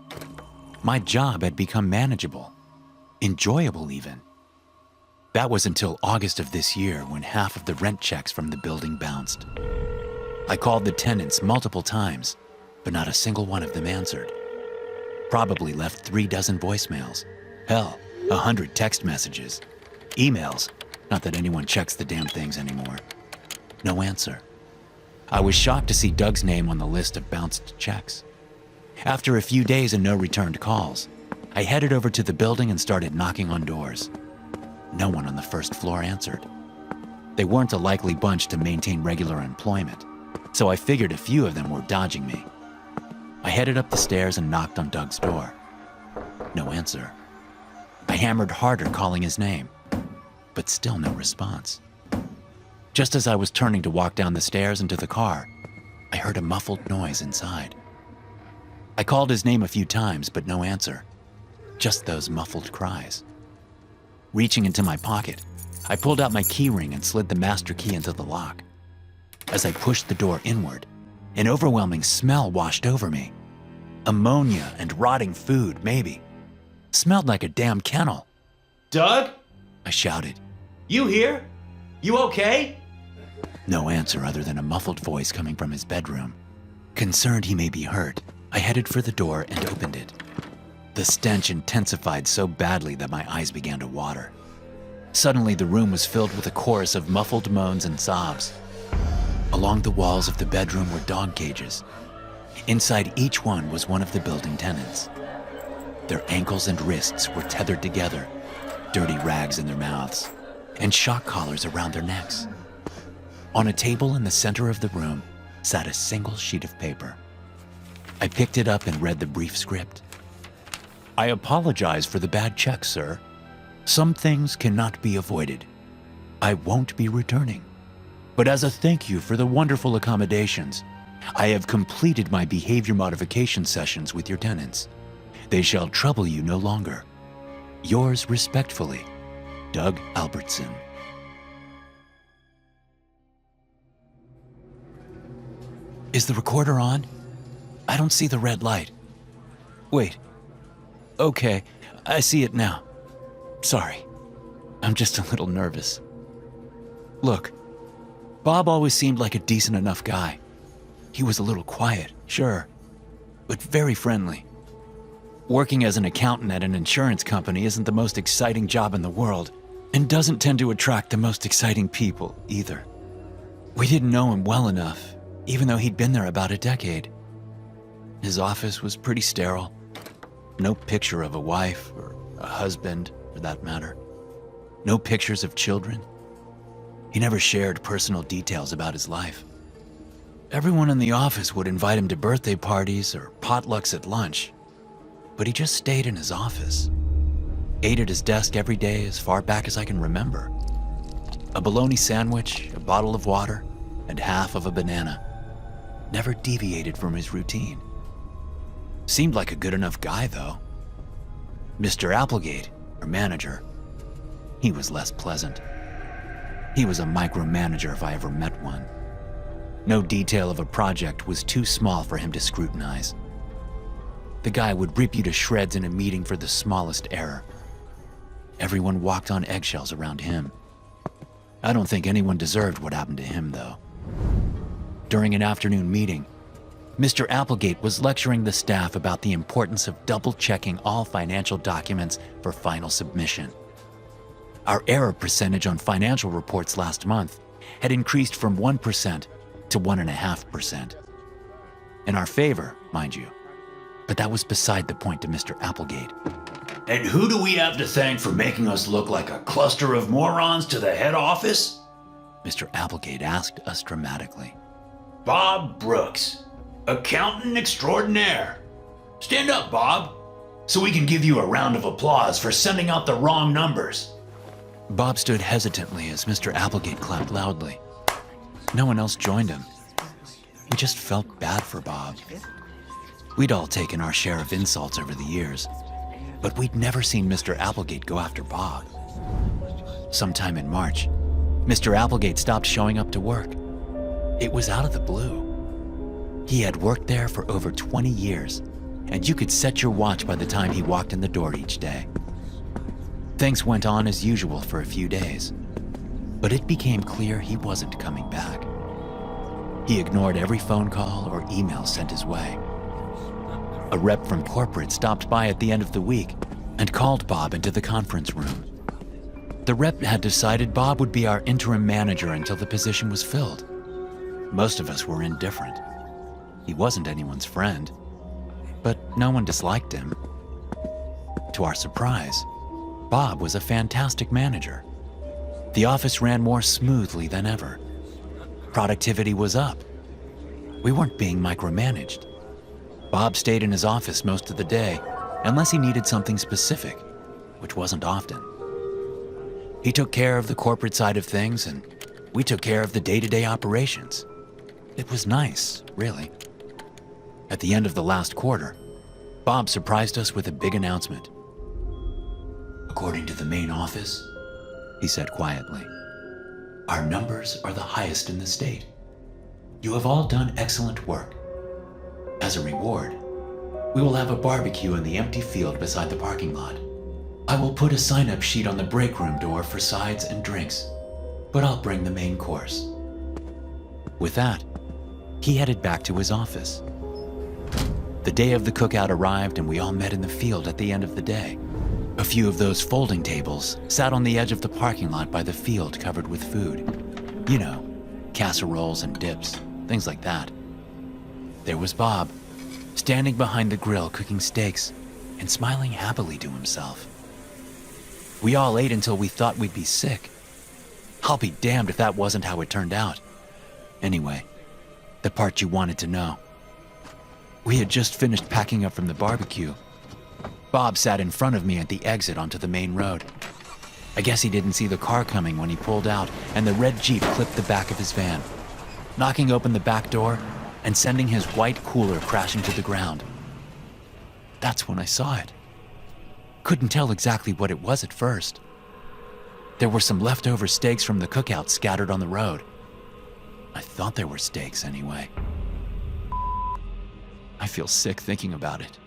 My job had become manageable, enjoyable even. That was until August of this year when half of the rent checks from the building bounced. I called the tenants multiple times, but not a single one of them answered. Probably left 36 voicemails. Hell, 100 text messages. Emails, not that anyone checks the damn things anymore. No answer. I was shocked to see Doug's name on the list of bounced checks. After a few days and no returned calls, I headed over to the building and started knocking on doors. No one on the 1st floor answered. They weren't a likely bunch to maintain regular employment, so I figured a few of them were dodging me. I headed up the stairs and knocked on Doug's door. No answer. I hammered harder, calling his name, but still no response. Just as I was turning to walk down the stairs into the car, I heard a muffled noise inside. I called his name a few times, but no answer. Just those muffled cries. Reaching into my pocket, I pulled out my key ring and slid the master key into the lock. As I pushed the door inward, an overwhelming smell washed over me. Ammonia and rotting food, maybe. Smelled like a damn kennel. Doug? I shouted. You here? You okay? No answer other than a muffled voice coming from his bedroom. Concerned he may be hurt, I headed for the door and opened it. The stench intensified so badly that my eyes began to water. Suddenly, the room was filled with a chorus of muffled moans and sobs. Along the walls of the bedroom were dog cages. Inside each one was one of the building tenants. Their ankles and wrists were tethered together, dirty rags in their mouths, and shock collars around their necks. On a table in the center of the room sat a single sheet of paper. I picked it up and read the brief script. I apologize for the bad check, sir. Some things cannot be avoided. I won't be returning. But as a thank you for the wonderful accommodations, I have completed my behavior modification sessions with your tenants. They shall trouble you no longer. Yours respectfully, Doug Albertson. Is the recorder on? I don't see the red light. Wait. Okay, I see it now. Sorry, I'm just a little nervous. Look, Bob always seemed like a decent enough guy. He was a little quiet, sure, but very friendly. Working as an accountant at an insurance company isn't the most exciting job in the world, and doesn't tend to attract the most exciting people either. We didn't know him well enough, even though he'd been there about a decade. His office was pretty sterile. No picture of a wife or a husband, for that matter. No pictures of children. He never shared personal details about his life. Everyone in the office would invite him to birthday parties or potlucks at lunch, but he just stayed in his office. Ate at his desk every day as far back as I can remember. A bologna sandwich, a bottle of water, and half of a banana. Never deviated from his routine. Seemed like a good enough guy, though. Mr. Applegate, our manager, he was less pleasant. He was a micromanager if I ever met one. No detail of a project was too small for him to scrutinize. The guy would rip you to shreds in a meeting for the smallest error. Everyone walked on eggshells around him. I don't think anyone deserved what happened to him, though. During an afternoon meeting, Mr. Applegate was lecturing the staff about the importance of double-checking all financial documents for final submission. Our error percentage on financial reports last month had increased from 1% to 1.5%. In our favor, mind you. But that was beside the point to Mr. Applegate. And who do we have to thank for making us look like a cluster of morons to the head office? Mr. Applegate asked us dramatically. Bob Brooks, accountant extraordinaire. Stand up, Bob, so we can give you a round of applause for sending out the wrong numbers. Bob stood hesitantly as Mr. Applegate clapped loudly. No one else joined him. We just felt bad for Bob. We'd all taken our share of insults over the years, but we'd never seen Mr. Applegate go after Bob. Sometime in March, Mr. Applegate stopped showing up to work. It was out of the blue. He had worked there for over 20 years, and you could set your watch by the time he walked in the door each day. Things went on as usual for a few days, but it became clear he wasn't coming back. He ignored every phone call or email sent his way. A rep from corporate stopped by at the end of the week and called Bob into the conference room. The rep had decided Bob would be our interim manager until the position was filled. Most of us were indifferent. He wasn't anyone's friend, but no one disliked him. To our surprise, Bob was a fantastic manager. The office ran more smoothly than ever. Productivity was up. We weren't being micromanaged. Bob stayed in his office most of the day, unless he needed something specific, which wasn't often. He took care of the corporate side of things, and we took care of the day-to-day operations. It was nice, really. At the end of the last quarter, Bob surprised us with a big announcement. According to the main office, he said quietly, our numbers are the highest in the state. You have all done excellent work. As a reward, we will have a barbecue in the empty field beside the parking lot. I will put a sign-up sheet on the break room door for sides and drinks, but I'll bring the main course. With that, he headed back to his office. The day of the cookout arrived and we all met in the field at the end of the day. A few of those folding tables sat on the edge of the parking lot by the field covered with food. You know, casseroles and dips, things like that. There was Bob, standing behind the grill cooking steaks and smiling happily to himself. We all ate until we thought we'd be sick. I'll be damned if that wasn't how it turned out. Anyway, the part you wanted to know. We had just finished packing up from the barbecue. Bob sat in front of me at the exit onto the main road. I guess he didn't see the car coming when he pulled out, and the red Jeep clipped the back of his van, knocking open the back door and sending his white cooler crashing to the ground. That's when I saw it. Couldn't tell exactly what it was at first. There were some leftover steaks from the cookout scattered on the road. I thought they were steaks anyway. I feel sick thinking about it.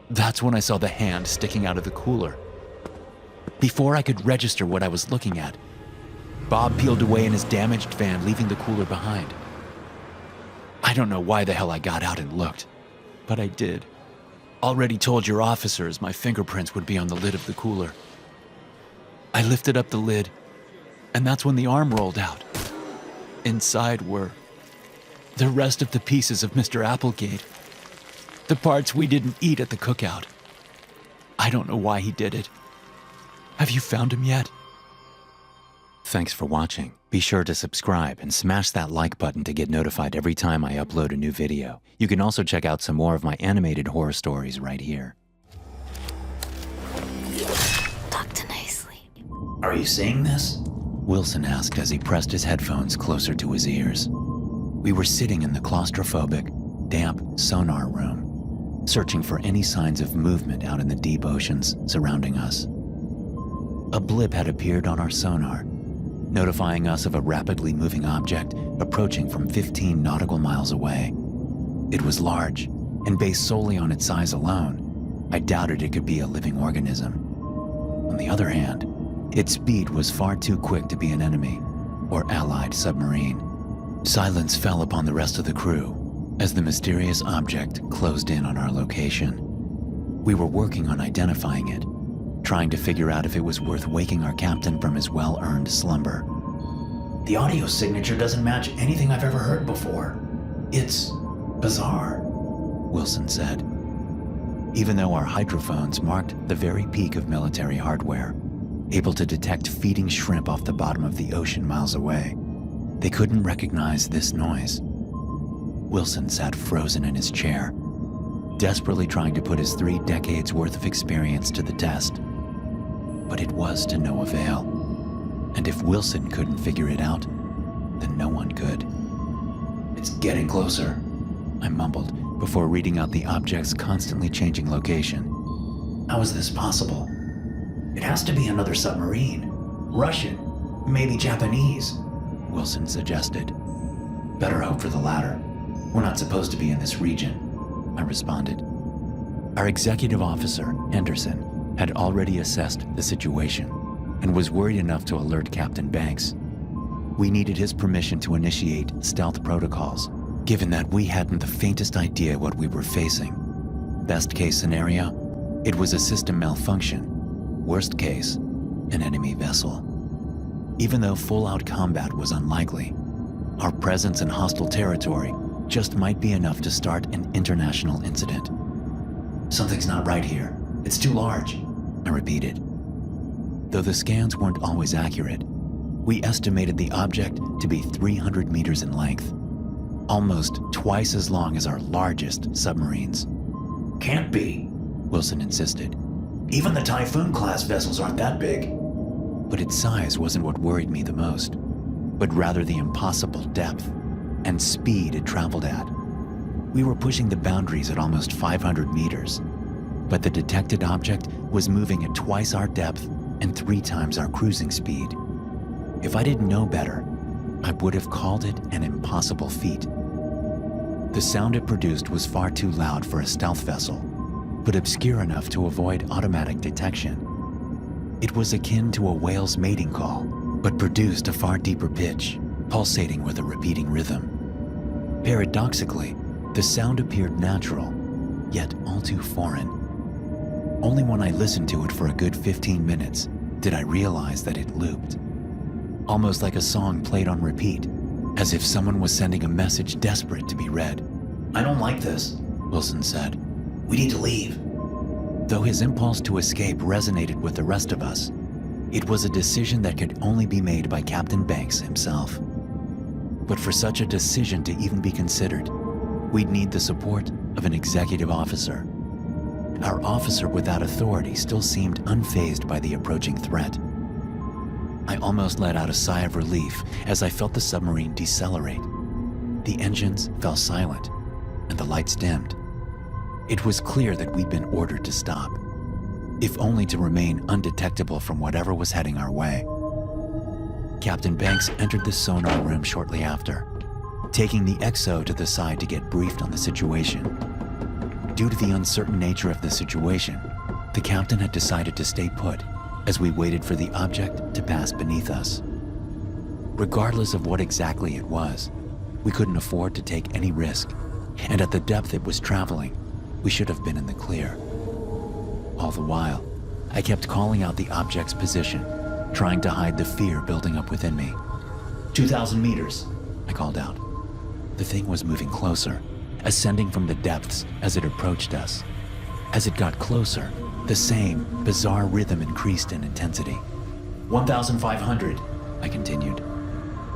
That's when I saw the hand sticking out of the cooler. Before I could register what I was looking at, Bob peeled away in his damaged van, leaving the cooler behind. I don't know why the hell I got out and looked, but I did. Already told your officers my fingerprints would be on the lid of the cooler. I lifted up the lid, and that's when the arm rolled out. Inside were the rest of the pieces of Mr. Applegate, the parts we didn't eat at the cookout. I don't know why he did it. Have you found him yet? Thanks for watching. Be sure to subscribe and smash that like button to get notified every time I upload a new video. You can also check out some more of my animated horror stories right here. Talk nicely. Are you seeing this? Wilson asked as he pressed his headphones closer to his ears. We were sitting in the claustrophobic, damp sonar room, searching for any signs of movement out in the deep oceans surrounding us. A blip had appeared on our sonar, notifying us of a rapidly moving object approaching from 15 nautical miles away. It was large, and based solely on its size alone, I doubted it could be a living organism. On the other hand, its speed was far too quick to be an enemy or allied submarine. Silence fell upon the rest of the crew as the mysterious object closed in on our location. We were working on identifying it, trying to figure out if it was worth waking our captain from his well-earned slumber. The audio signature doesn't match anything I've ever heard before. It's bizarre, Wilson said. Even though our hydrophones marked the very peak of military hardware, able to detect feeding shrimp off the bottom of the ocean miles away, they couldn't recognize this noise. Wilson sat frozen in his chair, desperately trying to put his 3 decades worth of experience to the test. But it was to no avail. And if Wilson couldn't figure it out, then no one could. It's getting closer, I mumbled before reading out the object's constantly changing location. How is this possible? It has to be another submarine. Russian, maybe Japanese, Wilson suggested. Better hope for the latter. We're not supposed to be in this region, I responded. Our executive officer, Henderson, had already assessed the situation and was worried enough to alert Captain Banks. We needed his permission to initiate stealth protocols, given that we hadn't the faintest idea what we were facing. Best case scenario, it was a system malfunction. Worst case, an enemy vessel. Even though full-out combat was unlikely, our presence in hostile territory just might be enough to start an international incident. Something's not right here. It's too large, I repeated. Though the scans weren't always accurate, we estimated the object to be 300 meters in length, almost twice as long as our largest submarines. Can't be, Wilson insisted. Even the Typhoon-class vessels aren't that big. But its size wasn't what worried me the most, but rather the impossible depth and speed it traveled at. We were pushing the boundaries at almost 500 meters, but the detected object was moving at twice our depth and 3 times our cruising speed. If I didn't know better, I would have called it an impossible feat. The sound it produced was far too loud for a stealth vessel, but obscure enough to avoid automatic detection. It was akin to a whale's mating call, but produced a far deeper pitch, pulsating with a repeating rhythm. Paradoxically, the sound appeared natural, yet all too foreign. Only when I listened to it for a good 15 minutes did I realize that it looped. Almost like a song played on repeat, as if someone was sending a message desperate to be read. I don't like this. Wilson said. We need to leave. Though his impulse to escape resonated with the rest of us, it was a decision that could only be made by Captain Banks himself. But for such a decision to even be considered, we'd need the support of an executive officer. Our officer without authority still seemed unfazed by the approaching threat. I almost let out a sigh of relief as I felt the submarine decelerate. The engines fell silent, and the lights dimmed. It was clear that we'd been ordered to stop, if only to remain undetectable from whatever was heading our way. Captain Banks entered the sonar room shortly after, taking the XO to the side to get briefed on the situation. Due to the uncertain nature of the situation, the captain had decided to stay put as we waited for the object to pass beneath us. Regardless of what exactly it was, we couldn't afford to take any risk, and at the depth it was traveling, we should have been in the clear. All the while, I kept calling out the object's position, trying to hide the fear building up within me. 2,000 meters. I called out. The thing was moving closer, ascending from the depths as it approached us. As it got closer, the same bizarre rhythm increased in intensity. 1,500. I continued.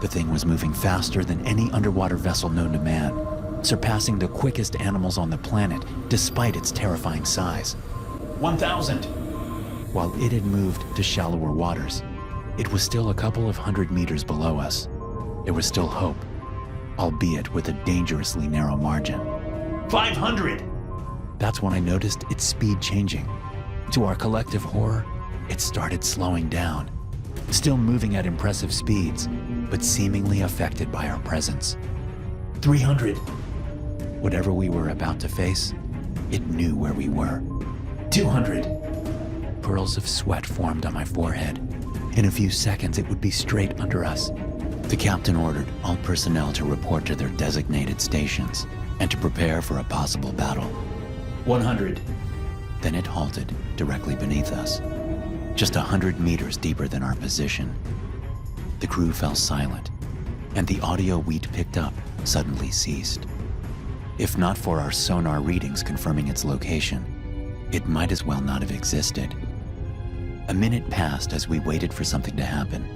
The thing was moving faster than any underwater vessel known to man, surpassing the quickest animals on the planet despite its terrifying size. 1,000. While it had moved to shallower waters, it was still a couple of 100 meters below us. There was still hope, albeit with a dangerously narrow margin. 500. That's when I noticed its speed changing. To our collective horror, it started slowing down, still moving at impressive speeds, but seemingly affected by our presence. 300. Whatever we were about to face, it knew where we were. 200. Pearls of sweat formed on my forehead. In a few seconds, it would be straight under us. The captain ordered all personnel to report to their designated stations and to prepare for a possible battle. 100. Then it halted directly beneath us, just 100 meters deeper than our position. The crew fell silent, and the audio we'd picked up suddenly ceased. If not for our sonar readings confirming its location, it might as well not have existed. A minute passed as we waited for something to happen.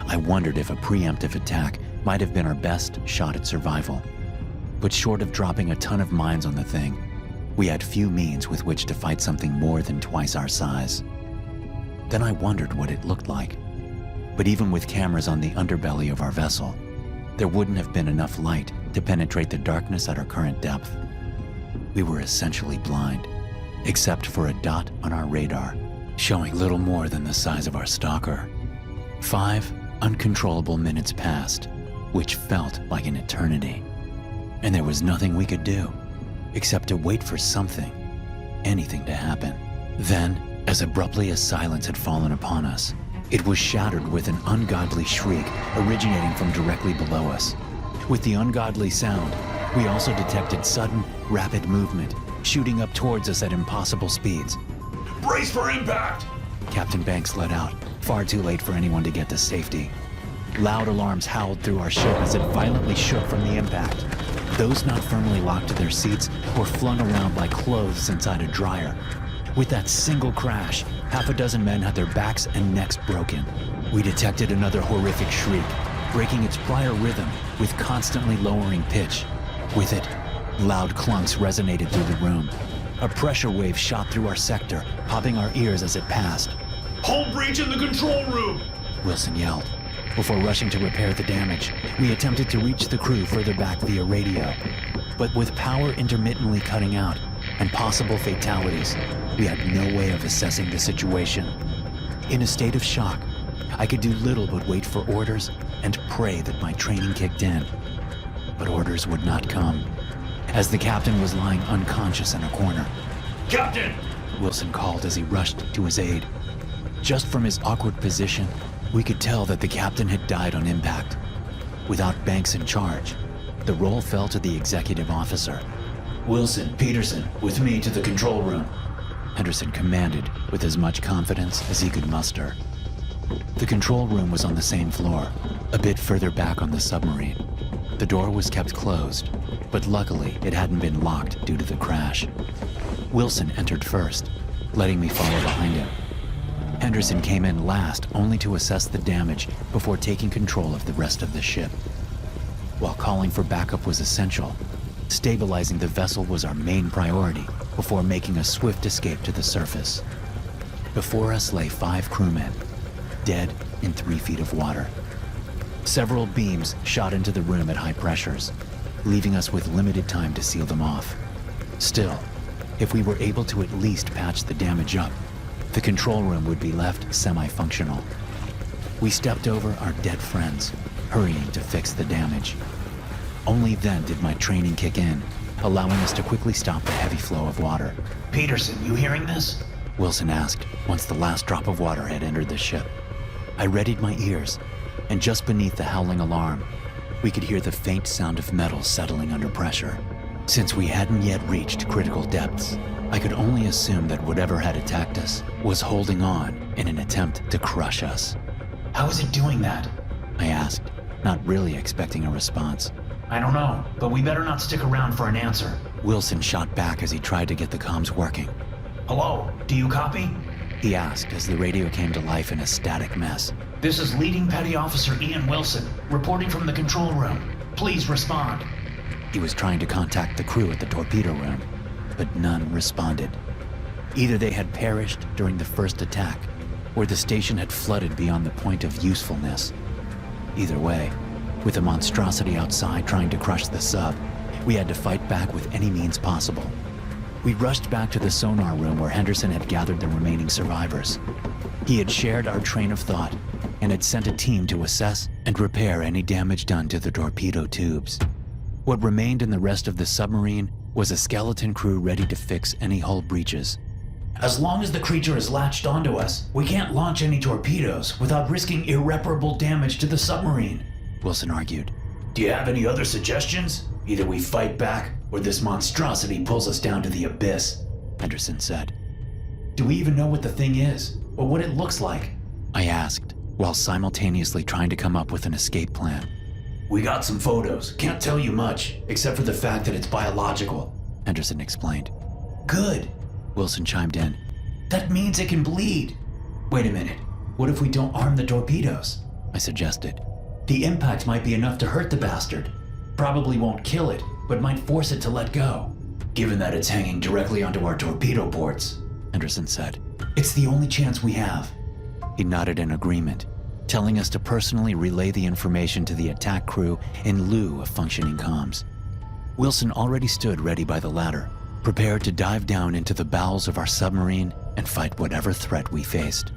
I wondered if a preemptive attack might have been our best shot at survival. But short of dropping a ton of mines on the thing, we had few means with which to fight something more than twice our size. Then I wondered what it looked like. But even with cameras on the underbelly of our vessel, there wouldn't have been enough light to penetrate the darkness at our current depth. We were essentially blind, except for a dot on our radar, showing little more than the size of our stalker. 5 uncontrollable minutes passed, which felt like an eternity. And there was nothing we could do, except to wait for something, anything to happen. Then, as abruptly as silence had fallen upon us, it was shattered with an ungodly shriek originating from directly below us. With the ungodly sound, we also detected sudden, rapid movement, shooting up towards us at impossible speeds. Brace for impact! Captain Banks let out, far too late for anyone to get to safety. Loud alarms howled through our ship as it violently shook from the impact. Those not firmly locked to their seats were flung around like clothes inside a dryer. With that single crash, half a dozen men had their backs and necks broken. We detected another horrific shriek, breaking its prior rhythm with constantly lowering pitch. With it, loud clunks resonated through the room. A pressure wave shot through our sector, popping our ears as it passed. Hull breach in the control room! Wilson yelled. Before rushing to repair the damage, we attempted to reach the crew further back via radio. But with power intermittently cutting out and possible fatalities, we had no way of assessing the situation. In a state of shock, I could do little but wait for orders and pray that my training kicked in. But orders would not come, as the captain was lying unconscious in a corner. Captain! Wilson called as he rushed to his aid. Just from his awkward position, we could tell that the captain had died on impact. Without Banks in charge, the role fell to the executive officer. Wilson, Peterson, with me to the control room. Henderson commanded with as much confidence as he could muster. The control room was on the same floor, a bit further back on the submarine. The door was kept closed, but luckily it hadn't been locked due to the crash. Wilson entered first, letting me follow behind him. Henderson came in last only to assess the damage before taking control of the rest of the ship. While calling for backup was essential, stabilizing the vessel was our main priority before making a swift escape to the surface. Before us lay 5 crewmen, dead in 3 feet of water. Several beams shot into the room at high pressures, leaving us with limited time to seal them off. Still, if we were able to at least patch the damage up, the control room would be left semi-functional. We stepped over our dead friends, hurrying to fix the damage. Only then did my training kick in, allowing us to quickly stop the heavy flow of water. Peterson, you hearing this? Wilson asked once the last drop of water had entered the ship. I readied my ears, and just beneath the howling alarm, we could hear the faint sound of metal settling under pressure. Since we hadn't yet reached critical depths, I could only assume that whatever had attacked us was holding on in an attempt to crush us. How is it doing that? I asked, not really expecting a response. I don't know, but we better not stick around for an answer. Wilson shot back as he tried to get the comms working. Hello, do you copy? He asked as the radio came to life in a static mess. This is Leading Petty Officer Ian Wilson, reporting from the control room. Please respond. He was trying to contact the crew at the torpedo room, but none responded. Either they had perished during the first attack, or the station had flooded beyond the point of usefulness. Either way, with the monstrosity outside trying to crush the sub, we had to fight back with any means possible. We rushed back to the sonar room where Henderson had gathered the remaining survivors. He had shared our train of thought and had sent a team to assess and repair any damage done to the torpedo tubes. What remained in the rest of the submarine was a skeleton crew ready to fix any hull breaches. As long as the creature is latched onto us, we can't launch any torpedoes without risking irreparable damage to the submarine, Wilson argued. Do you have any other suggestions? Either we fight back, or this monstrosity pulls us down to the abyss, Henderson said. Do we even know what the thing is, or what it looks like? I asked, while simultaneously trying to come up with an escape plan. We got some photos. Can't tell you much, except for the fact that it's biological, Henderson explained. Good, Wilson chimed in. That means it can bleed. Wait a minute. What if we don't arm the torpedoes? I suggested. The impact might be enough to hurt the bastard. Probably won't kill it, but might force it to let go. Given that it's hanging directly onto our torpedo ports, Henderson said. It's the only chance we have. He nodded in agreement, telling us to personally relay the information to the attack crew in lieu of functioning comms. Wilson already stood ready by the ladder, prepared to dive down into the bowels of our submarine and fight whatever threat we faced.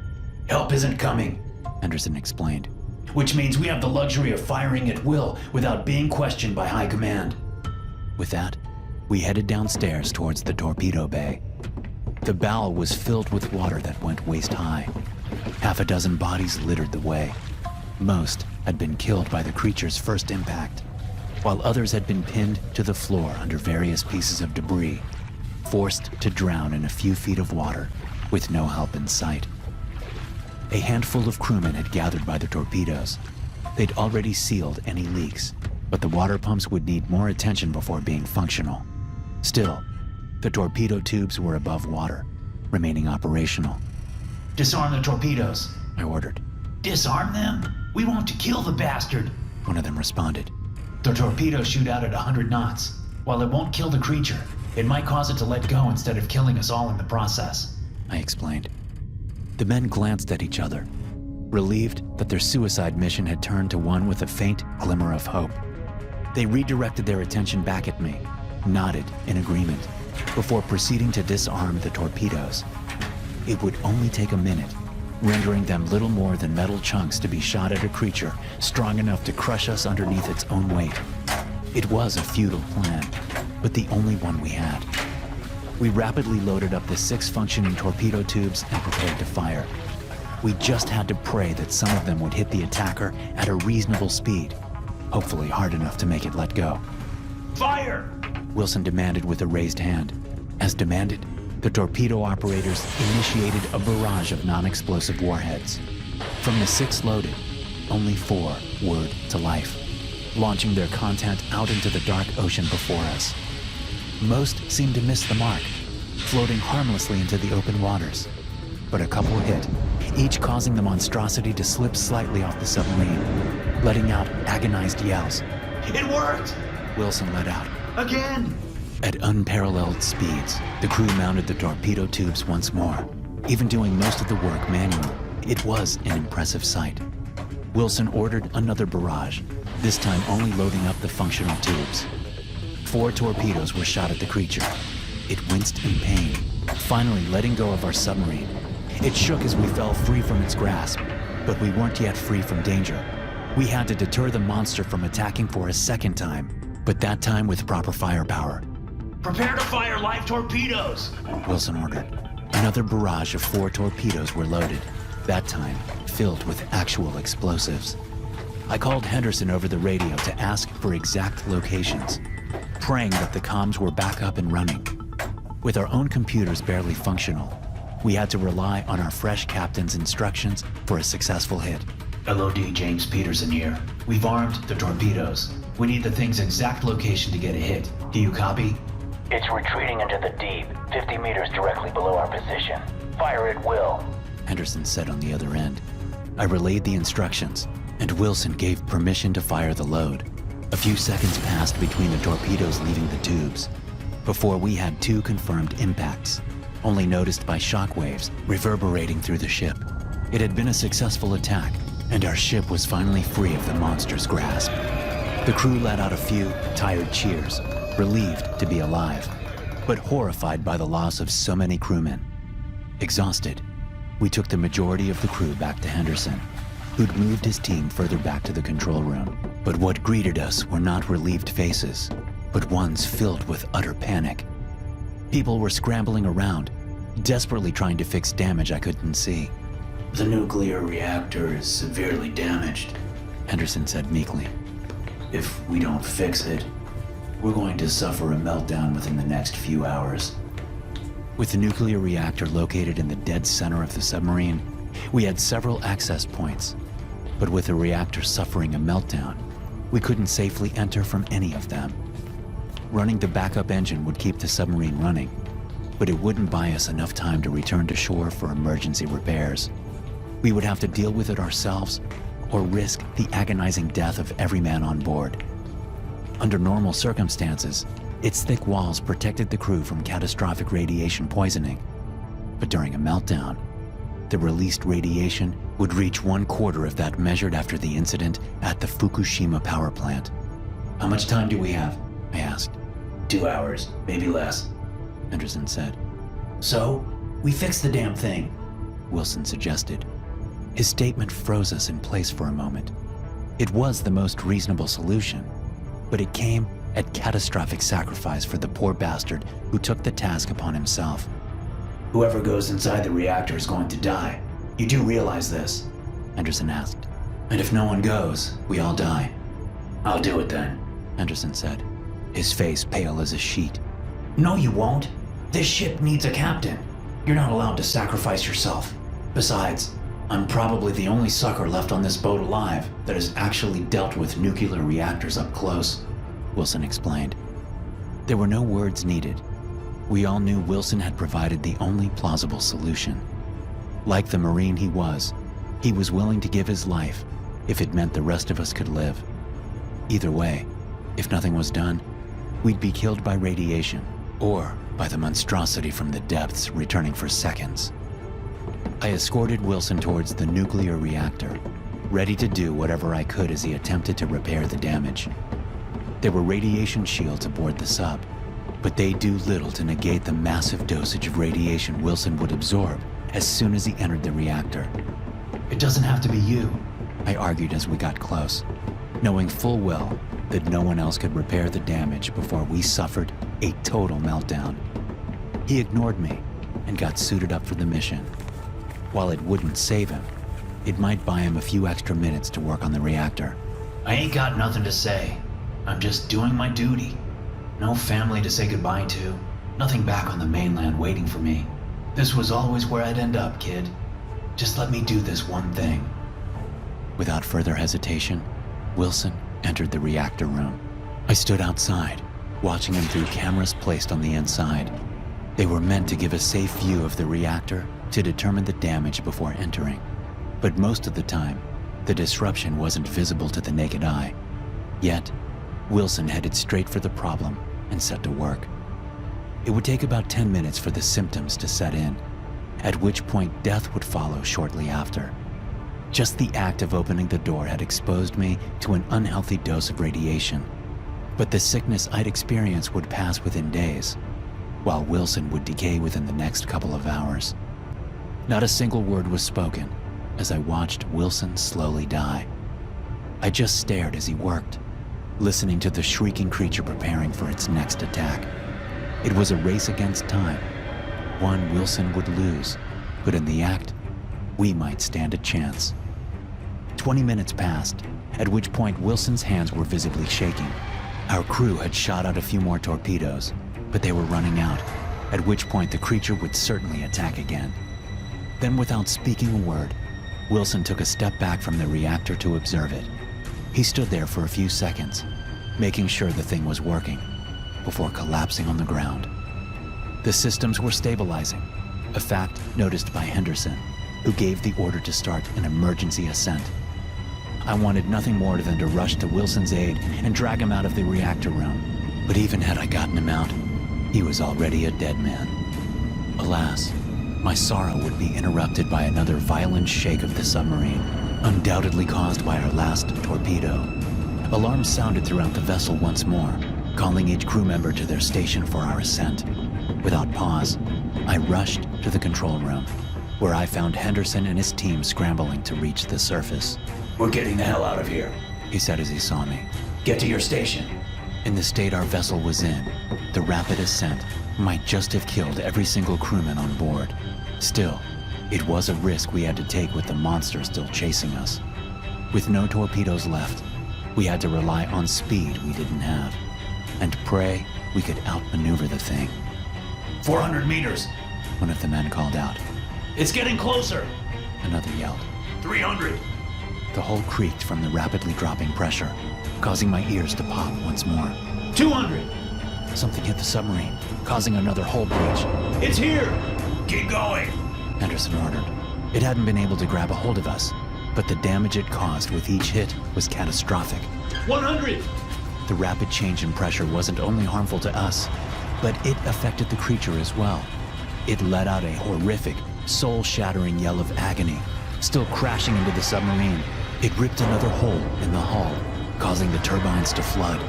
Help isn't coming, Henderson explained. Which means we have the luxury of firing at will without being questioned by high command. With that, we headed downstairs towards the torpedo bay. The bow was filled with water that went waist high. Half a dozen bodies littered the way. Most had been killed by the creature's first impact, while others had been pinned to the floor under various pieces of debris, forced to drown in a few feet of water with no help in sight. A handful of crewmen had gathered by the torpedoes. They'd already sealed any leaks, but the water pumps would need more attention before being functional. Still, the torpedo tubes were above water, remaining operational. Disarm the torpedoes, I ordered. Disarm them? We want to kill the bastard, One of them responded. The torpedoes shoot out at 100 knots. While it won't kill the creature, it might cause it to let go instead of killing us all in the process, I explained. The men glanced at each other, relieved that their suicide mission had turned to one with a faint glimmer of hope. They redirected their attention back at me, nodded in agreement, before proceeding to disarm the torpedoes. It would only take a minute, rendering them little more than metal chunks to be shot at a creature strong enough to crush us underneath its own weight. It was a futile plan, but the only one we had. We rapidly loaded up the 6 functioning torpedo tubes and prepared to fire. We just had to pray that some of them would hit the attacker at a reasonable speed, hopefully hard enough to make it let go. Fire! Wilson demanded with a raised hand. As demanded, the torpedo operators initiated a barrage of non-explosive warheads. From the 6 loaded, only 4 whirred to life, launching their content out into the dark ocean before us. Most seemed to miss the mark, floating harmlessly into the open waters. But a couple hit, each causing the monstrosity to slip slightly off the submarine, letting out agonized yells. It worked! Wilson let out. Again! At unparalleled speeds, the crew mounted the torpedo tubes once more, even doing most of the work manually. It was an impressive sight. Wilson ordered another barrage, this time only loading up the functional tubes. 4 torpedoes were shot at the creature. It winced in pain, finally letting go of our submarine. It shook as we fell free from its grasp, but we weren't yet free from danger. We had to deter the monster from attacking for a second time, but that time with proper firepower. Prepare to fire live torpedoes! Wilson ordered. Another barrage of 4 torpedoes were loaded, that time filled with actual explosives. I called Henderson over the radio to ask for exact locations, praying that the comms were back up and running. With our own computers barely functional, we had to rely on our fresh captain's instructions for a successful hit. LOD James Peterson here. We've armed the torpedoes. We need the thing's exact location to get a hit. Do you copy? It's retreating into the deep, 50 meters directly below our position. Fire at will. Henderson said on the other end. I relayed the instructions, and Wilson gave permission to fire the load. A few seconds passed between the torpedoes leaving the tubes, before we had 2 confirmed impacts, only noticed by shock waves reverberating through the ship. It had been a successful attack, and our ship was finally free of the monster's grasp. The crew let out a few tired cheers, relieved to be alive, but horrified by the loss of so many crewmen. Exhausted, we took the majority of the crew back to Henderson, who'd moved his team further back to the control room. But what greeted us were not relieved faces, but ones filled with utter panic. People were scrambling around, desperately trying to fix damage I couldn't see. The nuclear reactor is severely damaged, Henderson said meekly. If we don't fix it, we're going to suffer a meltdown within the next few hours. With the nuclear reactor located in the dead center of the submarine, we had several access points. But with the reactor suffering a meltdown, we couldn't safely enter from any of them. Running the backup engine would keep the submarine running, but it wouldn't buy us enough time to return to shore for emergency repairs. We would have to deal with it ourselves or risk the agonizing death of every man on board. Under normal circumstances, its thick walls protected the crew from catastrophic radiation poisoning. But during a meltdown, the released radiation would reach 1/4 of that measured after the incident at the Fukushima power plant. How much time do we have? I asked. 2 hours, maybe less. Henderson said. So, we fixed the damn thing. Wilson suggested. His statement froze us in place for a moment. It was the most reasonable solution, but it came at catastrophic sacrifice for the poor bastard who took the task upon himself. Whoever goes inside the reactor is going to die. You do realize this? Henderson asked. And if no one goes, we all die. I'll do it then, Henderson said, his face pale as a sheet. No, you won't. This ship needs a captain. You're not allowed to sacrifice yourself. Besides, I'm probably the only sucker left on this boat alive that has actually dealt with nuclear reactors up close, Wilson explained. There were no words needed. We all knew Wilson had provided the only plausible solution. Like the Marine he was willing to give his life if it meant the rest of us could live. Either way, if nothing was done, we'd be killed by radiation or by the monstrosity from the depths returning for seconds. I escorted Wilson towards the nuclear reactor, ready to do whatever I could as he attempted to repair the damage. There were radiation shields aboard the sub, but they do little to negate the massive dosage of radiation Wilson would absorb as soon as he entered the reactor. It doesn't have to be you, I argued as we got close, knowing full well that no one else could repair the damage before we suffered a total meltdown. He ignored me and got suited up for the mission. While it wouldn't save him, it might buy him a few extra minutes to work on the reactor. I ain't got nothing to say. I'm just doing my duty. No family to say goodbye to. Nothing back on the mainland waiting for me. This was always where I'd end up, kid. Just let me do this one thing." Without further hesitation, Wilson entered the reactor room. I stood outside, watching him through cameras placed on the inside. They were meant to give a safe view of the reactor to determine the damage before entering. But most of the time, the disruption wasn't visible to the naked eye. Yet, Wilson headed straight for the problem and set to work. It would take about 10 minutes for the symptoms to set in, at which point death would follow shortly after. Just the act of opening the door had exposed me to an unhealthy dose of radiation, but the sickness I'd experienced would pass within days, while Wilson would decay within the next couple of hours. Not a single word was spoken as I watched Wilson slowly die. I just stared as he worked, listening to the shrieking creature preparing for its next attack. It was a race against time. One Wilson would lose, but in the act, we might stand a chance. 20 minutes passed, at which point Wilson's hands were visibly shaking. Our crew had shot out a few more torpedoes, but they were running out, at which point the creature would certainly attack again. Then, without speaking a word, Wilson took a step back from the reactor to observe it. He stood there for a few seconds, making sure the thing was working, before collapsing on the ground. The systems were stabilizing, a fact noticed by Henderson, who gave the order to start an emergency ascent. I wanted nothing more than to rush to Wilson's aid and drag him out of the reactor room. But even had I gotten him out, he was already a dead man. Alas, my sorrow would be interrupted by another violent shake of the submarine, undoubtedly caused by our last torpedo. Alarms sounded throughout the vessel once more, calling each crew member to their station for our ascent. Without pause, I rushed to the control room, where I found Henderson and his team scrambling to reach the surface. "We're getting the hell out of here," He said as he saw me. "Get to your station." In the state our vessel was in, the rapid ascent might just have killed every single crewman on board. Still, it was a risk we had to take with the monster still chasing us. With no torpedoes left, we had to rely on speed we didn't have, and pray we could outmaneuver the thing. 400 meters. One of the men called out. It's getting closer. Another yelled. 300. The hull creaked from the rapidly dropping pressure, causing my ears to pop once more. 200. Something hit the submarine, causing another hull breach. It's here. Keep going. Henderson ordered. It hadn't been able to grab a hold of us, but the damage it caused with each hit was catastrophic. 100. The rapid change in pressure wasn't only harmful to us, but it affected the creature as well. It let out a horrific, soul-shattering yell of agony, still crashing into the submarine. It ripped another hole in the hull, causing the turbines to flood.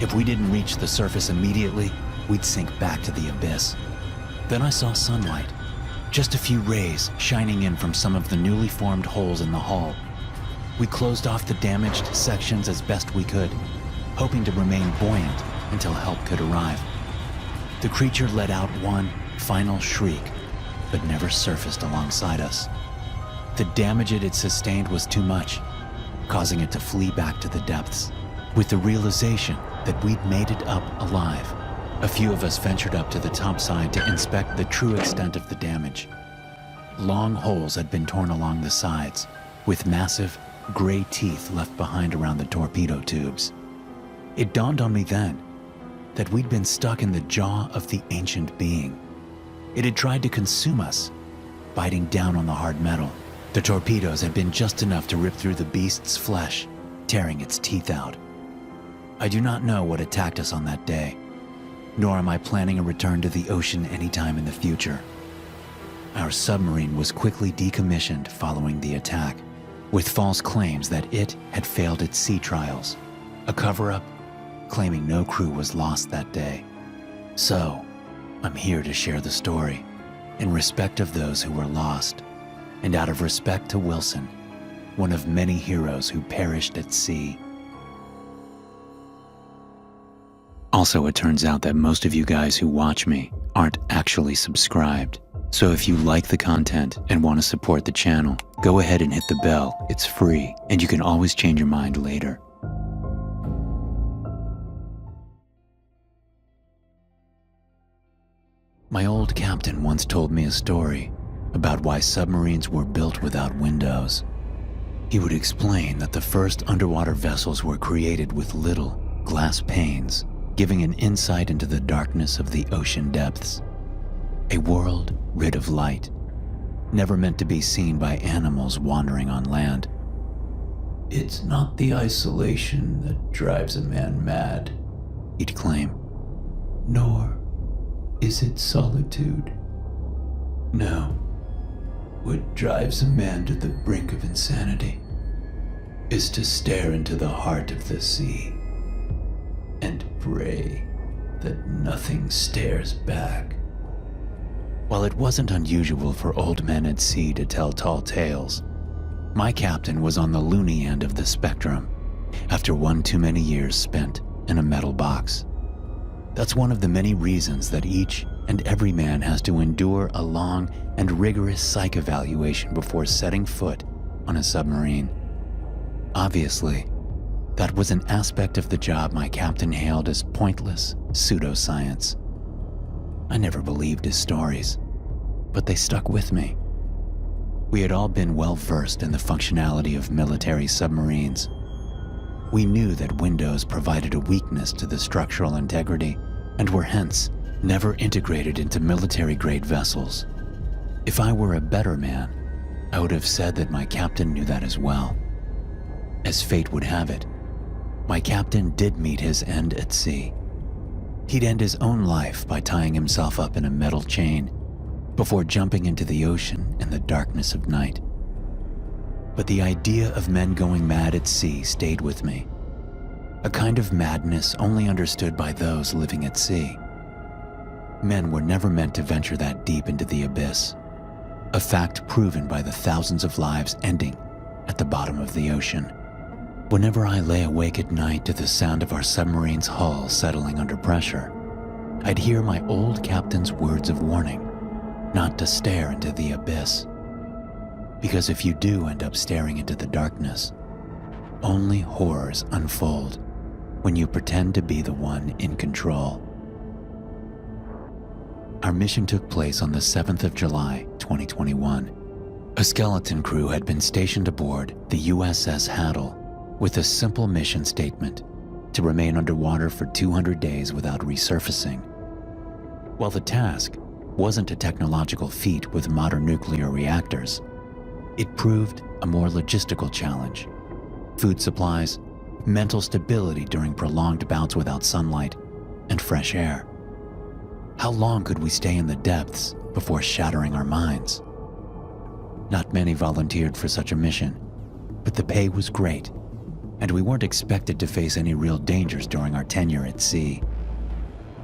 If we didn't reach the surface immediately, we'd sink back to the abyss. Then I saw sunlight, just a few rays shining in from some of the newly formed holes in the hull. We closed off the damaged sections as best we could, hoping to remain buoyant until help could arrive. The creature let out one final shriek, but never surfaced alongside us. The damage it had sustained was too much, causing it to flee back to the depths. With the realization that we'd made it up alive, a few of us ventured up to the top side to inspect the true extent of the damage. Long holes had been torn along the sides, with massive, gray teeth left behind around the torpedo tubes. It dawned on me then that we'd been stuck in the jaw of the ancient being. It had tried to consume us, biting down on the hard metal. The torpedoes had been just enough to rip through the beast's flesh, tearing its teeth out. I do not know what attacked us on that day, nor am I planning a return to the ocean anytime in the future. Our submarine was quickly decommissioned following the attack, with false claims that it had failed its sea trials, a cover-up claiming no crew was lost that day. So, I'm here to share the story, in respect of those who were lost, and out of respect to Wilson, one of many heroes who perished at sea. Also, it turns out that most of you guys who watch me aren't actually subscribed. So if you like the content and want to support the channel, go ahead and hit the bell. It's free, and you can always change your mind later. My old captain once told me a story about why submarines were built without windows. He would explain that the first underwater vessels were created with little glass panes, giving an insight into the darkness of the ocean depths. A world rid of light, never meant to be seen by animals wandering on land. It's not the isolation that drives a man mad, He'd claim. nor is it solitude. No, what drives a man to the brink of insanity is to stare into the heart of the sea and pray that nothing stares back. While it wasn't unusual for old men at sea to tell tall tales, my captain was on the loony end of the spectrum after one too many years spent in a metal box. That's one of the many reasons that each and every man has to endure a long and rigorous psych evaluation before setting foot on a submarine. Obviously, that was an aspect of the job my captain hailed as pointless pseudoscience. I never believed his stories, but they stuck with me. We had all been well versed in the functionality of military submarines. We knew that windows provided a weakness to the structural integrity and were hence never integrated into military-grade vessels. If I were a better man, I would have said that my captain knew that as well. As fate would have it, my captain did meet his end at sea. He'd end his own life by tying himself up in a metal chain before jumping into the ocean in the darkness of night. But the idea of men going mad at sea stayed with me. A kind of madness only understood by those living at sea. Men were never meant to venture that deep into the abyss, a fact proven by the thousands of lives ending at the bottom of the ocean. Whenever I lay awake at night to the sound of our submarine's hull settling under pressure, I'd hear my old captain's words of warning not to stare into the abyss. Because if you do end up staring into the darkness, only horrors unfold when you pretend to be the one in control. Our mission took place on the 7th of July, 2021. A skeleton crew had been stationed aboard the USS Hattle with a simple mission statement to remain underwater for 200 days without resurfacing. While the task wasn't a technological feat with modern nuclear reactors, it proved a more logistical challenge. Food supplies, mental stability during prolonged bouts without sunlight, and fresh air. How long could we stay in the depths before shattering our minds? Not many volunteered for such a mission, but the pay was great, and we weren't expected to face any real dangers during our tenure at sea.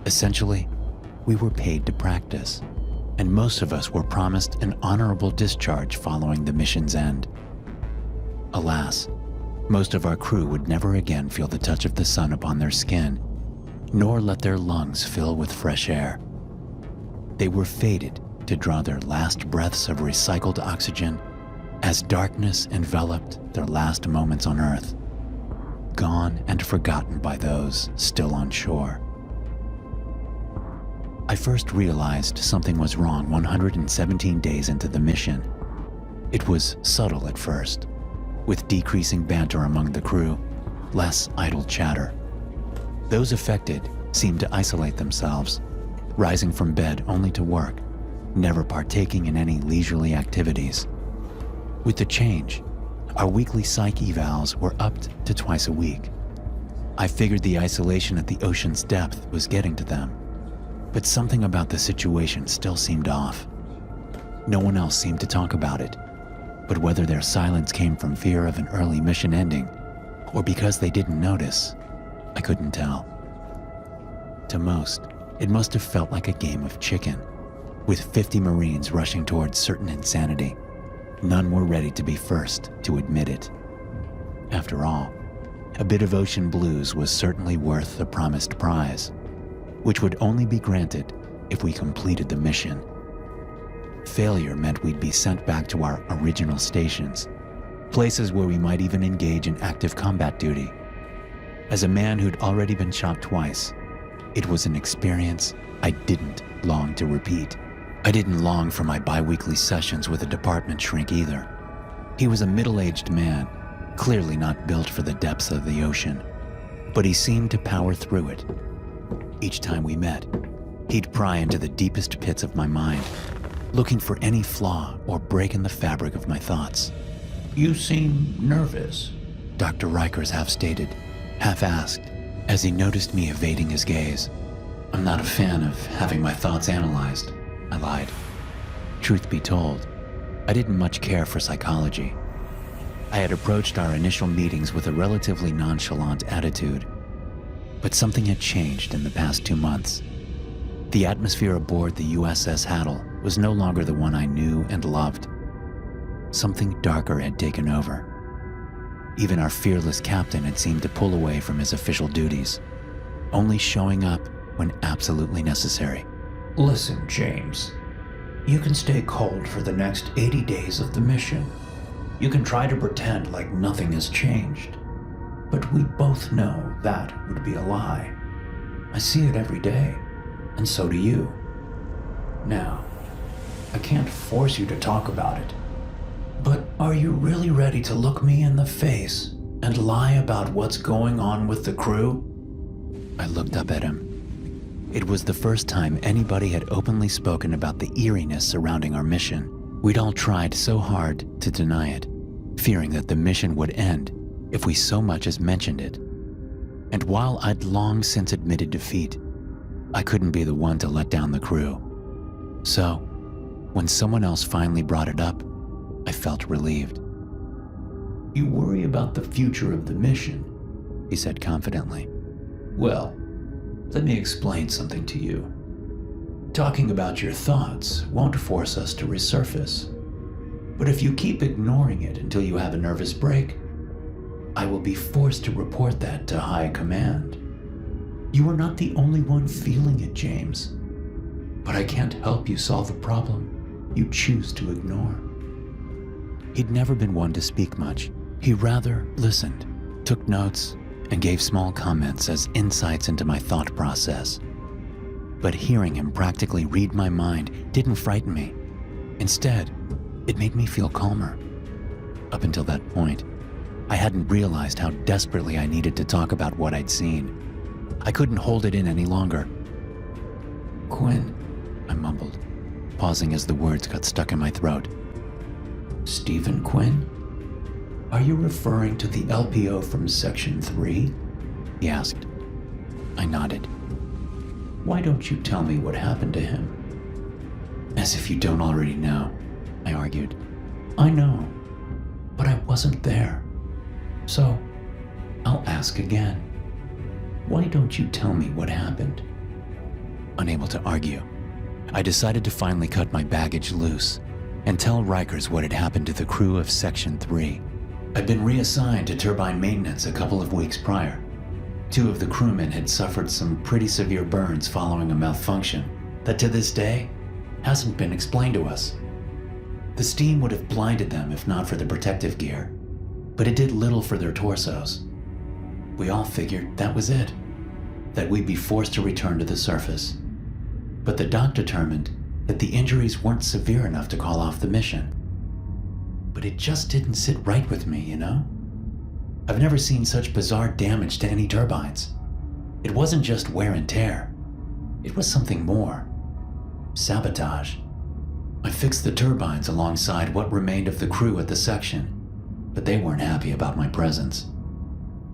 Essentially, we were paid to practice, and most of us were promised an honorable discharge following the mission's end. Alas, most of our crew would never again feel the touch of the sun upon their skin, nor let their lungs fill with fresh air. They were fated to draw their last breaths of recycled oxygen as darkness enveloped their last moments on Earth, gone and forgotten by those still on shore. I first realized something was wrong 117 days into the mission. It was subtle at first, with decreasing banter among the crew, less idle chatter. Those affected seemed to isolate themselves, rising from bed only to work, never partaking in any leisurely activities. With the change, our weekly psych evals were upped to twice a week. I figured the isolation at the ocean's depth was getting to them, but something about the situation still seemed off. No one else seemed to talk about it, but whether their silence came from fear of an early mission ending or because they didn't notice, I couldn't tell. To most, it must have felt like a game of chicken, with 50 Marines rushing towards certain insanity. None were ready to be first to admit it. After all, a bit of ocean blues was certainly worth the promised prize, which would only be granted if we completed the mission. Failure meant we'd be sent back to our original stations, places where we might even engage in active combat duty. As a man who'd already been shot twice, it was an experience I didn't long to repeat. I didn't long for my bi-weekly sessions with a department shrink either. He was a middle-aged man, clearly not built for the depths of the ocean, but he seemed to power through it. Each time we met, he'd pry into the deepest pits of my mind, looking for any flaw or break in the fabric of my thoughts. You seem nervous. Dr. Rikers half-stated, half-asked, as he noticed me evading his gaze. I'm not a fan of having my thoughts analyzed, I lied. Truth be told, I didn't much care for psychology. I had approached our initial meetings with a relatively nonchalant attitude, but something had changed in the past 2 months. The atmosphere aboard the USS Hattle was no longer the one I knew and loved. Something darker had taken over. Even our fearless captain had seemed to pull away from his official duties, only showing up when absolutely necessary. Listen, James. You can stay cold for the next 80 days of the mission. You can try to pretend like nothing has changed. But we both know that would be a lie. I see it every day, and so do you. Now, I can't force you to talk about it. But are you really ready to look me in the face and lie about what's going on with the crew? I looked up at him. It was the first time anybody had openly spoken about the eeriness surrounding our mission. We'd all tried so hard to deny it, fearing that the mission would end if we so much as mentioned it. And while I'd long since admitted defeat, I couldn't be the one to let down the crew. So, when someone else finally brought it up, I felt relieved. You worry about the future of the mission, he said confidently. Well, let me explain something to you. Talking about your thoughts won't force us to resurface. But if you keep ignoring it until you have a nervous break, I will be forced to report that to high command. You are not the only one feeling it, James. But I can't help you solve the problem you choose to ignore. He'd never been one to speak much. He rather listened, took notes, and gave small comments as insights into my thought process. But hearing him practically read my mind didn't frighten me. Instead, it made me feel calmer. Up until that point, I hadn't realized how desperately I needed to talk about what I'd seen. I couldn't hold it in any longer. Quinn, I mumbled, pausing as the words got stuck in my throat. Stephen Quinn? Are you referring to the LPO from Section 3? He asked. I nodded. Why don't you tell me what happened to him? As if you don't already know, I argued. I know, but I wasn't there. So, I'll ask again. Why don't you tell me what happened? Unable to argue, I decided to finally cut my baggage loose and tell Rikers what had happened to the crew of Section 3. I'd been reassigned to turbine maintenance a couple of weeks prior. 2 of the crewmen had suffered some pretty severe burns following a malfunction that to this day hasn't been explained to us. The steam would have blinded them if not for the protective gear, but it did little for their torsos. We all figured that was it, that we'd be forced to return to the surface. But the doc determined that the injuries weren't severe enough to call off the mission. But it just didn't sit right with me, you know? I've never seen such bizarre damage to any turbines. It wasn't just wear and tear. It was something more. Sabotage. I fixed the turbines alongside what remained of the crew at the section, but they weren't happy about my presence.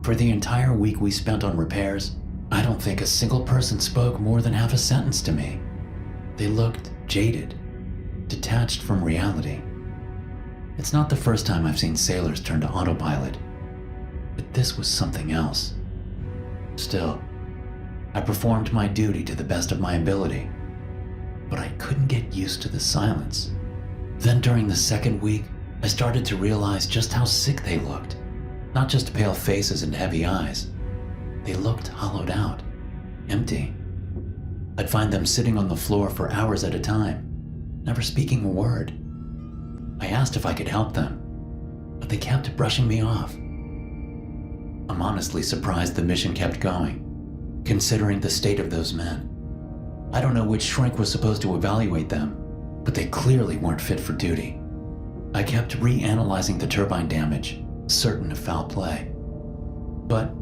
For the entire week we spent on repairs, I don't think a single person spoke more than half a sentence to me. They looked jaded, detached from reality. It's not the first time I've seen sailors turn to autopilot, but this was something else. Still, I performed my duty to the best of my ability, but I couldn't get used to the silence. Then during the second week, I started to realize just how sick they looked. Not just pale faces and heavy eyes. They looked hollowed out, empty. I'd find them sitting on the floor for hours at a time, never speaking a word. I asked if I could help them, but they kept brushing me off. I'm honestly surprised the mission kept going, considering the state of those men. I don't know which shrink was supposed to evaluate them, but they clearly weren't fit for duty. I kept reanalyzing the turbine damage, certain of foul play. But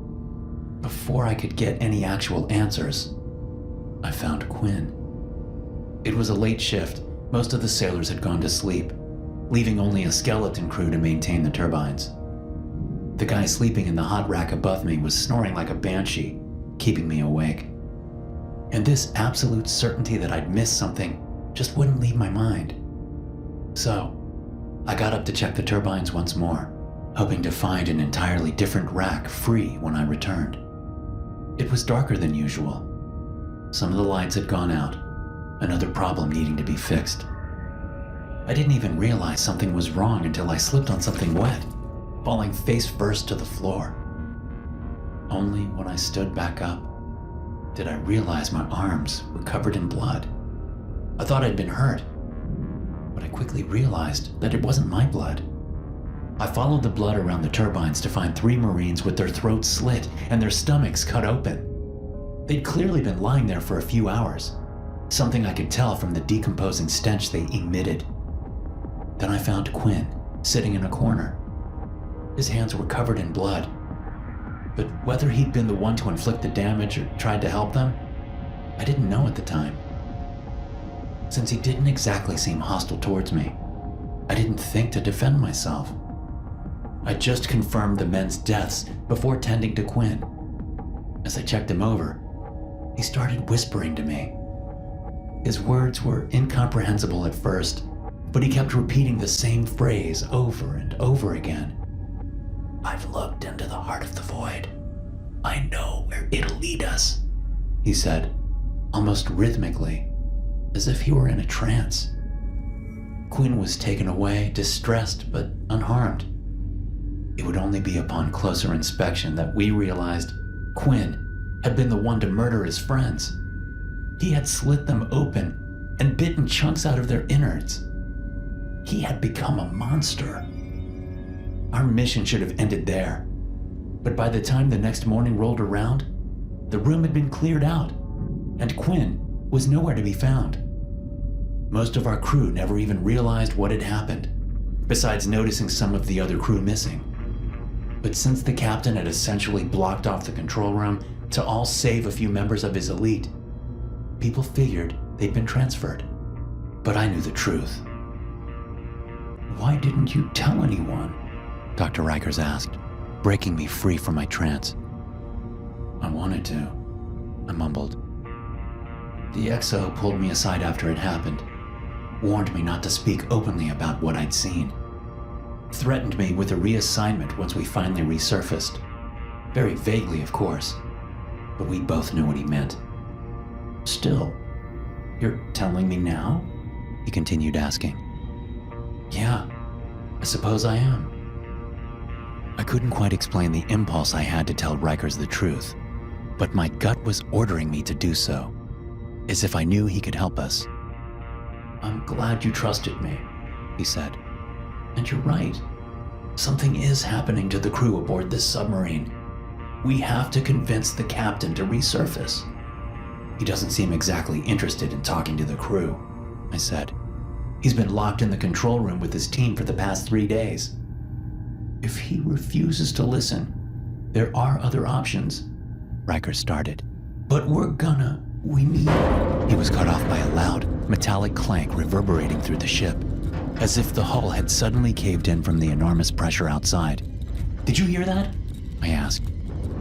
before I could get any actual answers, I found Quinn. It was a late shift. Most of the sailors had gone to sleep, leaving only a skeleton crew to maintain the turbines. The guy sleeping in the hot rack above me was snoring like a banshee, keeping me awake. And this absolute certainty that I'd missed something just wouldn't leave my mind. So, I got up to check the turbines once more, hoping to find an entirely different rack free when I returned. It was darker than usual. Some of the lights had gone out, another problem needing to be fixed. I didn't even realize something was wrong until I slipped on something wet, falling face first to the floor. Only when I stood back up did I realize my arms were covered in blood. I thought I'd been hurt, but I quickly realized that it wasn't my blood. I followed the blood around the turbines to find 3 Marines with their throats slit and their stomachs cut open. They'd clearly been lying there for a few hours, something I could tell from the decomposing stench they emitted. Then I found Quinn sitting in a corner. His hands were covered in blood, but whether he'd been the one to inflict the damage or tried to help them, I didn't know at the time. Since he didn't exactly seem hostile towards me, I didn't think to defend myself. I just confirmed the men's deaths before tending to Quinn. As I checked him over, he started whispering to me. His words were incomprehensible at first, but he kept repeating the same phrase over and over again. "I've looked into the heart of the void. I know where it'll lead us," he said, almost rhythmically, as if he were in a trance. Quinn was taken away, distressed but unharmed. It would only be upon closer inspection that we realized Quinn had been the one to murder his friends. He had slit them open and bitten chunks out of their innards. He had become a monster. Our mission should have ended there, but by the time the next morning rolled around, the room had been cleared out, and Quinn was nowhere to be found. Most of our crew never even realized what had happened, besides noticing some of the other crew missing. But since the captain had essentially blocked off the control room to all save a few members of his elite, people figured they'd been transferred. But I knew the truth. "Why didn't you tell anyone?" Dr. Rikers asked, breaking me free from my trance. "I wanted to," I mumbled. The XO pulled me aside after it happened, warned me not to speak openly about what I'd seen, threatened me with a reassignment once we finally resurfaced. Very vaguely, of course, but we both knew what he meant. "Still, you're telling me now?" he continued asking. "Yeah, I suppose I am." I couldn't quite explain the impulse I had to tell Rikers the truth, but my gut was ordering me to do so, as if I knew he could help us. "I'm glad you trusted me," he said. "And you're right. Something is happening to the crew aboard this submarine. We have to convince the captain to resurface." "He doesn't seem exactly interested in talking to the crew," I said. "He's been locked in the control room with his team for the past 3 days." "If he refuses to listen, there are other options," Rikers started. "But we need..." He was cut off by a loud, metallic clank reverberating through the ship, as if the hull had suddenly caved in from the enormous pressure outside. "Did you hear that?" I asked.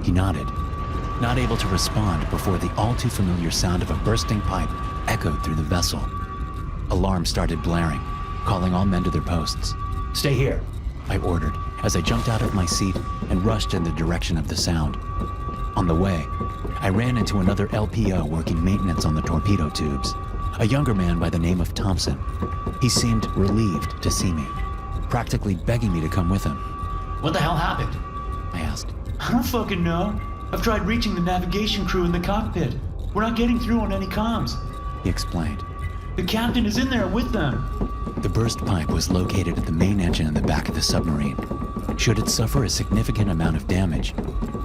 He nodded, not able to respond before the all-too-familiar sound of a bursting pipe echoed through the vessel. Alarms started blaring, calling all men to their posts. "Stay here," I ordered, as I jumped out of my seat and rushed in the direction of the sound. On the way, I ran into another LPO working maintenance on the torpedo tubes, a younger man by the name of Thompson. He seemed relieved to see me, practically begging me to come with him. "What the hell happened?" I asked. "I don't fucking know. I've tried reaching the navigation crew in the cockpit. We're not getting through on any comms," he explained. "The captain is in there with them." The burst pipe was located at the main engine in the back of the submarine. Should it suffer a significant amount of damage,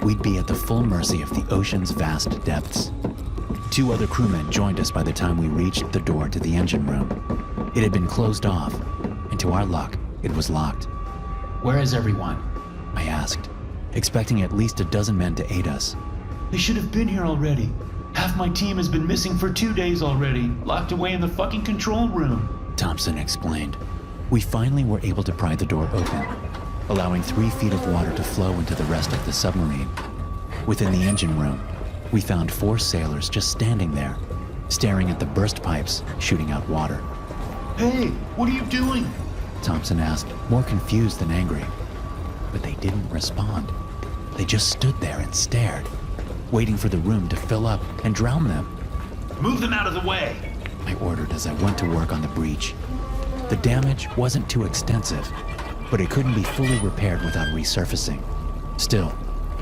we'd be at the full mercy of the ocean's vast depths. 2 other crewmen joined us by the time we reached the door to the engine room. It had been closed off, and to our luck, it was locked. Where is everyone? I asked, expecting at least a dozen men to aid us. They should have been here already. Half my team has been missing for 2 days already, locked away in the fucking control room. Thompson explained. We finally were able to pry the door open, allowing 3 feet of water to flow into the rest of the submarine. Within the engine room, we found 4 sailors just standing there, staring at the burst pipes shooting out water. Hey, what are you doing? Thompson asked, more confused than angry. But they didn't respond. They just stood there and stared, waiting for the room to fill up and drown them. Move them out of the way. I ordered as I went to work on the breach. The damage wasn't too extensive, but it couldn't be fully repaired without resurfacing. Still,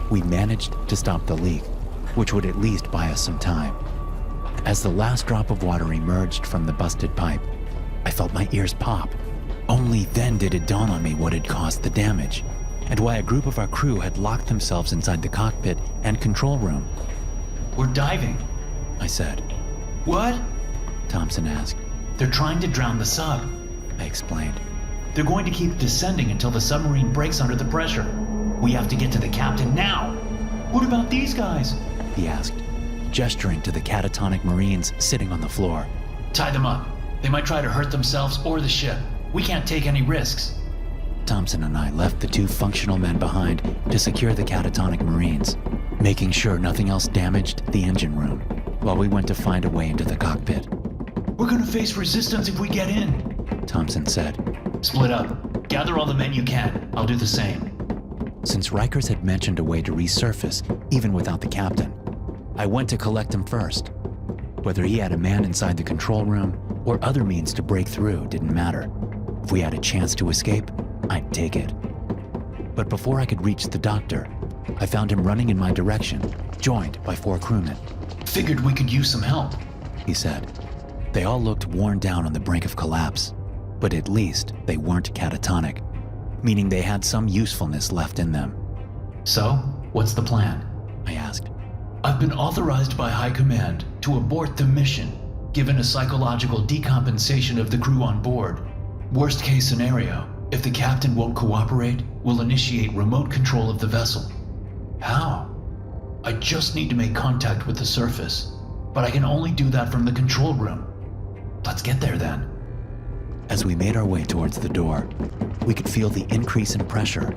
we managed to stop the leak, which would at least buy us some time. As the last drop of water emerged from the busted pipe, I felt my ears pop. Only then did it dawn on me what had caused the damage, and why a group of our crew had locked themselves inside the cockpit and control room. We're diving. I said. What? Thompson asked. They're trying to drown the sub. I explained. They're going to keep descending until the submarine breaks under the pressure. We have to get to the captain now. What about these guys? He asked, gesturing to the catatonic Marines sitting on the floor. Tie them up. They might try to hurt themselves or the ship. We can't take any risks. Thompson and I left the 2 functional men behind to secure the catatonic Marines, making sure nothing else damaged the engine room, while we went to find a way into the cockpit. We're gonna face resistance if we get in, Thompson said. Split up. Gather all the men you can. I'll do the same. Since Rikers had mentioned a way to resurface, even without the captain, I went to collect him first. Whether he had a man inside the control room or other means to break through didn't matter. If we had a chance to escape, I'd take it. But before I could reach the doctor, I found him running in my direction, joined by 4 crewmen. Figured we could use some help, he said. They all looked worn down on the brink of collapse, but at least they weren't catatonic, meaning they had some usefulness left in them. So, what's the plan? I asked. I've been authorized by High Command to abort the mission, given a psychological decompensation of the crew on board. Worst case scenario, if the captain won't cooperate, we'll initiate remote control of the vessel. How? I just need to make contact with the surface, but I can only do that from the control room. Let's get there then. As we made our way towards the door, we could feel the increase in pressure.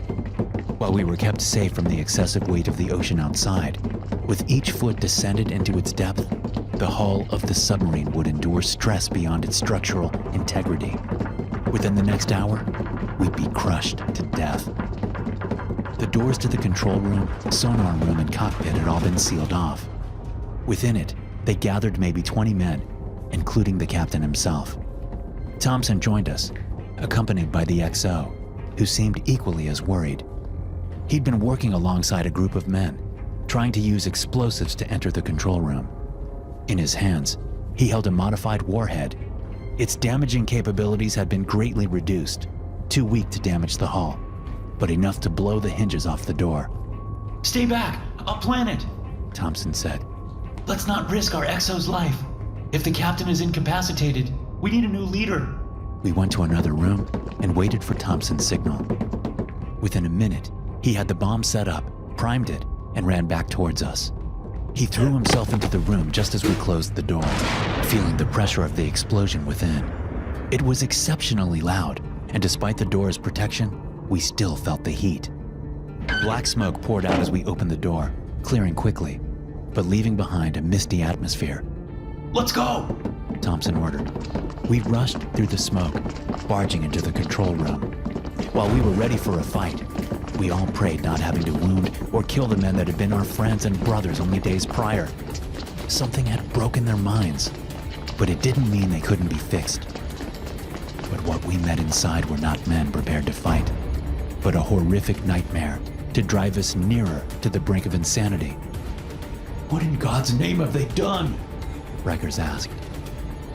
While we were kept safe from the excessive weight of the ocean outside, with each foot descended into its depth, the hull of the submarine would endure stress beyond its structural integrity. Within the next hour, we'd be crushed to death. The doors to the control room, sonar room, and cockpit had all been sealed off. Within it, they gathered maybe 20 men, including the captain himself. Thompson joined us, accompanied by the XO, who seemed equally as worried. He'd been working alongside a group of men, trying to use explosives to enter the control room. In his hands, he held a modified warhead. Its damaging capabilities had been greatly reduced, too weak to damage the hull, but enough to blow the hinges off the door. Stay back! I'll plan it! Thompson said. Let's not risk our XO's life. If the captain is incapacitated, we need a new leader. We went to another room and waited for Thompson's signal. Within a minute, he had the bomb set up, primed it, and ran back towards us. He threw himself into the room just as we closed the door, feeling the pressure of the explosion within. It was exceptionally loud, and despite the door's protection, we still felt the heat. Black smoke poured out as we opened the door, clearing quickly, but leaving behind a misty atmosphere. Let's go! Thompson ordered. We rushed through the smoke, barging into the control room. While we were ready for a fight, we all prayed not having to wound or kill the men that had been our friends and brothers only days prior. Something had broken their minds, but it didn't mean they couldn't be fixed. But what we met inside were not men prepared to fight, but a horrific nightmare to drive us nearer to the brink of insanity. What in God's name have they done? Rikers asked.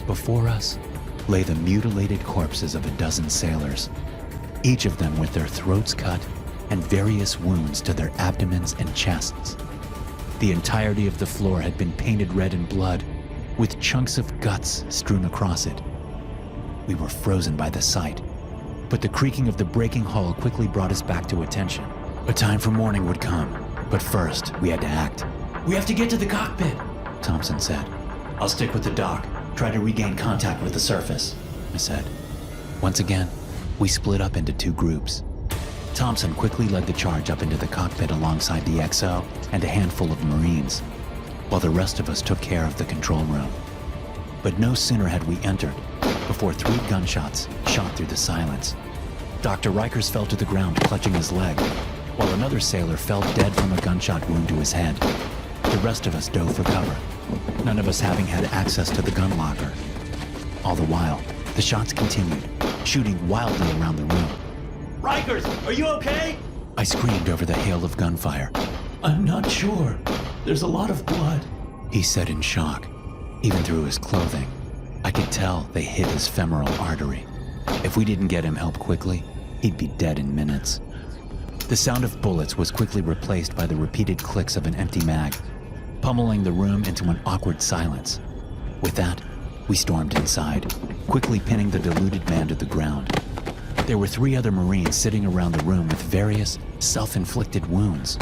Before us lay the mutilated corpses of a dozen sailors, each of them with their throats cut and various wounds to their abdomens and chests. The entirety of the floor had been painted red in blood, with chunks of guts strewn across it. We were frozen by the sight, but the creaking of the breaking hull quickly brought us back to attention. A time for morning would come, but first we had to act. We have to get to the cockpit, Thompson said. I'll stick with the dock. Try to regain contact with the surface, I said. Once again, we split up into two groups. Thompson quickly led the charge up into the cockpit alongside the XO and a handful of Marines, while the rest of us took care of the control room. But no sooner had we entered before 3 gunshots shot through the silence. Dr. Rikers fell to the ground clutching his leg, while another sailor fell dead from a gunshot wound to his head. The rest of us dove for cover, none of us having had access to the gun locker. All the while, the shots continued, shooting wildly around the room. Rikers, are you okay? I screamed over the hail of gunfire. I'm not sure. There's a lot of blood, He said in shock. Even through his clothing, I could tell they hit his femoral artery. If we didn't get him help quickly, he'd be dead in minutes. The sound of bullets was quickly replaced by the repeated clicks of an empty mag, pummeling the room into an awkward silence. With that, we stormed inside, quickly pinning the deluded man to the ground. There were 3 other Marines sitting around the room with various self-inflicted wounds.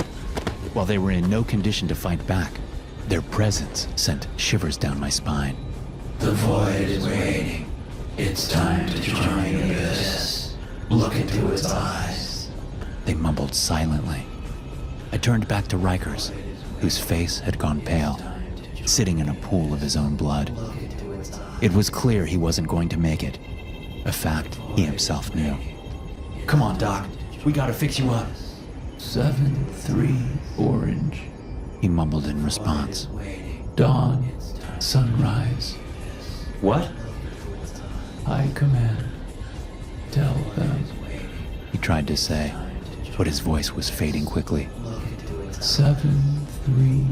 While they were in no condition to fight back, their presence sent shivers down my spine. The void is waiting. It's time to join the abyss. Look into its eyes. They mumbled silently. I turned back to Rikers, whose face had gone pale, sitting in a pool of his own blood. It was clear he wasn't going to make it, a fact he himself knew. Come on, Doc. We gotta fix you up. 7-3 orange. He mumbled in response. Dawn. Sunrise. What? High command. Tell them. He tried to say, but his voice was fading quickly. 7-3.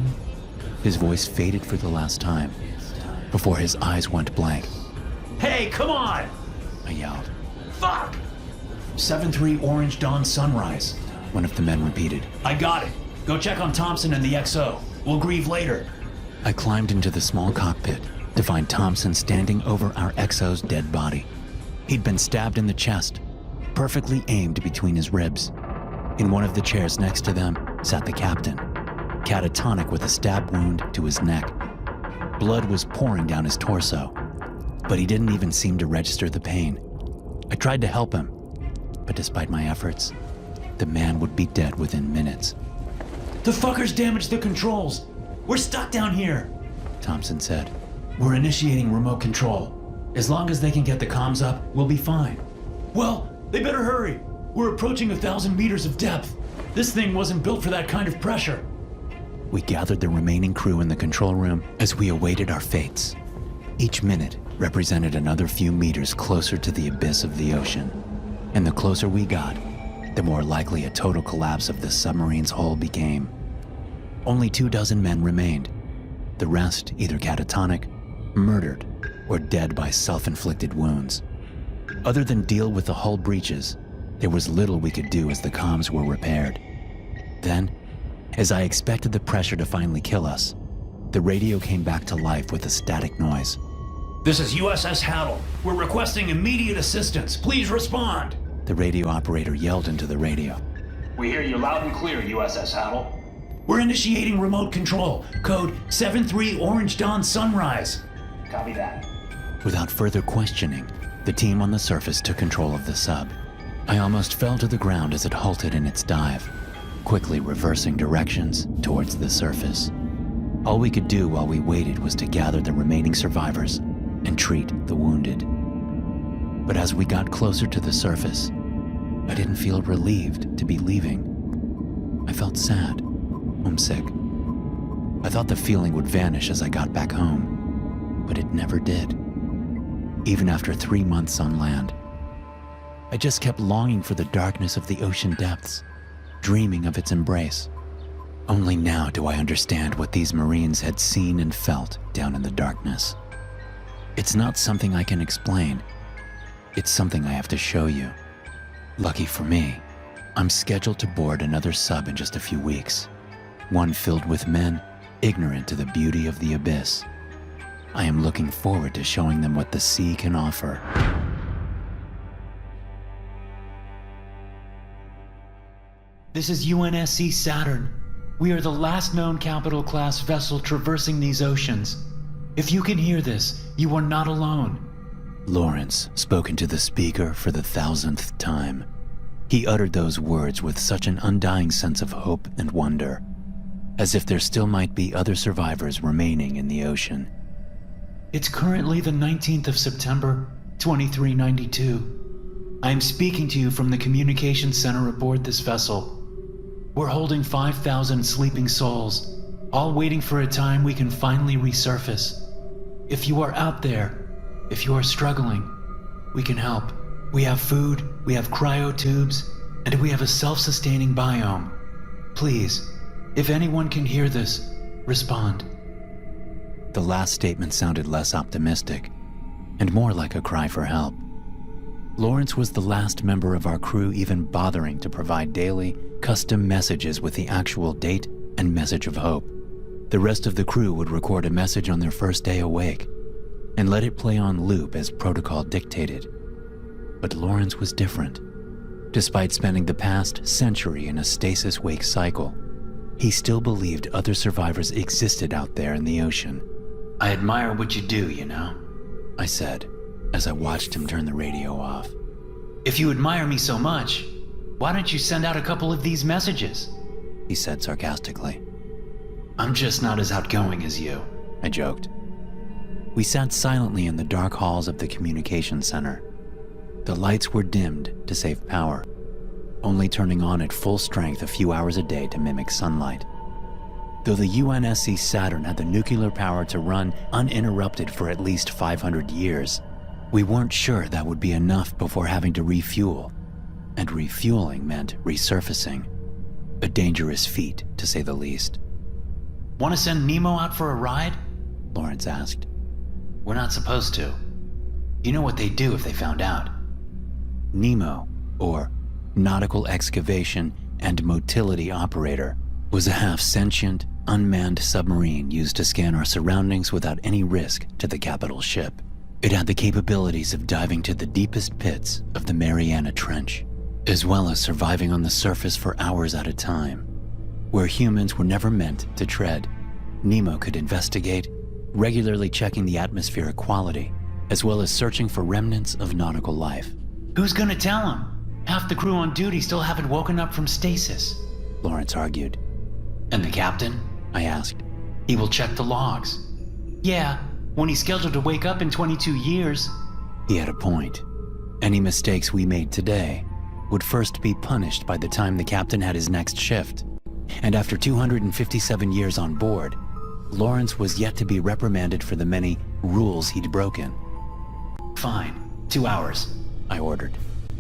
His voice faded for the last time, before his eyes went blank. Hey, come on! I yelled. Fuck! 7-3 Orange Dawn Sunrise. One of the men repeated. I got it. Go check on Thompson and the XO. We'll grieve later. I climbed into the small cockpit to find Thompson standing over our XO's dead body. He'd been stabbed in the chest, perfectly aimed between his ribs. In one of the chairs next to them sat the captain, catatonic with a stab wound to his neck. Blood was pouring down his torso, but he didn't even seem to register the pain. I tried to help him, but despite my efforts, the man would be dead within minutes. The fuckers damaged the controls. We're stuck down here. Thompson said. We're initiating remote control. As long as they can get the comms up, we'll be fine. Well, they better hurry. We're approaching 1,000 meters of depth. This thing wasn't built for that kind of pressure. We gathered the remaining crew in the control room as we awaited our fates. Each minute represented another few meters closer to the abyss of the ocean. And the closer we got, the more likely a total collapse of the submarine's hull became. Only 24 men remained. The rest either catatonic, murdered, or dead by self-inflicted wounds. Other than deal with the hull breaches, there was little we could do as the comms were repaired. Then, as I expected the pressure to finally kill us, the radio came back to life with a static noise. This is USS Hattle. We're requesting immediate assistance. Please respond. The radio operator yelled into the radio. We hear you loud and clear, USS Hattle. We're initiating remote control. Code 73 Orange Dawn Sunrise. Copy that. Without further questioning, the team on the surface took control of the sub. I almost fell to the ground as it halted in its dive, quickly reversing directions towards the surface. All we could do while we waited was to gather the remaining survivors and treat the wounded. But as we got closer to the surface, I didn't feel relieved to be leaving. I felt sad, homesick. I thought the feeling would vanish as I got back home, but it never did. Even after 3 months on land, I just kept longing for the darkness of the ocean depths, dreaming of its embrace. Only now do I understand what these Marines had seen and felt down in the darkness. It's not something I can explain. It's something I have to show you. Lucky for me, I'm scheduled to board another sub in just a few weeks. One filled with men ignorant to the beauty of the abyss. I am looking forward to showing them what the sea can offer. This is UNSC Saturn. We are the last known capital-class vessel traversing these oceans. If you can hear this, you are not alone. Lawrence spoke into the speaker for the 1000th time. He uttered those words with such an undying sense of hope and wonder, as if there still might be other survivors remaining in the ocean. It's currently the 19th of September, 2392. I am speaking to you from the communications center aboard this vessel. We're holding 5,000 sleeping souls, all waiting for a time we can finally resurface. If you are out there, if you are struggling, we can help. We have food, we have cryo tubes, and we have a self-sustaining biome. Please, if anyone can hear this, respond. The last statement sounded less optimistic, and more like a cry for help. Lawrence was the last member of our crew even bothering to provide daily, custom messages with the actual date and message of hope. The rest of the crew would record a message on their first day awake, and let it play on loop as protocol dictated. But Lawrence was different. Despite spending the past century in a stasis wake cycle, he still believed other survivors existed out there in the ocean. I admire what you do, you know, I said, as I watched him turn the radio off. If you admire me so much, why don't you send out a couple of these messages? He said sarcastically. I'm just not as outgoing as you, I joked. We sat silently in the dark halls of the communications center. The lights were dimmed to save power, only turning on at full strength a few hours a day to mimic sunlight. Though the UNSC Saturn had the nuclear power to run uninterrupted for at least 500 years, we weren't sure that would be enough before having to refuel. And refueling meant resurfacing. A dangerous feat, to say the least. Want to send Nemo out for a ride? Lawrence asked. We're not supposed to. You know what they'd do if they found out. Nemo, or Nautical Excavation and Motility Operator, was a half-sentient, unmanned submarine used to scan our surroundings without any risk to the capital ship. It had the capabilities of diving to the deepest pits of the Mariana Trench, as well as surviving on the surface for hours at a time. Where humans were never meant to tread, Nemo could investigate, regularly checking the atmospheric quality, as well as searching for remnants of nautical life. Who's gonna tell him? Half the crew on duty still haven't woken up from stasis, Lawrence argued. And the captain? I asked. He will check the logs. Yeah, when he's scheduled to wake up in 22 years. He had a point. Any mistakes we made today would first be punished by the time the captain had his next shift. And after 257 years on board, Lawrence was yet to be reprimanded for the many rules he'd broken. Fine, 2 hours, I ordered.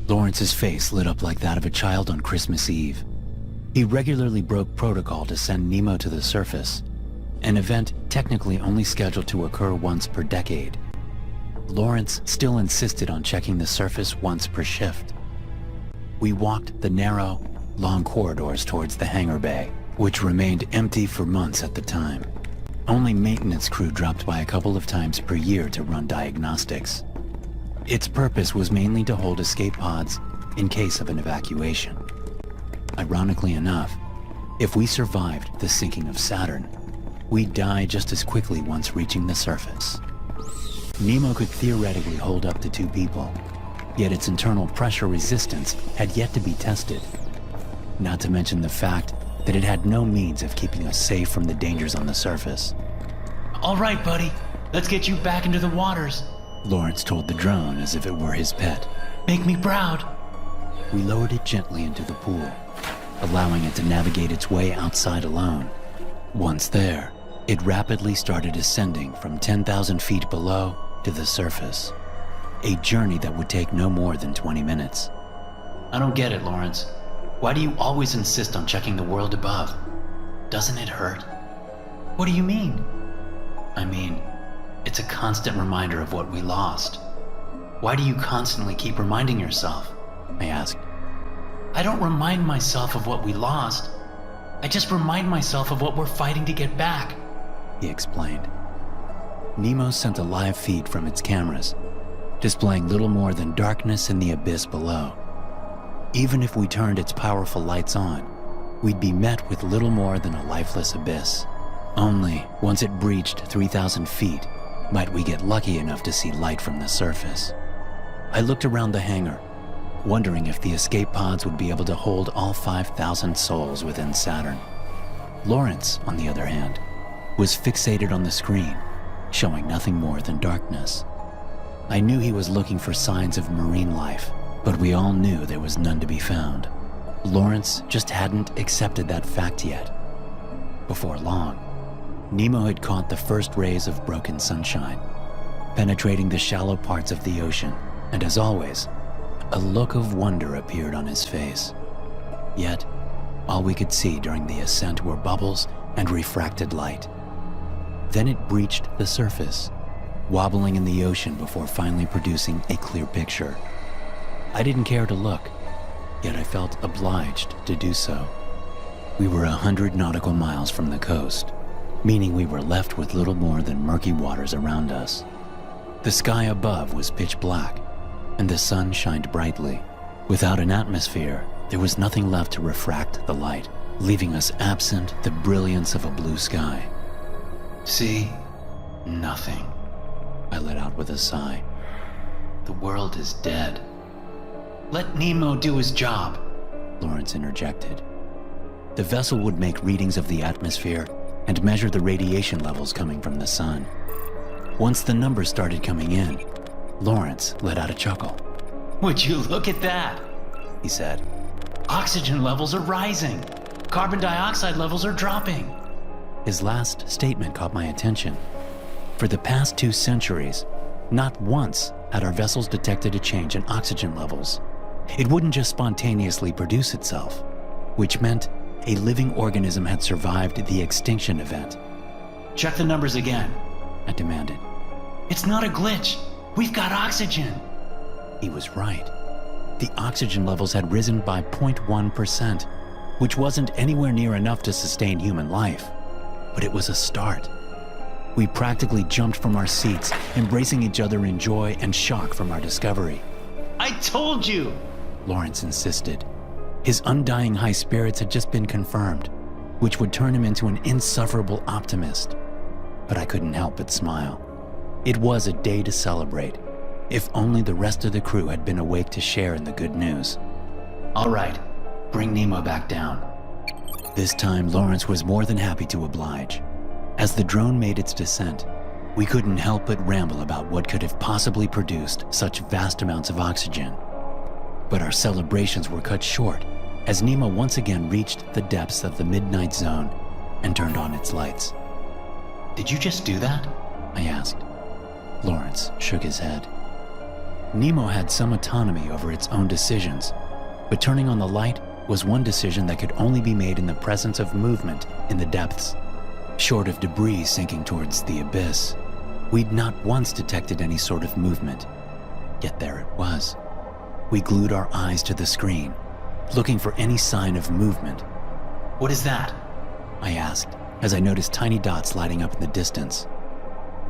Lawrence's face lit up like that of a child on Christmas Eve. He regularly broke protocol to send Nemo to the surface, an event technically only scheduled to occur once per decade. Lawrence still insisted on checking the surface once per shift. We walked the narrow, long corridors towards the hangar bay, which remained empty for months at the time. Only maintenance crew dropped by a couple of times per year to run diagnostics. Its purpose was mainly to hold escape pods in case of an evacuation. Ironically enough, if we survived the sinking of Saturn, we'd die just as quickly once reaching the surface. Nemo could theoretically hold up to 2 people, yet its internal pressure resistance had yet to be tested. Not to mention the fact that it had no means of keeping us safe from the dangers on the surface. All right, buddy. Let's get you back into the waters, Lawrence told the drone as if it were his pet. Make me proud. We lowered it gently into the pool, allowing it to navigate its way outside alone. Once there, it rapidly started ascending from 10,000 feet below to the surface, a journey that would take no more than 20 minutes. I don't get it, Lawrence. Why do you always insist on checking the world above? Doesn't it hurt? What do you mean? I mean, it's a constant reminder of what we lost. Why do you constantly keep reminding yourself? I asked. I don't remind myself of what we lost. I just remind myself of what we're fighting to get back, he explained. Nemo sent a live feed from its cameras, displaying little more than darkness in the abyss below. Even if we turned its powerful lights on, we'd be met with little more than a lifeless abyss. Only, once it breached 3,000 feet, might we get lucky enough to see light from the surface. I looked around the hangar, wondering if the escape pods would be able to hold all 5,000 souls within Saturn. Lawrence, on the other hand, was fixated on the screen, showing nothing more than darkness. I knew he was looking for signs of marine life, but we all knew there was none to be found. Lawrence just hadn't accepted that fact yet. Before long, Nemo had caught the first rays of broken sunshine, penetrating the shallow parts of the ocean, and as always, a look of wonder appeared on his face. Yet, all we could see during the ascent were bubbles and refracted light. Then it breached the surface, wobbling in the ocean before finally producing a clear picture. I didn't care to look, yet I felt obliged to do so. We were 100 nautical miles from the coast, meaning we were left with little more than murky waters around us. The sky above was pitch black, and the sun shined brightly. Without an atmosphere, there was nothing left to refract the light, leaving us absent the brilliance of a blue sky. See? Nothing. I let out with a sigh. The world is dead. Let Nemo do his job, Lawrence interjected. The vessel would make readings of the atmosphere and measure the radiation levels coming from the sun. Once the numbers started coming in, Lawrence let out a chuckle. Would you look at that? He said. Oxygen levels are rising. Carbon dioxide levels are dropping. His last statement caught my attention. For the past 2 centuries, not once had our vessels detected a change in oxygen levels. It wouldn't just spontaneously produce itself, which meant a living organism had survived the extinction event. Check the numbers again, I demanded. It's not a glitch. We've got oxygen. He was right. The oxygen levels had risen by 0.1%, which wasn't anywhere near enough to sustain human life. But it was a start. We practically jumped from our seats, embracing each other in joy and shock from our discovery. I told you! Lawrence insisted. His undying high spirits had just been confirmed, which would turn him into an insufferable optimist. But I couldn't help but smile. It was a day to celebrate, if only the rest of the crew had been awake to share in the good news. All right, bring Nemo back down. This time, Lawrence was more than happy to oblige. As the drone made its descent, we couldn't help but ramble about what could have possibly produced such vast amounts of oxygen. But our celebrations were cut short as Nemo once again reached the depths of the midnight zone and turned on its lights. Did you just do that? I asked. Lawrence shook his head. Nemo had some autonomy over its own decisions, but turning on the light was one decision that could only be made in the presence of movement in the depths. Short of debris sinking towards the abyss, we'd not once detected any sort of movement. Yet there it was. We glued our eyes to the screen, looking for any sign of movement. What is that? I asked, as I noticed tiny dots lighting up in the distance.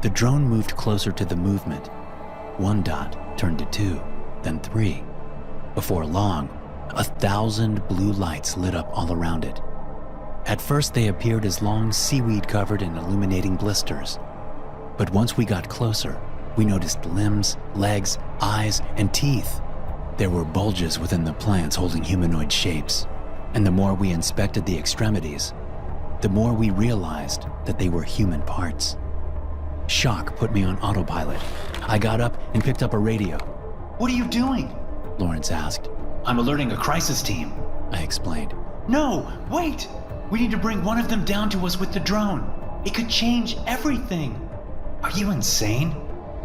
The drone moved closer to the movement. 1 dot turned to 2, then 3. Before long, 1,000 blue lights lit up all around it. At first, they appeared as long seaweed-covered and illuminating blisters. But once we got closer, we noticed limbs, legs, eyes, and teeth. There were bulges within the plants holding humanoid shapes, and the more we inspected the extremities, the more we realized that they were human parts. Shock put me on autopilot. I got up and picked up a radio. What are you doing? Lawrence asked. I'm alerting a crisis team, I explained. No, wait! We need to bring one of them down to us with the drone. It could change everything. Are you insane?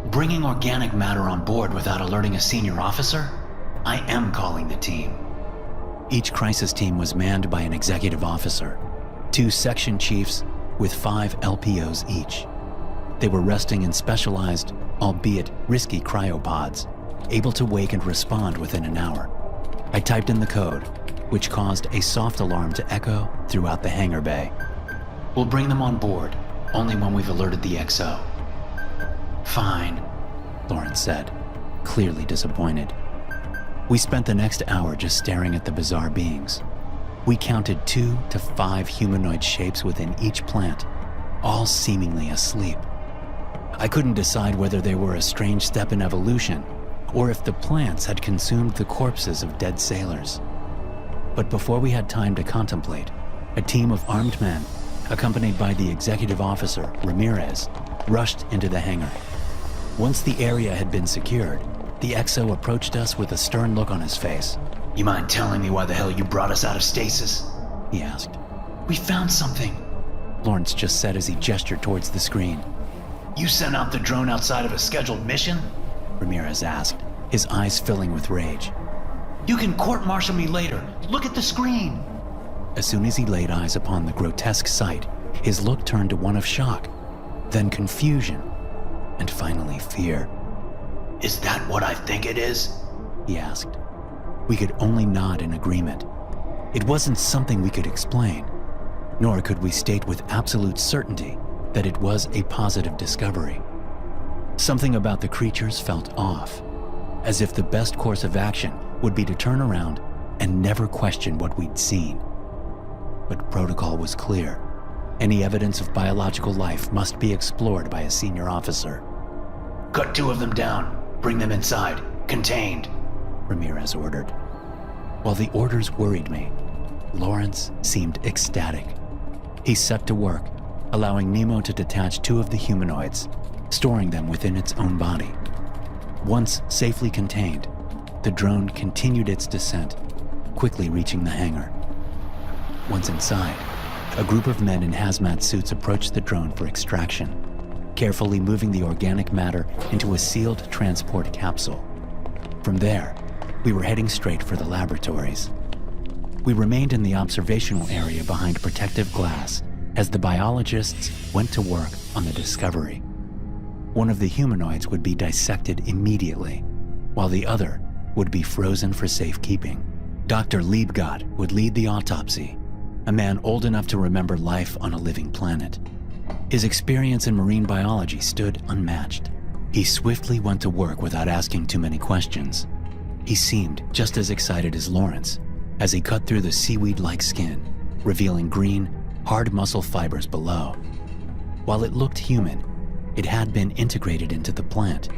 Bringing organic matter on board without alerting a senior officer? I am calling the team. Each crisis team was manned by an executive officer, 2 section chiefs with 5 LPOs each. They were resting in specialized, albeit risky cryopods, able to wake and respond within an hour. I typed in the code, which caused a soft alarm to echo throughout the hangar bay. We'll bring them on board, only when we've alerted the XO. Fine, Lawrence said, clearly disappointed. We spent the next hour just staring at the bizarre beings. We counted 2 to 5 humanoid shapes within each plant, all seemingly asleep. I couldn't decide whether they were a strange step in evolution or if the plants had consumed the corpses of dead sailors. But before we had time to contemplate, a team of armed men, accompanied by the executive officer, Ramirez, rushed into the hangar. Once the area had been secured, the XO approached us with a stern look on his face. You mind telling me why the hell you brought us out of stasis? He asked. We found something. Lawrence just said as he gestured towards the screen. You sent out the drone outside of a scheduled mission? Ramirez asked, his eyes filling with rage. You can court-martial me later. Look at the screen. As soon as he laid eyes upon the grotesque sight, his look turned to one of shock, then confusion, and finally fear. Is that what I think it is? He asked. We could only nod in agreement. It wasn't something we could explain, nor could we state with absolute certainty that it was a positive discovery. Something about the creatures felt off, as if the best course of action would be to turn around and never question what we'd seen. But protocol was clear. Any evidence of biological life must be explored by a senior officer. Cut 2 of them down. Bring them inside. Contained. Ramirez ordered. While the orders worried me, Lawrence seemed ecstatic. He set to work, allowing Nemo to detach 2 of the humanoids, storing them within its own body. Once safely contained, the drone continued its descent, quickly reaching the hangar. Once inside, a group of men in hazmat suits approached the drone for extraction, carefully moving the organic matter into a sealed transport capsule. From there, we were heading straight for the laboratories. We remained in the observational area behind protective glass as the biologists went to work on the discovery. One of the humanoids would be dissected immediately, while the other would be frozen for safekeeping. Dr. Liebgott would lead the autopsy, a man old enough to remember life on a living planet. His experience in marine biology stood unmatched. He swiftly went to work without asking too many questions. He seemed just as excited as Lawrence as he cut through the seaweed-like skin, revealing green, hard muscle fibers below. While it looked human, it had been integrated into the plant.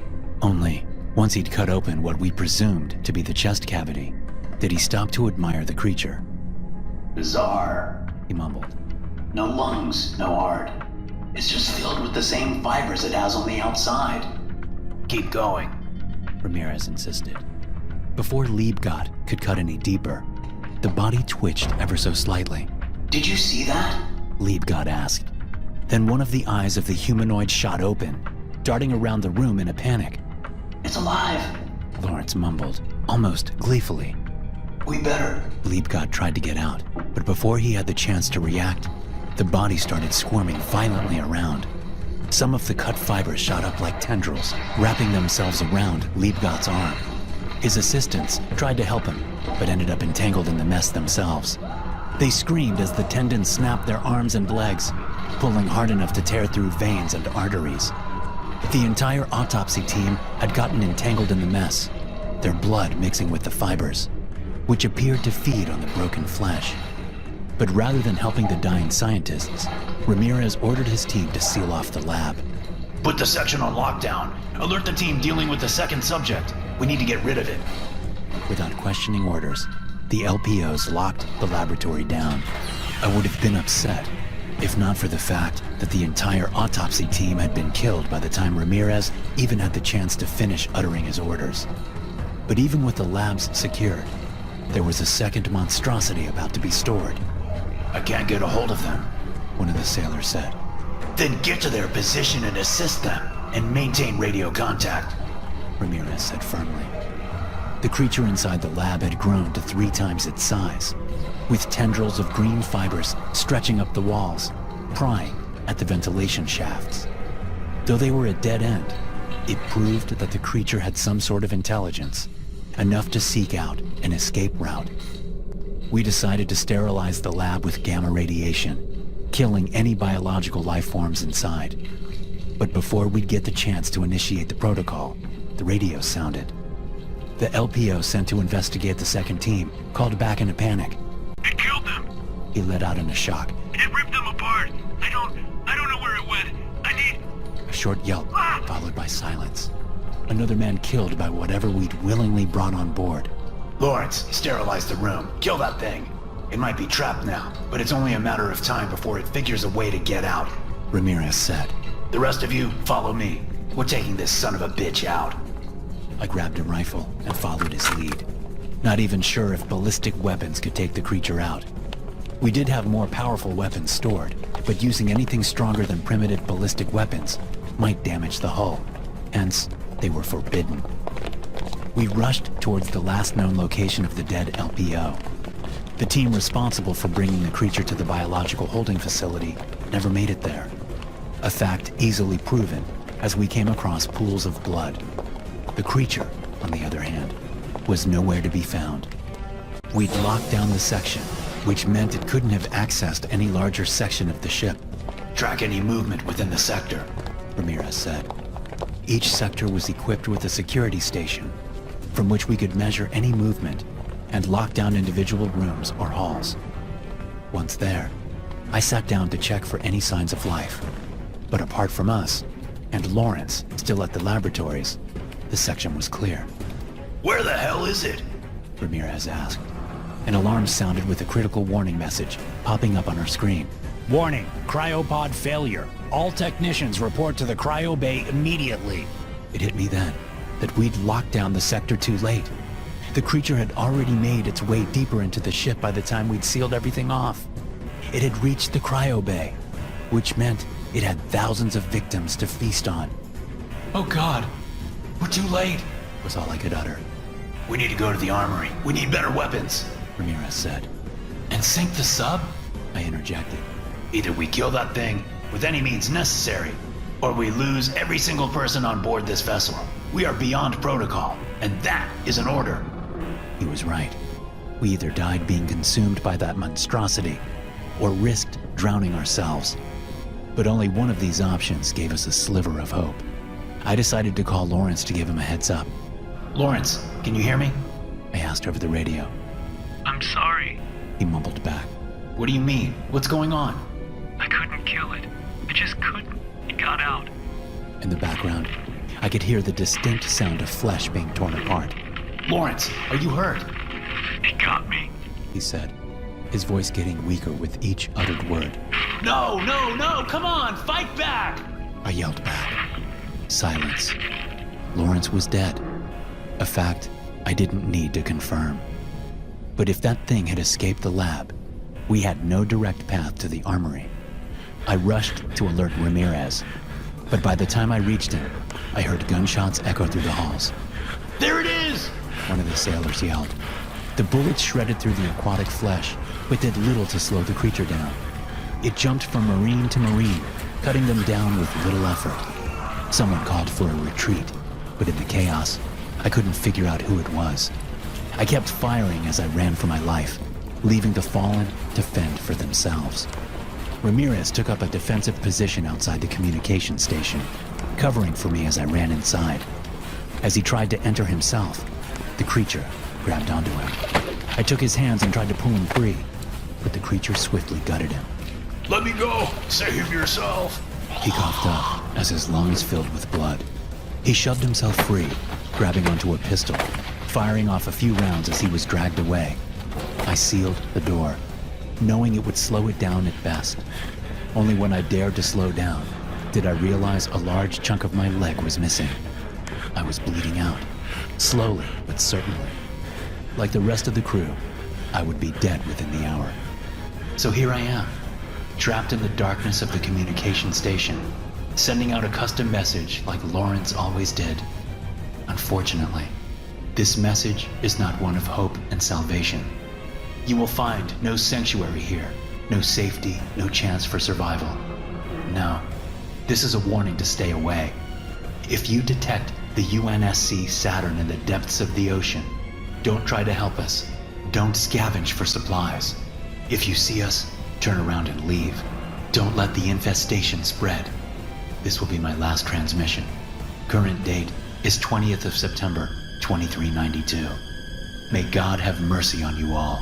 Only, once he'd cut open what we presumed to be the chest cavity, did he stop to admire the creature. Bizarre. He mumbled. No lungs, no heart. It's just filled with the same fibers it has on the outside. Keep going, Ramirez insisted. Before Liebgott could cut any deeper, the body twitched ever so slightly. Did you see that? Liebgott asked. Then one of the eyes of the humanoid shot open, darting around the room in a panic. It's alive, Lawrence mumbled, almost gleefully. We better. Liebgott tried to get out, but before he had the chance to react, the body started squirming violently around. Some of the cut fibers shot up like tendrils, wrapping themselves around Liebgott's arm. His assistants tried to help him, but ended up entangled in the mess themselves. They screamed as the tendons snapped their arms and legs, pulling hard enough to tear through veins and arteries. The entire autopsy team had gotten entangled in the mess, their blood mixing with the fibers, which appeared to feed on the broken flesh. But rather than helping the dying scientists, Ramirez ordered his team to seal off the lab. Put the section on lockdown. Alert the team dealing with the second subject. We need to get rid of it. Without questioning orders, the LPOs locked the laboratory down. I would have been upset, if not for the fact that the entire autopsy team had been killed by the time Ramirez even had the chance to finish uttering his orders. But even with the labs secured, there was a second monstrosity about to be stored. I can't get a hold of them, one of the sailors said. Then get to their position and assist them, and maintain radio contact, Ramirez said firmly. The creature inside the lab had grown to 3 times its size, with tendrils of green fibers stretching up the walls, prying at the ventilation shafts. Though they were a dead end, it proved that the creature had some sort of intelligence, enough to seek out an escape route. We decided to sterilize the lab with gamma radiation, killing any biological life forms inside. But before we'd get the chance to initiate the protocol, the radio sounded. The LPO sent to investigate the second team called back in a panic. It killed them! he let out in a shock. It ripped them apart. I don't know where it went. I need... A short yelp, followed by silence. Another man killed by whatever we'd willingly brought on board. Lawrence, sterilize the room. Kill that thing. It might be trapped now, but it's only a matter of time before it figures a way to get out. Ramirez said. The rest of you, follow me. We're taking this son of a bitch out. I grabbed a rifle and followed his lead, not even sure if ballistic weapons could take the creature out. We did have more powerful weapons stored, but using anything stronger than primitive ballistic weapons might damage the hull. Hence, they were forbidden. We rushed towards the last known location of the dead LPO. The team responsible for bringing the creature to the biological holding facility never made it there. A fact easily proven as we came across pools of blood. The creature, on the other hand, was nowhere to be found. We'd locked down the section, which meant it couldn't have accessed any larger section of the ship. Track any movement within the sector, Ramirez said. Each sector was equipped with a security station, from which we could measure any movement and lock down individual rooms or halls. Once there, I sat down to check for any signs of life. But apart from us, and Lawrence still at the laboratories, the section was clear. Where the hell is it? Ramirez asked. An alarm sounded with a critical warning message popping up on our screen. Warning, cryopod failure. All technicians report to the cryo bay immediately. It hit me then that we'd locked down the sector too late. The creature had already made its way deeper into the ship by the time we'd sealed everything off. It had reached the cryo bay, which meant it had thousands of victims to feast on. Oh God, we're too late, was all I could utter. We need to go to the armory. We need better weapons, Ramirez said. And sink the sub? I interjected. Either we kill that thing with any means necessary, or we lose every single person on board this vessel. We are beyond protocol, and that is an order. He was right. We either died being consumed by that monstrosity, or risked drowning ourselves. But only one of these options gave us a sliver of hope. I decided to call Lawrence to give him a heads up. Lawrence, can you hear me? I asked over the radio. I'm sorry. He mumbled back. What do you mean? What's going on? I couldn't kill it. I just couldn't. It got out. In the background, I could hear the distinct sound of flesh being torn apart. Lawrence, are you hurt? It got me, he said, his voice getting weaker with each uttered word. No, come on, fight back! I yelled back. Silence. Lawrence was dead. A fact I didn't need to confirm. But if that thing had escaped the lab, we had no direct path to the armory. I rushed to alert Ramirez, but by the time I reached him, I heard gunshots echo through the halls. There it is! One of the sailors yelled. The bullets shredded through the aquatic flesh, but did little to slow the creature down. It jumped from marine to marine, cutting them down with little effort. Someone called for a retreat, but in the chaos, I couldn't figure out who it was. I kept firing as I ran for my life, leaving the fallen to fend for themselves. Ramirez took up a defensive position outside the communication station, covering for me as I ran inside. As he tried to enter himself, the creature grabbed onto him. I took his hands and tried to pull him free, but the creature swiftly gutted him. Let me go! Save yourself! He coughed up as his lungs filled with blood. He shoved himself free, grabbing onto a pistol, firing off a few rounds as he was dragged away. I sealed the door, knowing it would slow it down at best. Only when I dared to slow down did I realize a large chunk of my leg was missing. I was bleeding out, slowly but certainly. Like the rest of the crew, I would be dead within the hour. So here I am, trapped in the darkness of the communication station, sending out a custom message like Lawrence always did. Unfortunately, this message is not one of hope and salvation. You will find no sanctuary here, no safety, no chance for survival. No, this is a warning to stay away. If you detect the UNSC Saturn in the depths of the ocean, don't try to help us. Don't scavenge for supplies. If you see us, turn around and leave. Don't let the infestation spread. This will be my last transmission. Current date is 20th of September, 2392. May God have mercy on you all.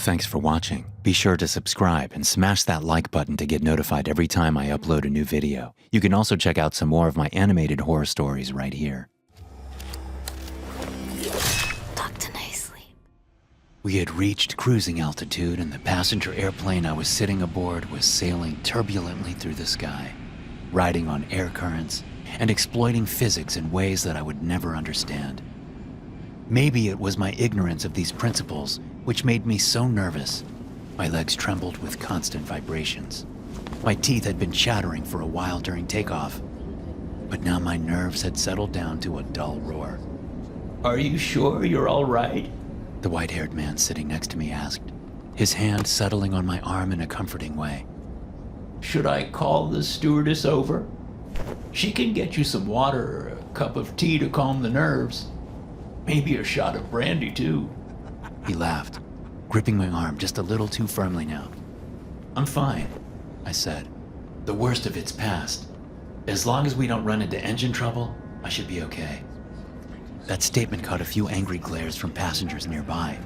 Thanks for watching. Be sure to subscribe and smash that like button to get notified every time I upload a new video. You can also check out some more of my animated horror stories right here. Dr. Nicely. We had reached cruising altitude, and the passenger airplane I was sitting aboard was sailing turbulently through the sky, riding on air currents and exploiting physics in ways that I would never understand. Maybe it was my ignorance of these principles which made me so nervous. My legs trembled with constant vibrations. My teeth had been chattering for a while during takeoff, but now my nerves had settled down to a dull roar. Are you sure you're all right? The white-haired man sitting next to me asked, his hand settling on my arm in a comforting way. Should I call the stewardess over? She can get you some water or a cup of tea to calm the nerves. Maybe a shot of brandy, too. He laughed, gripping my arm just a little too firmly now. I'm fine, I said. The worst of it's past. As long as we don't run into engine trouble, I should be okay. That statement caught a few angry glares from passengers nearby,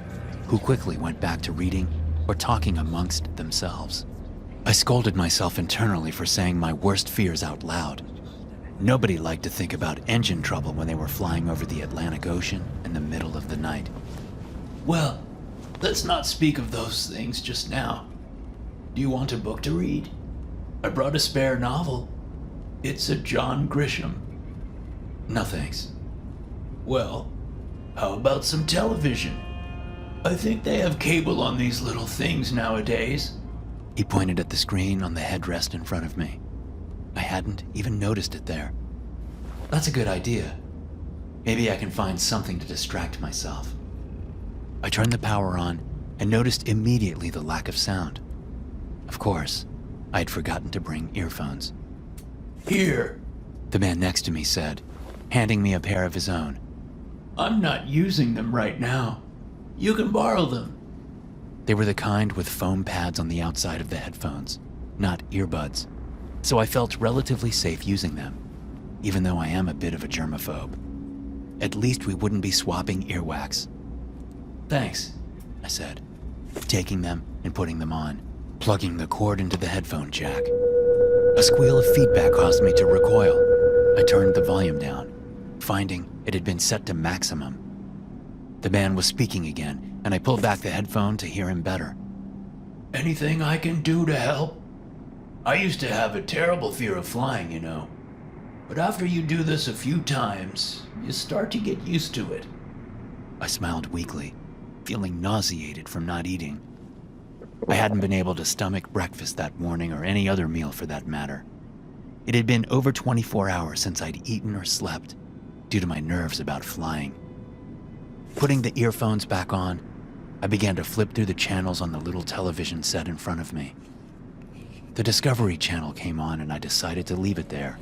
who quickly went back to reading or talking amongst themselves. I scolded myself internally for saying my worst fears out loud. Nobody liked to think about engine trouble when they were flying over the Atlantic Ocean in the middle of the night. Well, let's not speak of those things just now. Do you want a book to read? I brought a spare novel. It's a John Grisham. No thanks. Well, how about some television? I think they have cable on these little things nowadays. He pointed at the screen on the headrest in front of me. I hadn't even noticed it there. That's a good idea. Maybe I can find something to distract myself. I turned the power on and noticed immediately the lack of sound. Of course, I had forgotten to bring earphones. Here, the man next to me said, handing me a pair of his own. I'm not using them right now. You can borrow them. They were the kind with foam pads on the outside of the headphones, not earbuds, so I felt relatively safe using them, even though I am a bit of a germaphobe. At least we wouldn't be swapping earwax. Thanks, I said, taking them and putting them on, plugging the cord into the headphone jack. A squeal of feedback caused me to recoil. I turned the volume down, finding it had been set to maximum. The man was speaking again, and I pulled back the headphone to hear him better. Anything I can do to help? I used to have a terrible fear of flying, you know. But after you do this a few times, you start to get used to it. I smiled weakly, feeling nauseated from not eating. I hadn't been able to stomach breakfast that morning or any other meal for that matter. It had been over 24 hours since I'd eaten or slept due to my nerves about flying. Putting the earphones back on, I began to flip through the channels on the little television set in front of me. The Discovery Channel came on and I decided to leave it there.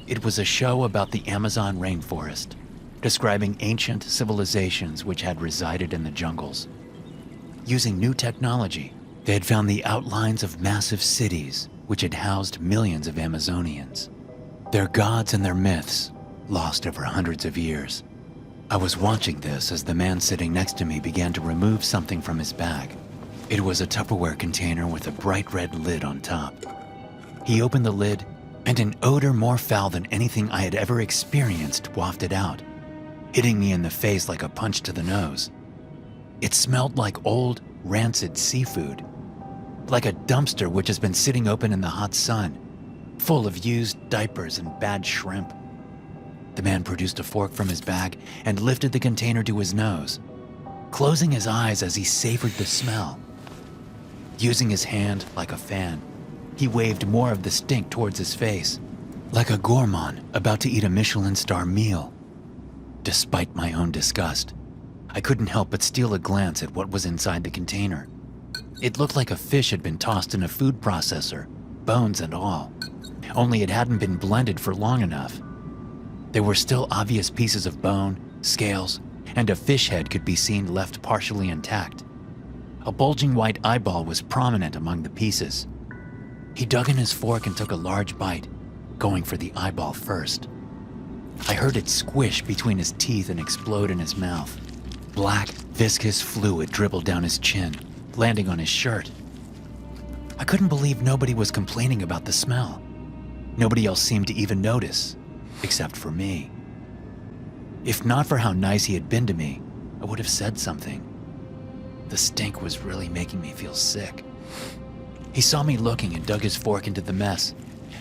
It was a show about the Amazon rainforest, describing ancient civilizations which had resided in the jungles. Using new technology, they had found the outlines of massive cities which had housed millions of Amazonians. Their gods and their myths, lost over hundreds of years. I was watching this as the man sitting next to me began to remove something from his bag. It was a Tupperware container with a bright red lid on top. He opened the lid, and an odor more foul than anything I had ever experienced wafted out, hitting me in the face like a punch to the nose. It smelled like old, rancid seafood, like a dumpster which has been sitting open in the hot sun, full of used diapers and bad shrimp. The man produced a fork from his bag and lifted the container to his nose, closing his eyes as he savored the smell. Using his hand like a fan, he waved more of the stink towards his face, like a gourmand about to eat a Michelin star meal. Despite my own disgust, I couldn't help but steal a glance at what was inside the container. It looked like a fish had been tossed in a food processor, bones and all, only it hadn't been blended for long enough. There were still obvious pieces of bone, scales, and a fish head could be seen left partially intact. A bulging white eyeball was prominent among the pieces. He dug in his fork and took a large bite, going for the eyeball first. I heard it squish between his teeth and explode in his mouth. Black, viscous fluid dribbled down his chin, landing on his shirt. I couldn't believe nobody was complaining about the smell. Nobody else seemed to even notice, except for me. If not for how nice he had been to me, I would have said something. The stink was really making me feel sick. He saw me looking and dug his fork into the mess,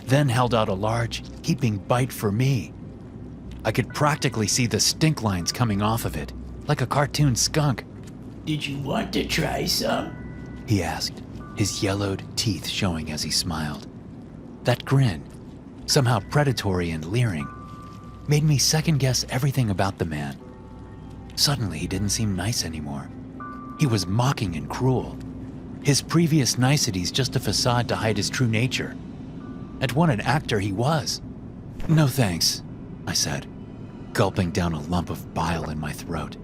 then held out a large, heaping bite for me. I could practically see the stink lines coming off of it, like a cartoon skunk. Did you want to try some? He asked, his yellowed teeth showing as he smiled. That grin, somehow predatory and leering, made me second-guess everything about the man. Suddenly, he didn't seem nice anymore. He was mocking and cruel. His previous niceties just a facade to hide his true nature. And what an actor he was. No thanks, I said, gulping down a lump of bile in my throat,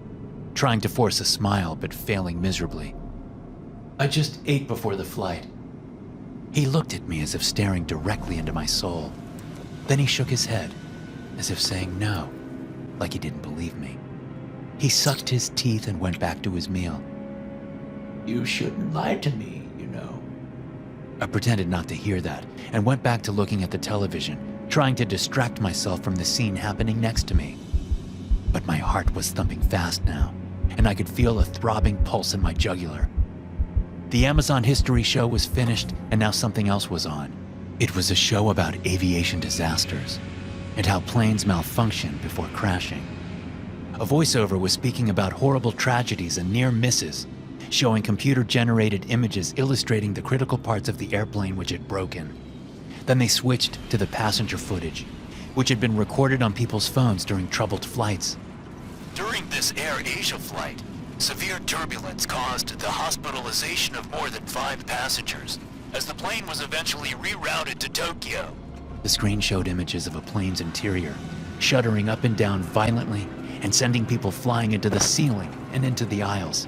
trying to force a smile but failing miserably. I just ate before the flight. He looked at me as if staring directly into my soul. Then he shook his head, as if saying no, like he didn't believe me. He sucked his teeth and went back to his meal. You shouldn't lie to me, you know. I pretended not to hear that and went back to looking at the television, trying to distract myself from the scene happening next to me. But my heart was thumping fast now, and I could feel a throbbing pulse in my jugular. The Amazon History show was finished, and now something else was on. It was a show about aviation disasters and how planes malfunction before crashing. A voiceover was speaking about horrible tragedies and near misses, showing computer-generated images illustrating the critical parts of the airplane which had broken. Then they switched to the passenger footage, which had been recorded on people's phones during troubled flights. During this Air Asia flight, severe turbulence caused the hospitalization of more than 5 passengers, as the plane was eventually rerouted to Tokyo. The screen showed images of a plane's interior, shuddering up and down violently and sending people flying into the ceiling and into the aisles.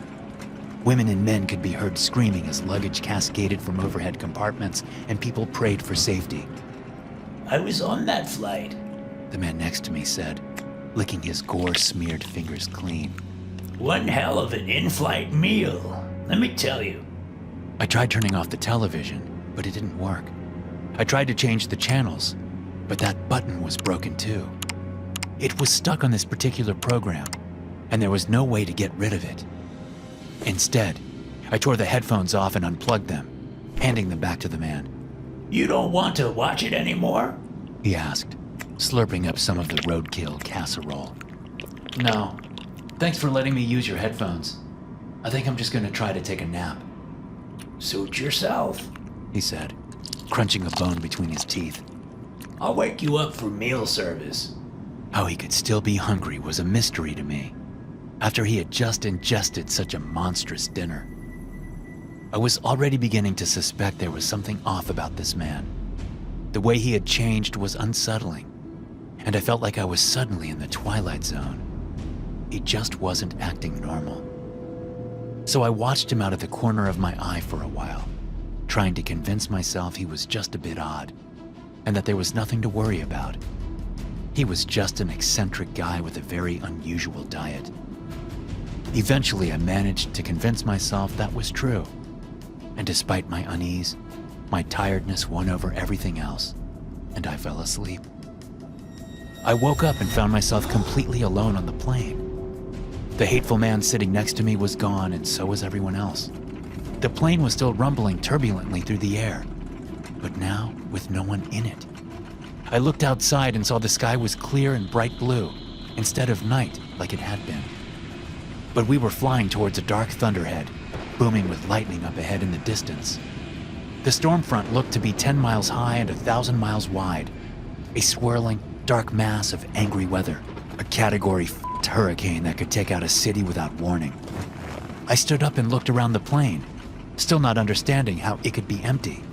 Women and men could be heard screaming as luggage cascaded from overhead compartments and people prayed for safety. I was on that flight, the man next to me said, licking his gore-smeared fingers clean. One hell of an in-flight meal, let me tell you. I tried turning off the television, but it didn't work. I tried to change the channels, but that button was broken too. It was stuck on this particular program, and there was no way to get rid of it. Instead, I tore the headphones off and unplugged them, handing them back to the man. You don't want to watch it anymore? He asked, slurping up some of the roadkill casserole. No, thanks for letting me use your headphones. I think I'm just going to try to take a nap. Suit yourself, he said, crunching a bone between his teeth. I'll wake you up for meal service. How he could still be hungry was a mystery to me, after he had just ingested such a monstrous dinner. I was already beginning to suspect there was something off about this man. The way he had changed was unsettling, and I felt like I was suddenly in the Twilight Zone. He just wasn't acting normal. So I watched him out of the corner of my eye for a while, trying to convince myself he was just a bit odd, and that there was nothing to worry about. He was just an eccentric guy with a very unusual diet. Eventually, I managed to convince myself that was true, and despite my unease, my tiredness won over everything else, and I fell asleep. I woke up and found myself completely alone on the plane. The hateful man sitting next to me was gone, and so was everyone else. The plane was still rumbling turbulently through the air, but now with no one in it. I looked outside and saw the sky was clear and bright blue, instead of night like it had been. But we were flying towards a dark thunderhead, booming with lightning up ahead in the distance. The storm front looked to be 10 miles high and 1,000 miles wide, a swirling, dark mass of angry weather, a Category 5 hurricane that could take out a city without warning. I stood up and looked around the plane, still not understanding how it could be empty.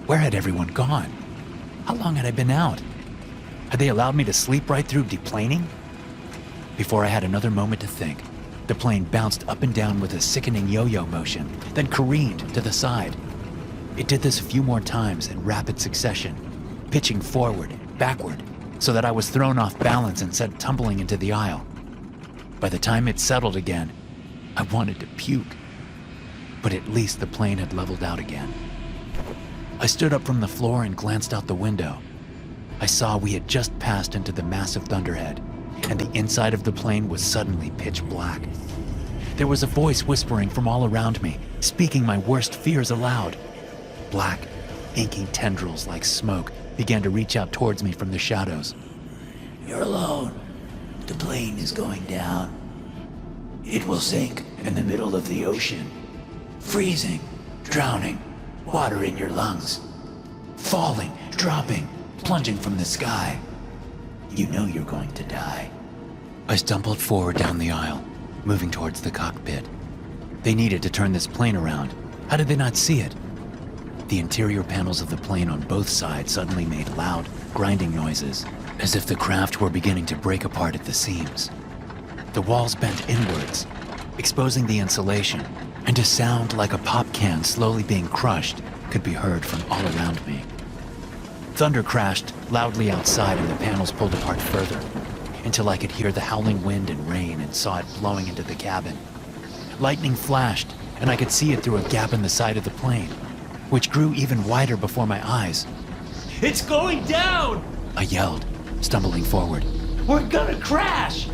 Where had everyone gone? How long had I been out? Had they allowed me to sleep right through deplaning? Before I had another moment to think, the plane bounced up and down with a sickening yo-yo motion, then careened to the side. It did this a few more times in rapid succession, pitching forward, backward, so that I was thrown off balance and sent tumbling into the aisle. By the time it settled again, I wanted to puke. but at least the plane had leveled out again. I stood up from the floor and glanced out the window. I saw we had just passed into the massive thunderhead, and the inside of the plane was suddenly pitch black. There was a voice whispering from all around me, speaking my worst fears aloud. Black, inky tendrils like smoke began to reach out towards me from the shadows. You're alone. The plane is going down. It will sink in the middle of the ocean. Freezing, drowning, water in your lungs. Falling, dropping, plunging from the sky. You know you're going to die. I stumbled forward down the aisle, moving towards the cockpit. They needed to turn this plane around. How did they not see it? The interior panels of the plane on both sides suddenly made loud, grinding noises, as if the craft were beginning to break apart at the seams. The walls bent inwards, exposing the insulation, and a sound like a pop can slowly being crushed could be heard from all around me. Thunder crashed loudly outside and the panels pulled apart further, until I could hear the howling wind and rain and saw it blowing into the cabin. Lightning flashed, and I could see it through a gap in the side of the plane, which grew even wider before my eyes. It's going down! I yelled, stumbling forward. We're gonna crash!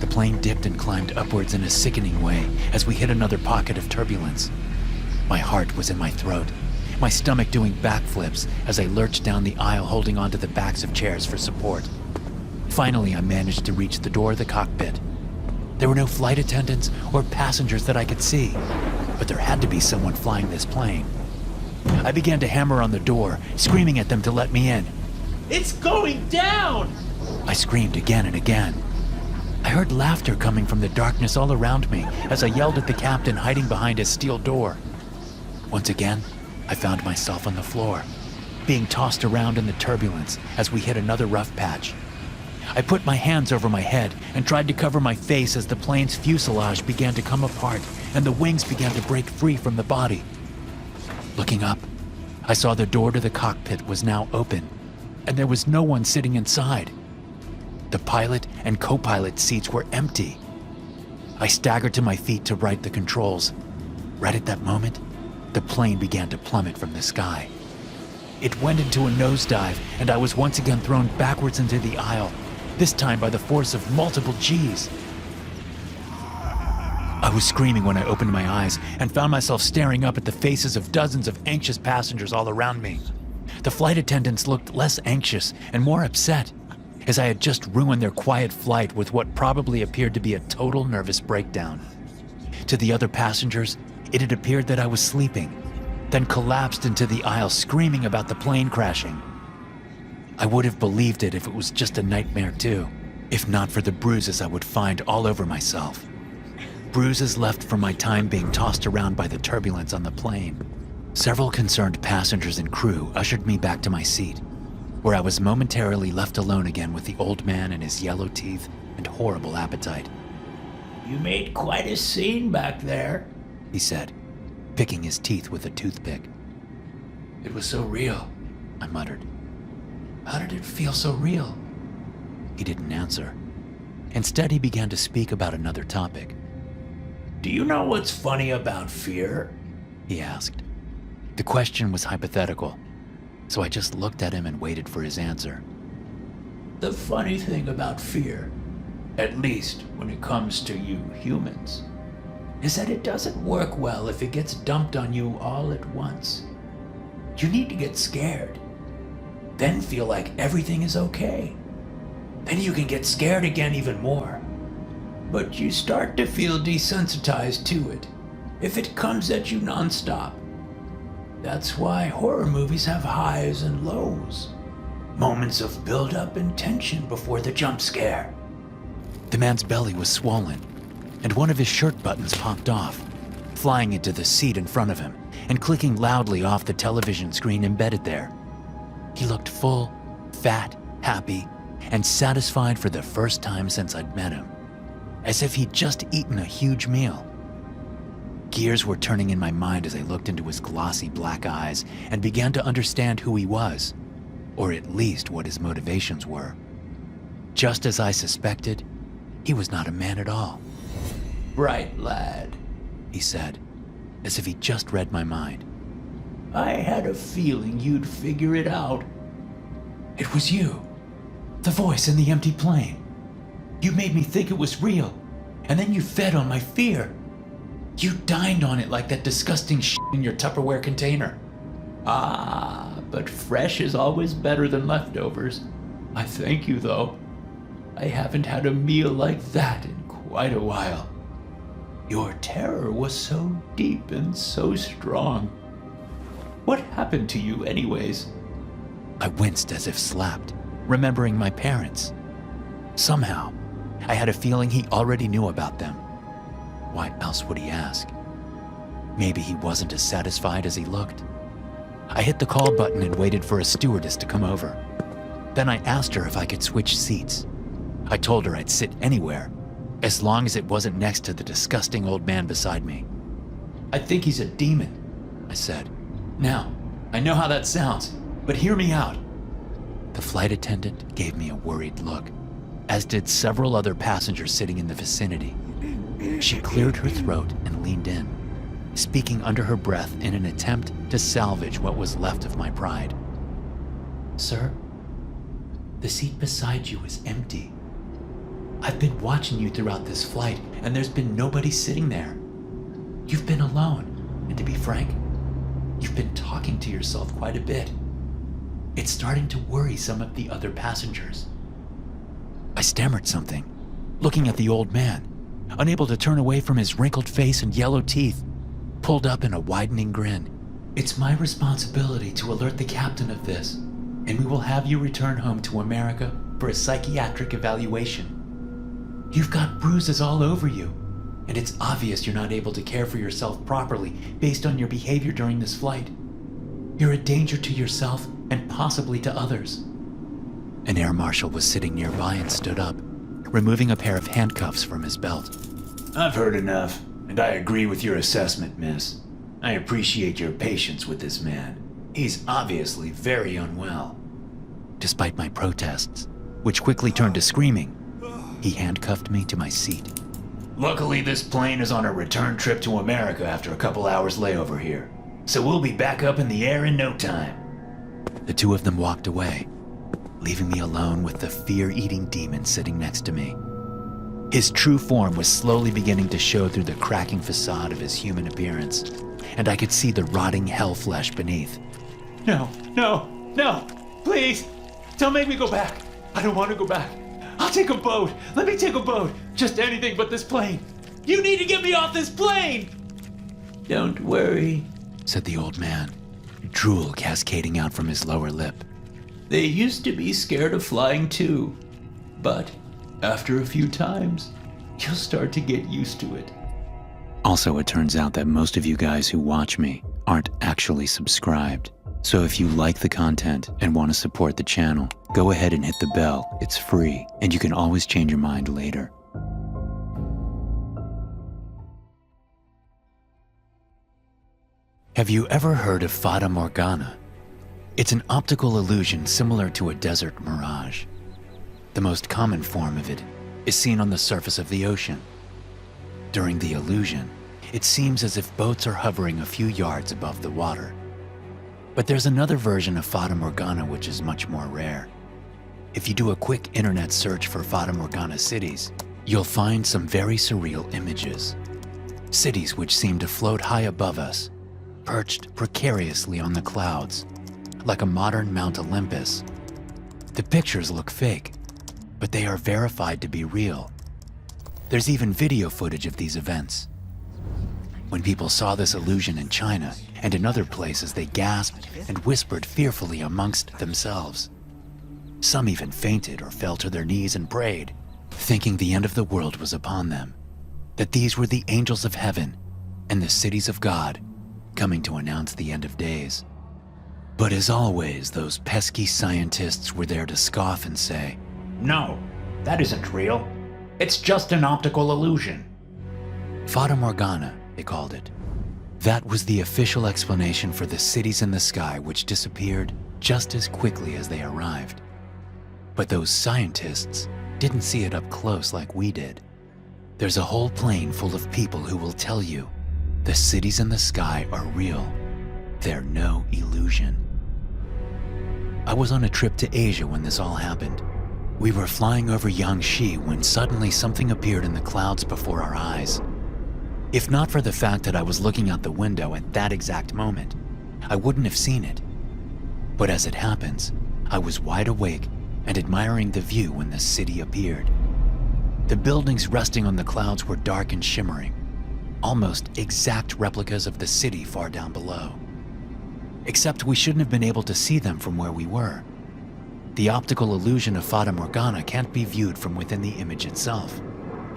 The plane dipped and climbed upwards in a sickening way as we hit another pocket of turbulence. My heart was in my throat, my stomach doing backflips as I lurched down the aisle holding onto the backs of chairs for support. Finally, I managed to reach the door of the cockpit. There were no flight attendants or passengers that I could see, but there had to be someone flying this plane. I began to hammer on the door, screaming at them to let me in. It's going down! I screamed again and again. I heard laughter coming from the darkness all around me as I yelled at the captain hiding behind his steel door. Once again, I found myself on the floor, being tossed around in the turbulence as we hit another rough patch. I put my hands over my head and tried to cover my face as the plane's fuselage began to come apart and the wings began to break free from the body. Looking up, I saw the door to the cockpit was now open, and there was no one sitting inside. The pilot and co-pilot seats were empty. I staggered to my feet to right the controls. Right at that moment, the plane began to plummet from the sky. It went into a nosedive, and I was once again thrown backwards into the aisle, this time by the force of multiple G's. I was screaming when I opened my eyes and found myself staring up at the faces of dozens of anxious passengers all around me. The flight attendants looked less anxious and more upset, as I had just ruined their quiet flight with what probably appeared to be a total nervous breakdown. To the other passengers, it had appeared that I was sleeping, then collapsed into the aisle screaming about the plane crashing. I would have believed it if it was just a nightmare too, if not for the bruises I would find all over myself. Bruises left from my time being tossed around by the turbulence on the plane. Several concerned passengers and crew ushered me back to my seat, where I was momentarily left alone again with the old man and his yellow teeth and horrible appetite. You made quite a scene back there, he said, picking his teeth with a toothpick. It was so real, I muttered. How did it feel so real? He didn't answer. Instead, he began to speak about another topic. Do you know what's funny about fear? He asked. The question was hypothetical, so I just looked at him and waited for his answer. The funny thing about fear, at least when it comes to you humans, is that it doesn't work well if it gets dumped on you all at once. You need to get scared, then feel like everything is okay. Then you can get scared again even more. But you start to feel desensitized to it if it comes at you nonstop. That's why horror movies have highs and lows. Moments of build-up and tension before the jump scare. The man's belly was swollen, and one of his shirt buttons popped off, flying into the seat in front of him and clicking loudly off the television screen embedded there. He looked full, fat, happy, and satisfied for the first time since I'd met him, as if he'd just eaten a huge meal. Gears were turning in my mind as I looked into his glossy black eyes and began to understand who he was, or at least what his motivations were. Just as I suspected, he was not a man at all. Bright lad, he said. as if he just read my mind. I had a feeling you'd figure it out. It was you. The voice in the empty plane. You made me think it was real, and then you fed on my fear. You dined on it like that disgusting shit in your Tupperware container. Ah, but fresh is always better than leftovers. I thank you, though. I haven't had a meal like that in quite a while. Your terror was so deep and so strong. What happened to you, anyways? I winced as if slapped, remembering my parents. Somehow, I had a feeling he already knew about them. Why else would he ask? Maybe he wasn't as satisfied as he looked. I hit the call button and waited for a stewardess to come over. Then I asked her if I could switch seats. I told her I'd sit anywhere, as long as it wasn't next to the disgusting old man beside me. I think he's a demon, I said. Now, I know how that sounds, but hear me out. The flight attendant gave me a worried look, as did several other passengers sitting in the vicinity. She cleared her throat and leaned in, speaking under her breath in an attempt to salvage what was left of my pride. Sir, the seat beside you is empty. I've been watching you throughout this flight, and there's been nobody sitting there. You've been alone, and to be frank, you've been talking to yourself quite a bit. It's starting to worry some of the other passengers. I stammered something, looking at the old man, unable to turn away from his wrinkled face and yellow teeth, pulled up in a widening grin. It's my responsibility to alert the captain of this, and we will have you return home to America for a psychiatric evaluation. You've got bruises all over you, and it's obvious you're not able to care for yourself properly based on your behavior during this flight. You're a danger to yourself and possibly to others. An air marshal was sitting nearby and stood up, removing a pair of handcuffs from his belt. I've heard enough, and I agree with your assessment, miss. I appreciate your patience with this man. He's obviously very unwell. Despite my protests, which quickly turned to screaming, he handcuffed me to my seat. Luckily, this plane is on a return trip to America after a couple hours layover here, so we'll be back up in the air in no time. The two of them walked away, leaving me alone with the fear-eating demon sitting next to me. His true form was slowly beginning to show through the cracking facade of his human appearance, and I could see the rotting hell flesh beneath. No, please, don't make me go back. I don't want to go back. I'll take a boat. Let me take a boat. Just anything but this plane. You need to get me off this plane. Don't worry, said the old man, drool cascading out from his lower lip. They used to be scared of flying too, but after a few times, you'll start to get used to it. Also, it turns out that most of you guys who watch me aren't actually subscribed. So if you like the content and want to support the channel, go ahead and hit the bell. It's free, and you can always change your mind later. Have you ever heard of Fata Morgana? It's an optical illusion similar to a desert mirage. The most common form of it is seen on the surface of the ocean. During the illusion, it seems as if boats are hovering a few yards above the water. But there's another version of Fata Morgana which is much more rare. If you do a quick internet search for Fata Morgana cities, you'll find some very surreal images. Cities which seem to float high above us, perched precariously on the clouds, like a modern Mount Olympus. The pictures look fake, but they are verified to be real. There's even video footage of these events. When people saw this illusion in China and in other places, they gasped and whispered fearfully amongst themselves. Some even fainted or fell to their knees and prayed, thinking the end of the world was upon them, that these were the angels of heaven and the cities of God coming to announce the end of days. But as always, those pesky scientists were there to scoff and say, No, that isn't real. It's just an optical illusion. Fata Morgana, they called it. That was the official explanation for the cities in the sky which disappeared just as quickly as they arrived. But those scientists didn't see it up close like we did. There's a whole plane full of people who will tell you The cities in the sky are real. They're no illusion. I was on a trip to Asia when this all happened. We were flying over Yangshi when suddenly something appeared in the clouds before our eyes. If not for the fact that I was looking out the window at that exact moment, I wouldn't have seen it. But as it happens, I was wide awake and admiring the view when the city appeared. The buildings resting on the clouds were dark and shimmering, almost exact replicas of the city far down below. Except we shouldn't have been able to see them from where we were. The optical illusion of Fata Morgana can't be viewed from within the image itself.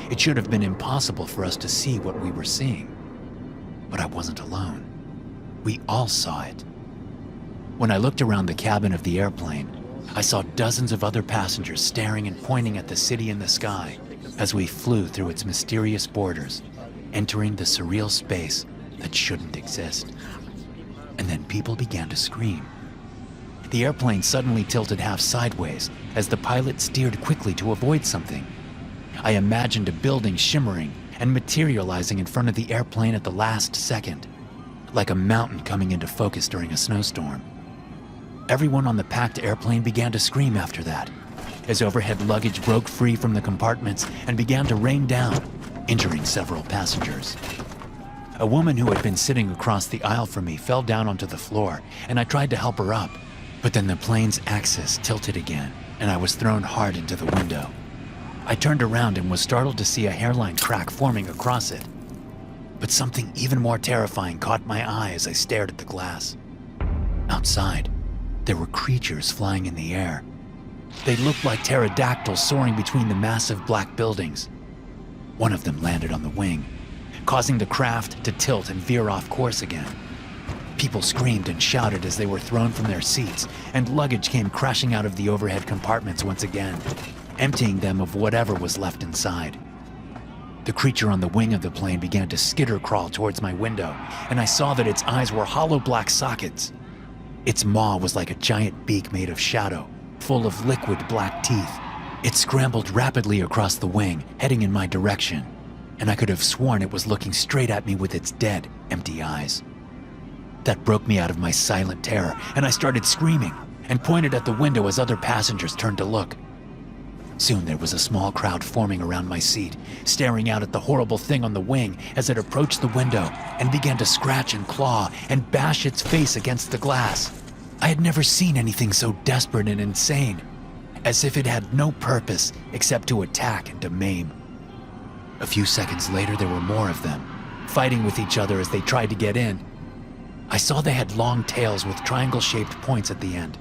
It should have been impossible for us to see what we were seeing. But I wasn't alone. We all saw it. When I looked around the cabin of the airplane, I saw dozens of other passengers staring and pointing at the city in the sky as we flew through its mysterious borders, entering the surreal space that shouldn't exist. And then people began to scream. The airplane suddenly tilted half sideways as the pilot steered quickly to avoid something. I imagined a building shimmering and materializing in front of the airplane at the last second, like a mountain coming into focus during a snowstorm. Everyone on the packed airplane began to scream after that, as overhead luggage broke free from the compartments and began to rain down, injuring several passengers. A woman who had been sitting across the aisle from me fell down onto the floor, and I tried to help her up. But then the plane's axis tilted again, and I was thrown hard into the window. I turned around and was startled to see a hairline crack forming across it. But something even more terrifying caught my eye as I stared at the glass. Outside, there were creatures flying in the air. They looked like pterodactyls soaring between the massive black buildings. One of them landed on the wing, causing the craft to tilt and veer off course again. People screamed and shouted as they were thrown from their seats, and luggage came crashing out of the overhead compartments once again, emptying them of whatever was left inside. The creature on the wing of the plane began to skitter crawl towards my window, and I saw that its eyes were hollow black sockets. Its maw was like a giant beak made of shadow, full of liquid black teeth. It scrambled rapidly across the wing, heading in my direction, and I could have sworn it was looking straight at me with its dead, empty eyes. That broke me out of my silent terror, and I started screaming and pointed at the window as other passengers turned to look. Soon there was a small crowd forming around my seat, staring out at the horrible thing on the wing as it approached the window and began to scratch and claw and bash its face against the glass. I had never seen anything so desperate and insane, as if it had no purpose except to attack and to maim. A few seconds later, there were more of them, fighting with each other as they tried to get in. I saw they had long tails with triangle-shaped points at the end,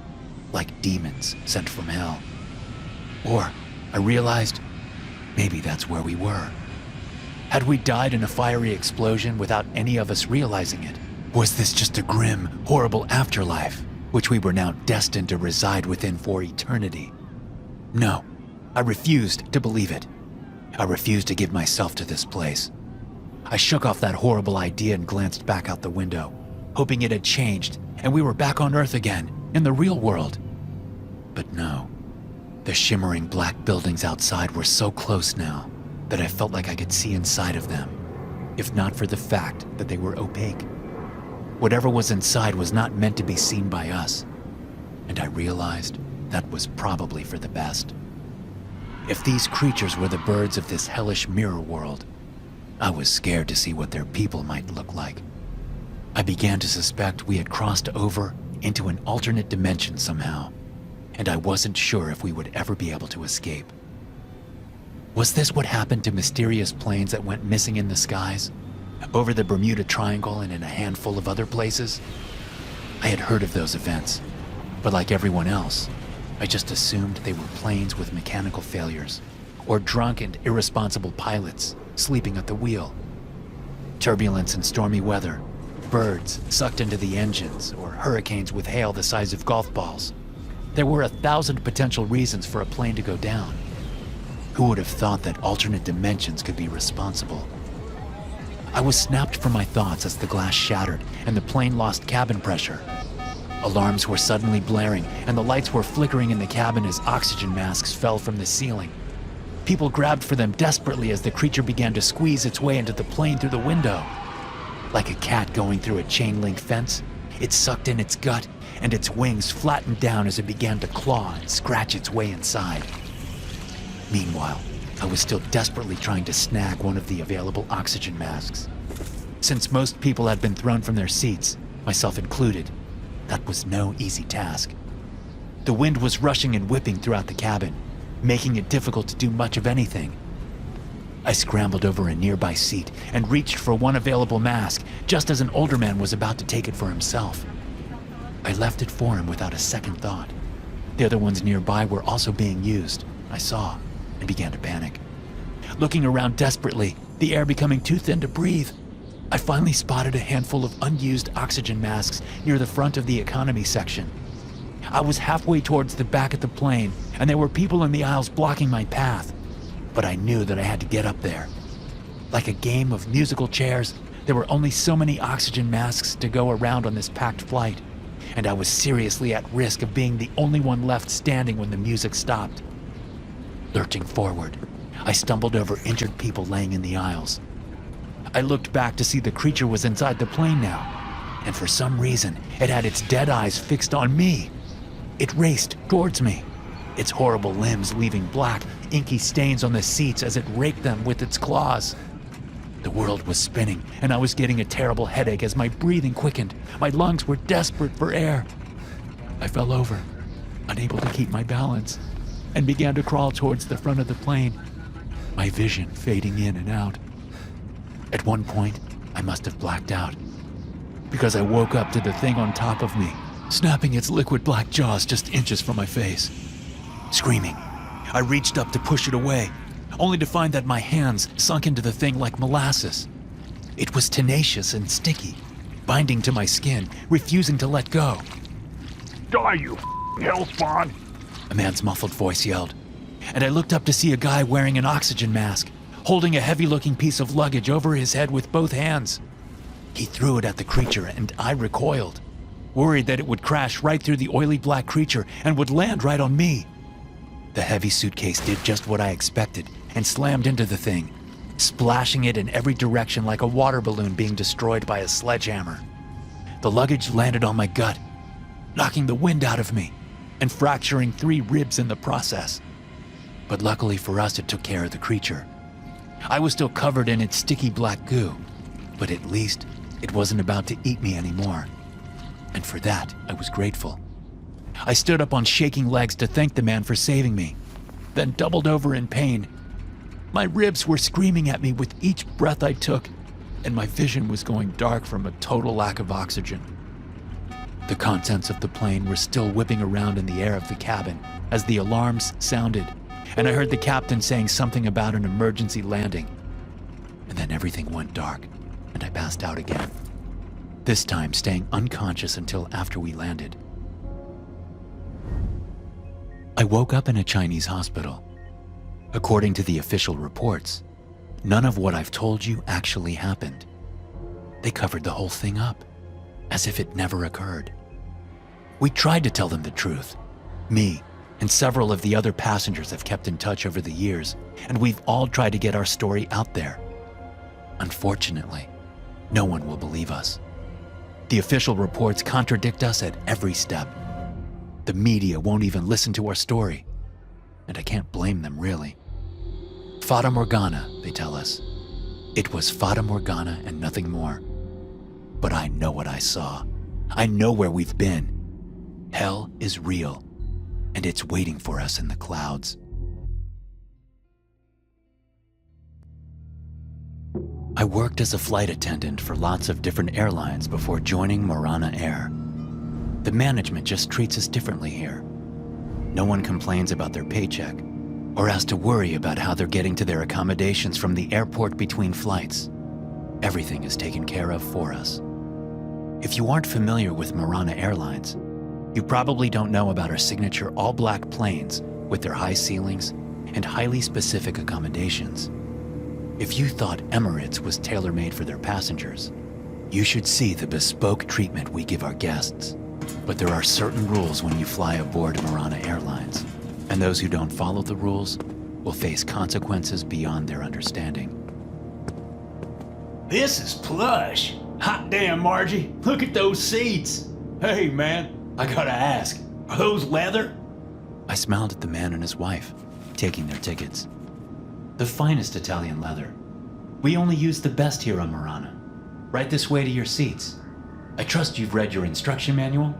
like demons sent from hell. Or, I realized, maybe that's where we were. Had we died in a fiery explosion without any of us realizing it? Was this just a grim, horrible afterlife, which we were now destined to reside within for eternity? No, I refused to believe it. I refused to give myself to this place. I shook off that horrible idea and glanced back out the window, hoping it had changed and we were back on Earth again, in the real world. But no. The shimmering black buildings outside were so close now that I felt like I could see inside of them, if not for the fact that they were opaque. Whatever was inside was not meant to be seen by us, and I realized that was probably for the best. If these creatures were the birds of this hellish mirror world, I was scared to see what their people might look like. I began to suspect we had crossed over into an alternate dimension somehow, and I wasn't sure if we would ever be able to escape. Was this what happened to mysterious planes that went missing in the skies, over the Bermuda Triangle and in a handful of other places? I had heard of those events, but like everyone else, I just assumed they were planes with mechanical failures, or drunk and irresponsible pilots sleeping at the wheel. Turbulence and stormy weather, birds sucked into the engines, or hurricanes with hail the size of golf balls. There were 1,000 potential reasons for a plane to go down. Who would have thought that alternate dimensions could be responsible? I was snapped from my thoughts as the glass shattered and the plane lost cabin pressure. Alarms were suddenly blaring and the lights were flickering in the cabin as oxygen masks fell from the ceiling. People grabbed for them desperately as the creature began to squeeze its way into the plane through the window. Like a cat going through a chain-link fence, it sucked in its gut, and its wings flattened down as it began to claw and scratch its way inside. Meanwhile, I was still desperately trying to snag one of the available oxygen masks. Since most people had been thrown from their seats, myself included, that was no easy task. The wind was rushing and whipping throughout the cabin, making it difficult to do much of anything. I scrambled over a nearby seat and reached for one available mask just as an older man was about to take it for himself. I left it for him without a second thought. The other ones nearby were also being used, I saw, and began to panic. Looking around desperately, the air becoming too thin to breathe, I finally spotted a handful of unused oxygen masks near the front of the economy section. I was halfway towards the back of the plane, and there were people in the aisles blocking my path. But I knew that I had to get up there. Like a game of musical chairs, there were only so many oxygen masks to go around on this packed flight, and I was seriously at risk of being the only one left standing when the music stopped. Lurching forward, I stumbled over injured people laying in the aisles. I looked back to see the creature was inside the plane now, and for some reason, it had its dead eyes fixed on me. It raced towards me, its horrible limbs leaving black, inky stains on the seats as it raked them with its claws. The world was spinning, and I was getting a terrible headache as my breathing quickened. My lungs were desperate for air. I fell over, unable to keep my balance, and began to crawl towards the front of the plane, my vision fading in and out. At one point, I must have blacked out, because I woke up to the thing on top of me, snapping its liquid black jaws just inches from my face. Screaming, I reached up to push it away, only to find that my hands sunk into the thing like molasses. It was tenacious and sticky, binding to my skin, refusing to let go. Die, you hellspawn! A man's muffled voice yelled, and I looked up to see a guy wearing an oxygen mask, holding a heavy-looking piece of luggage over his head with both hands. He threw it at the creature, and I recoiled, worried that it would crash right through the oily black creature and would land right on me. The heavy suitcase did just what I expected and slammed into the thing, splashing it in every direction like a water balloon being destroyed by a sledgehammer. The luggage landed on my gut, knocking the wind out of me and fracturing 3 ribs in the process. But luckily for us, it took care of the creature. I was still covered in its sticky black goo, but at least it wasn't about to eat me anymore. And for that, I was grateful. I stood up on shaking legs to thank the man for saving me, then doubled over in pain. My ribs were screaming at me with each breath I took, and my vision was going dark from a total lack of oxygen. The contents of the plane were still whipping around in the air of the cabin as the alarms sounded, and I heard the captain saying something about an emergency landing. And then everything went dark, and I passed out again, this time staying unconscious until after we landed. I woke up in a Chinese hospital. According to the official reports, none of what I've told you actually happened. They covered the whole thing up, as if it never occurred. We tried to tell them the truth. Me and several of the other passengers have kept in touch over the years, and we've all tried to get our story out there. Unfortunately, no one will believe us. The official reports contradict us at every step. The media won't even listen to our story, and I can't blame them, really. Fata Morgana, they tell us. It was Fata Morgana and nothing more. But I know what I saw. I know where we've been. Hell is real, and it's waiting for us in the clouds. I worked as a flight attendant for lots of different airlines before joining Marana Air. The management just treats us differently here. No one complains about their paycheck or has to worry about how they're getting to their accommodations from the airport between flights. Everything is taken care of for us. If you aren't familiar with Marana Airlines, you probably don't know about our signature all-black planes with their high ceilings and highly specific accommodations. If you thought Emirates was tailor-made for their passengers, you should see the bespoke treatment we give our guests. But there are certain rules when you fly aboard Marana Airlines, and those who don't follow the rules will face consequences beyond their understanding. This is plush. Hot damn, Margie. Look at those seats. Hey, man, I gotta ask, are those leather? I smiled at the man and his wife, taking their tickets. The finest Italian leather. We only use the best here on Marana. Right this way to your seats. I trust you've read your instruction manual?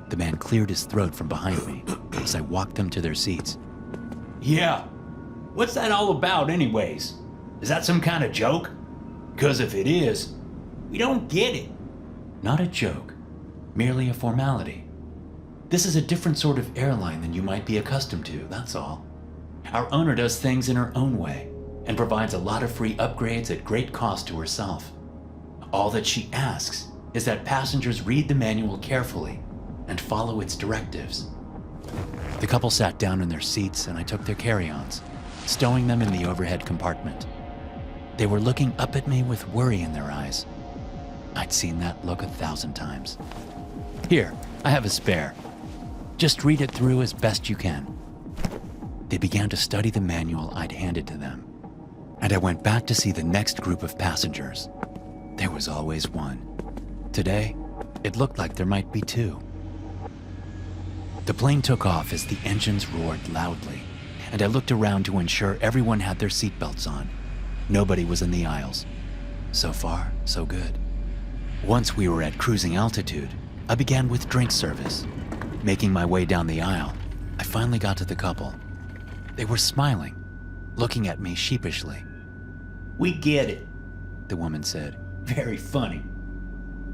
The man cleared his throat from behind me as I walked them to their seats. Yeah. What's that all about anyways? Is that some kind of joke? Because if it is, we don't get it. Not a joke, merely a formality. This is a different sort of airline than you might be accustomed to, that's all. Our owner does things in her own way and provides a lot of free upgrades at great cost to herself. All that she asks is that passengers read the manual carefully and follow its directives. The couple sat down in their seats and I took their carry-ons, stowing them in the overhead compartment. They were looking up at me with worry in their eyes. I'd seen that look 1,000 times. Here, I have a spare. Just read it through as best you can. They began to study the manual I'd handed to them, and I went back to see the next group of passengers. There was always one. Today, it looked like there might be two. The plane took off as the engines roared loudly, and I looked around to ensure everyone had their seatbelts on. Nobody was in the aisles. So far, so good. Once we were at cruising altitude, I began with drink service. Making my way down the aisle, I finally got to the couple. They were smiling, looking at me sheepishly. We get it, the woman said. Very funny.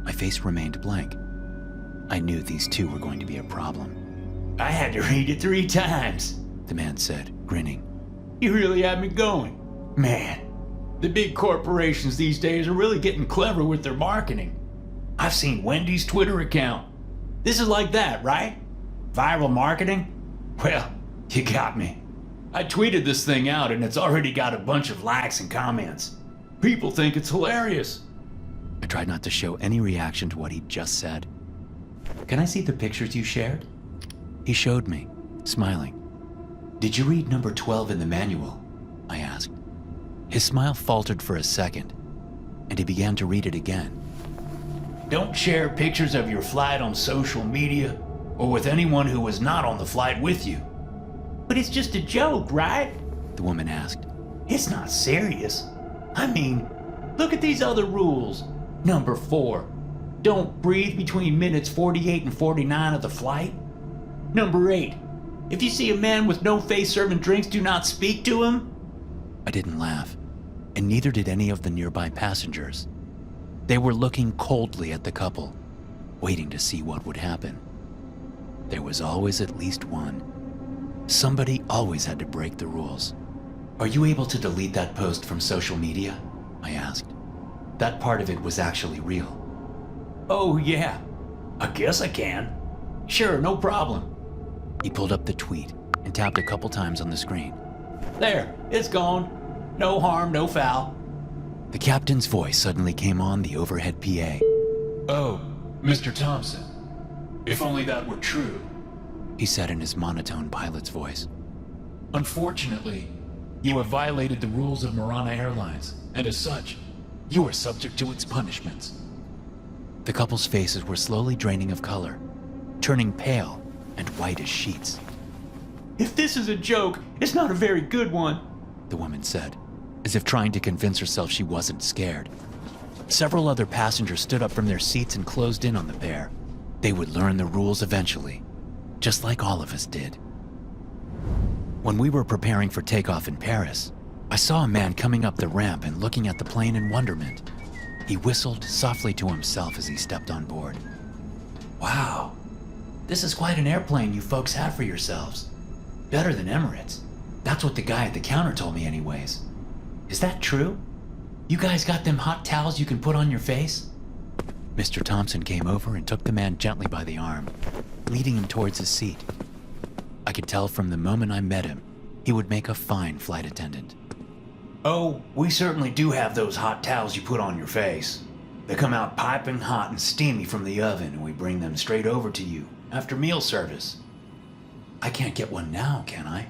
My face remained blank. I knew these two were going to be a problem. I had to read it 3 times, the man said, grinning. You really had me going. Man, the big corporations these days are really getting clever with their marketing. I've seen Wendy's Twitter account. This is like that, right? Viral marketing? Well, you got me. I tweeted this thing out and it's already got a bunch of likes and comments. People think it's hilarious. I tried not to show any reaction to what he'd just said. Can I see the pictures you shared? He showed me, smiling. Did you read number 12 in the manual? I asked. His smile faltered for a second, and he began to read it again. Don't share pictures of your flight on social media or with anyone who was not on the flight with you. But it's just a joke, right? The woman asked. It's not serious. I mean, look at these other rules. Number 4, don't breathe between minutes 48 and 49 of the flight. Number 8, if you see a man with no face serving drinks, do not speak to him. I didn't laugh, and neither did any of the nearby passengers. They were looking coldly at the couple, waiting to see what would happen. There was always at least one. Somebody always had to break the rules. Are you able to delete that post from social media? I asked. That part of it was actually real. Oh, yeah. I guess I can. Sure, no problem. He pulled up the tweet and tapped a couple times on the screen. There, it's gone. No harm, no foul. The captain's voice suddenly came on the overhead PA. Oh, Mr. Thompson. If only that were true. He said in his monotone pilot's voice. Unfortunately, you have violated the rules of Marana Airlines, and as such, you are subject to its punishments. The couple's faces were slowly draining of color, turning pale and white as sheets. If this is a joke, it's not a very good one, the woman said, as if trying to convince herself she wasn't scared. Several other passengers stood up from their seats and closed in on the pair. They would learn the rules eventually, just like all of us did. When we were preparing for takeoff in Paris, I saw a man coming up the ramp and looking at the plane in wonderment. He whistled softly to himself as he stepped on board. Wow, this is quite an airplane you folks have for yourselves. Better than Emirates. That's what the guy at the counter told me anyways. Is that true? You guys got them hot towels you can put on your face? Mr. Thompson came over and took the man gently by the arm, leading him towards his seat. I could tell from the moment I met him, he would make a fine flight attendant. Oh, we certainly do have those hot towels you put on your face. They come out piping hot and steamy from the oven, and we bring them straight over to you after meal service. I can't get one now, can I?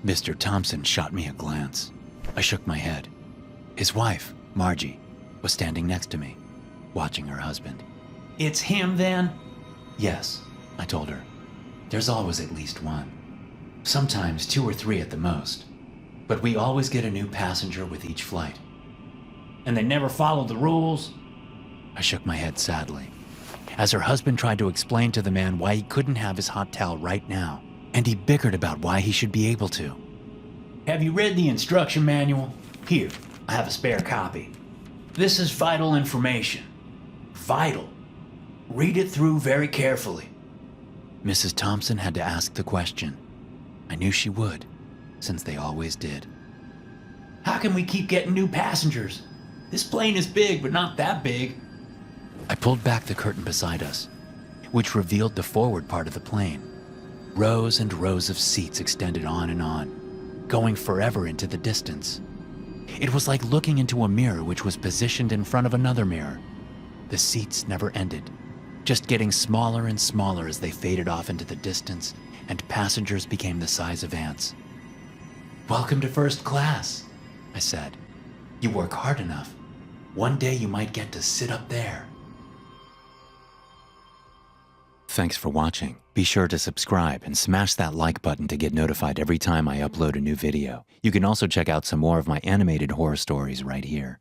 Mr. Thompson shot me a glance. I shook my head. His wife, Margie, was standing next to me. watching her husband. It's him then? Yes, I told her. There's always at least one. Sometimes 2 or 3 at the most. But we always get a new passenger with each flight. And they never follow the rules? I shook my head sadly, as her husband tried to explain to the man why he couldn't have his hot towel right now, and he bickered about why he should be able to. Have you read the instruction manual? Here, I have a spare copy. This is vital information. Vital. Read it through very carefully. Mrs. Thompson had to ask the question. I knew she would, since they always did. How can we keep getting new passengers? This plane is big, but not that big. I pulled back the curtain beside us, which revealed the forward part of the plane. Rows and rows of seats extended on and on, going forever into the distance. It was like looking into a mirror which was positioned in front of another mirror. The seats never ended, just getting smaller and smaller as they faded off into the distance and passengers became the size of ants. Welcome to first class, I said. You work hard enough. One day you might get to sit up there. Thanks for watching. Be sure to subscribe and smash that like button to get notified every time I upload a new video. You can also check out some more of my animated horror stories right here.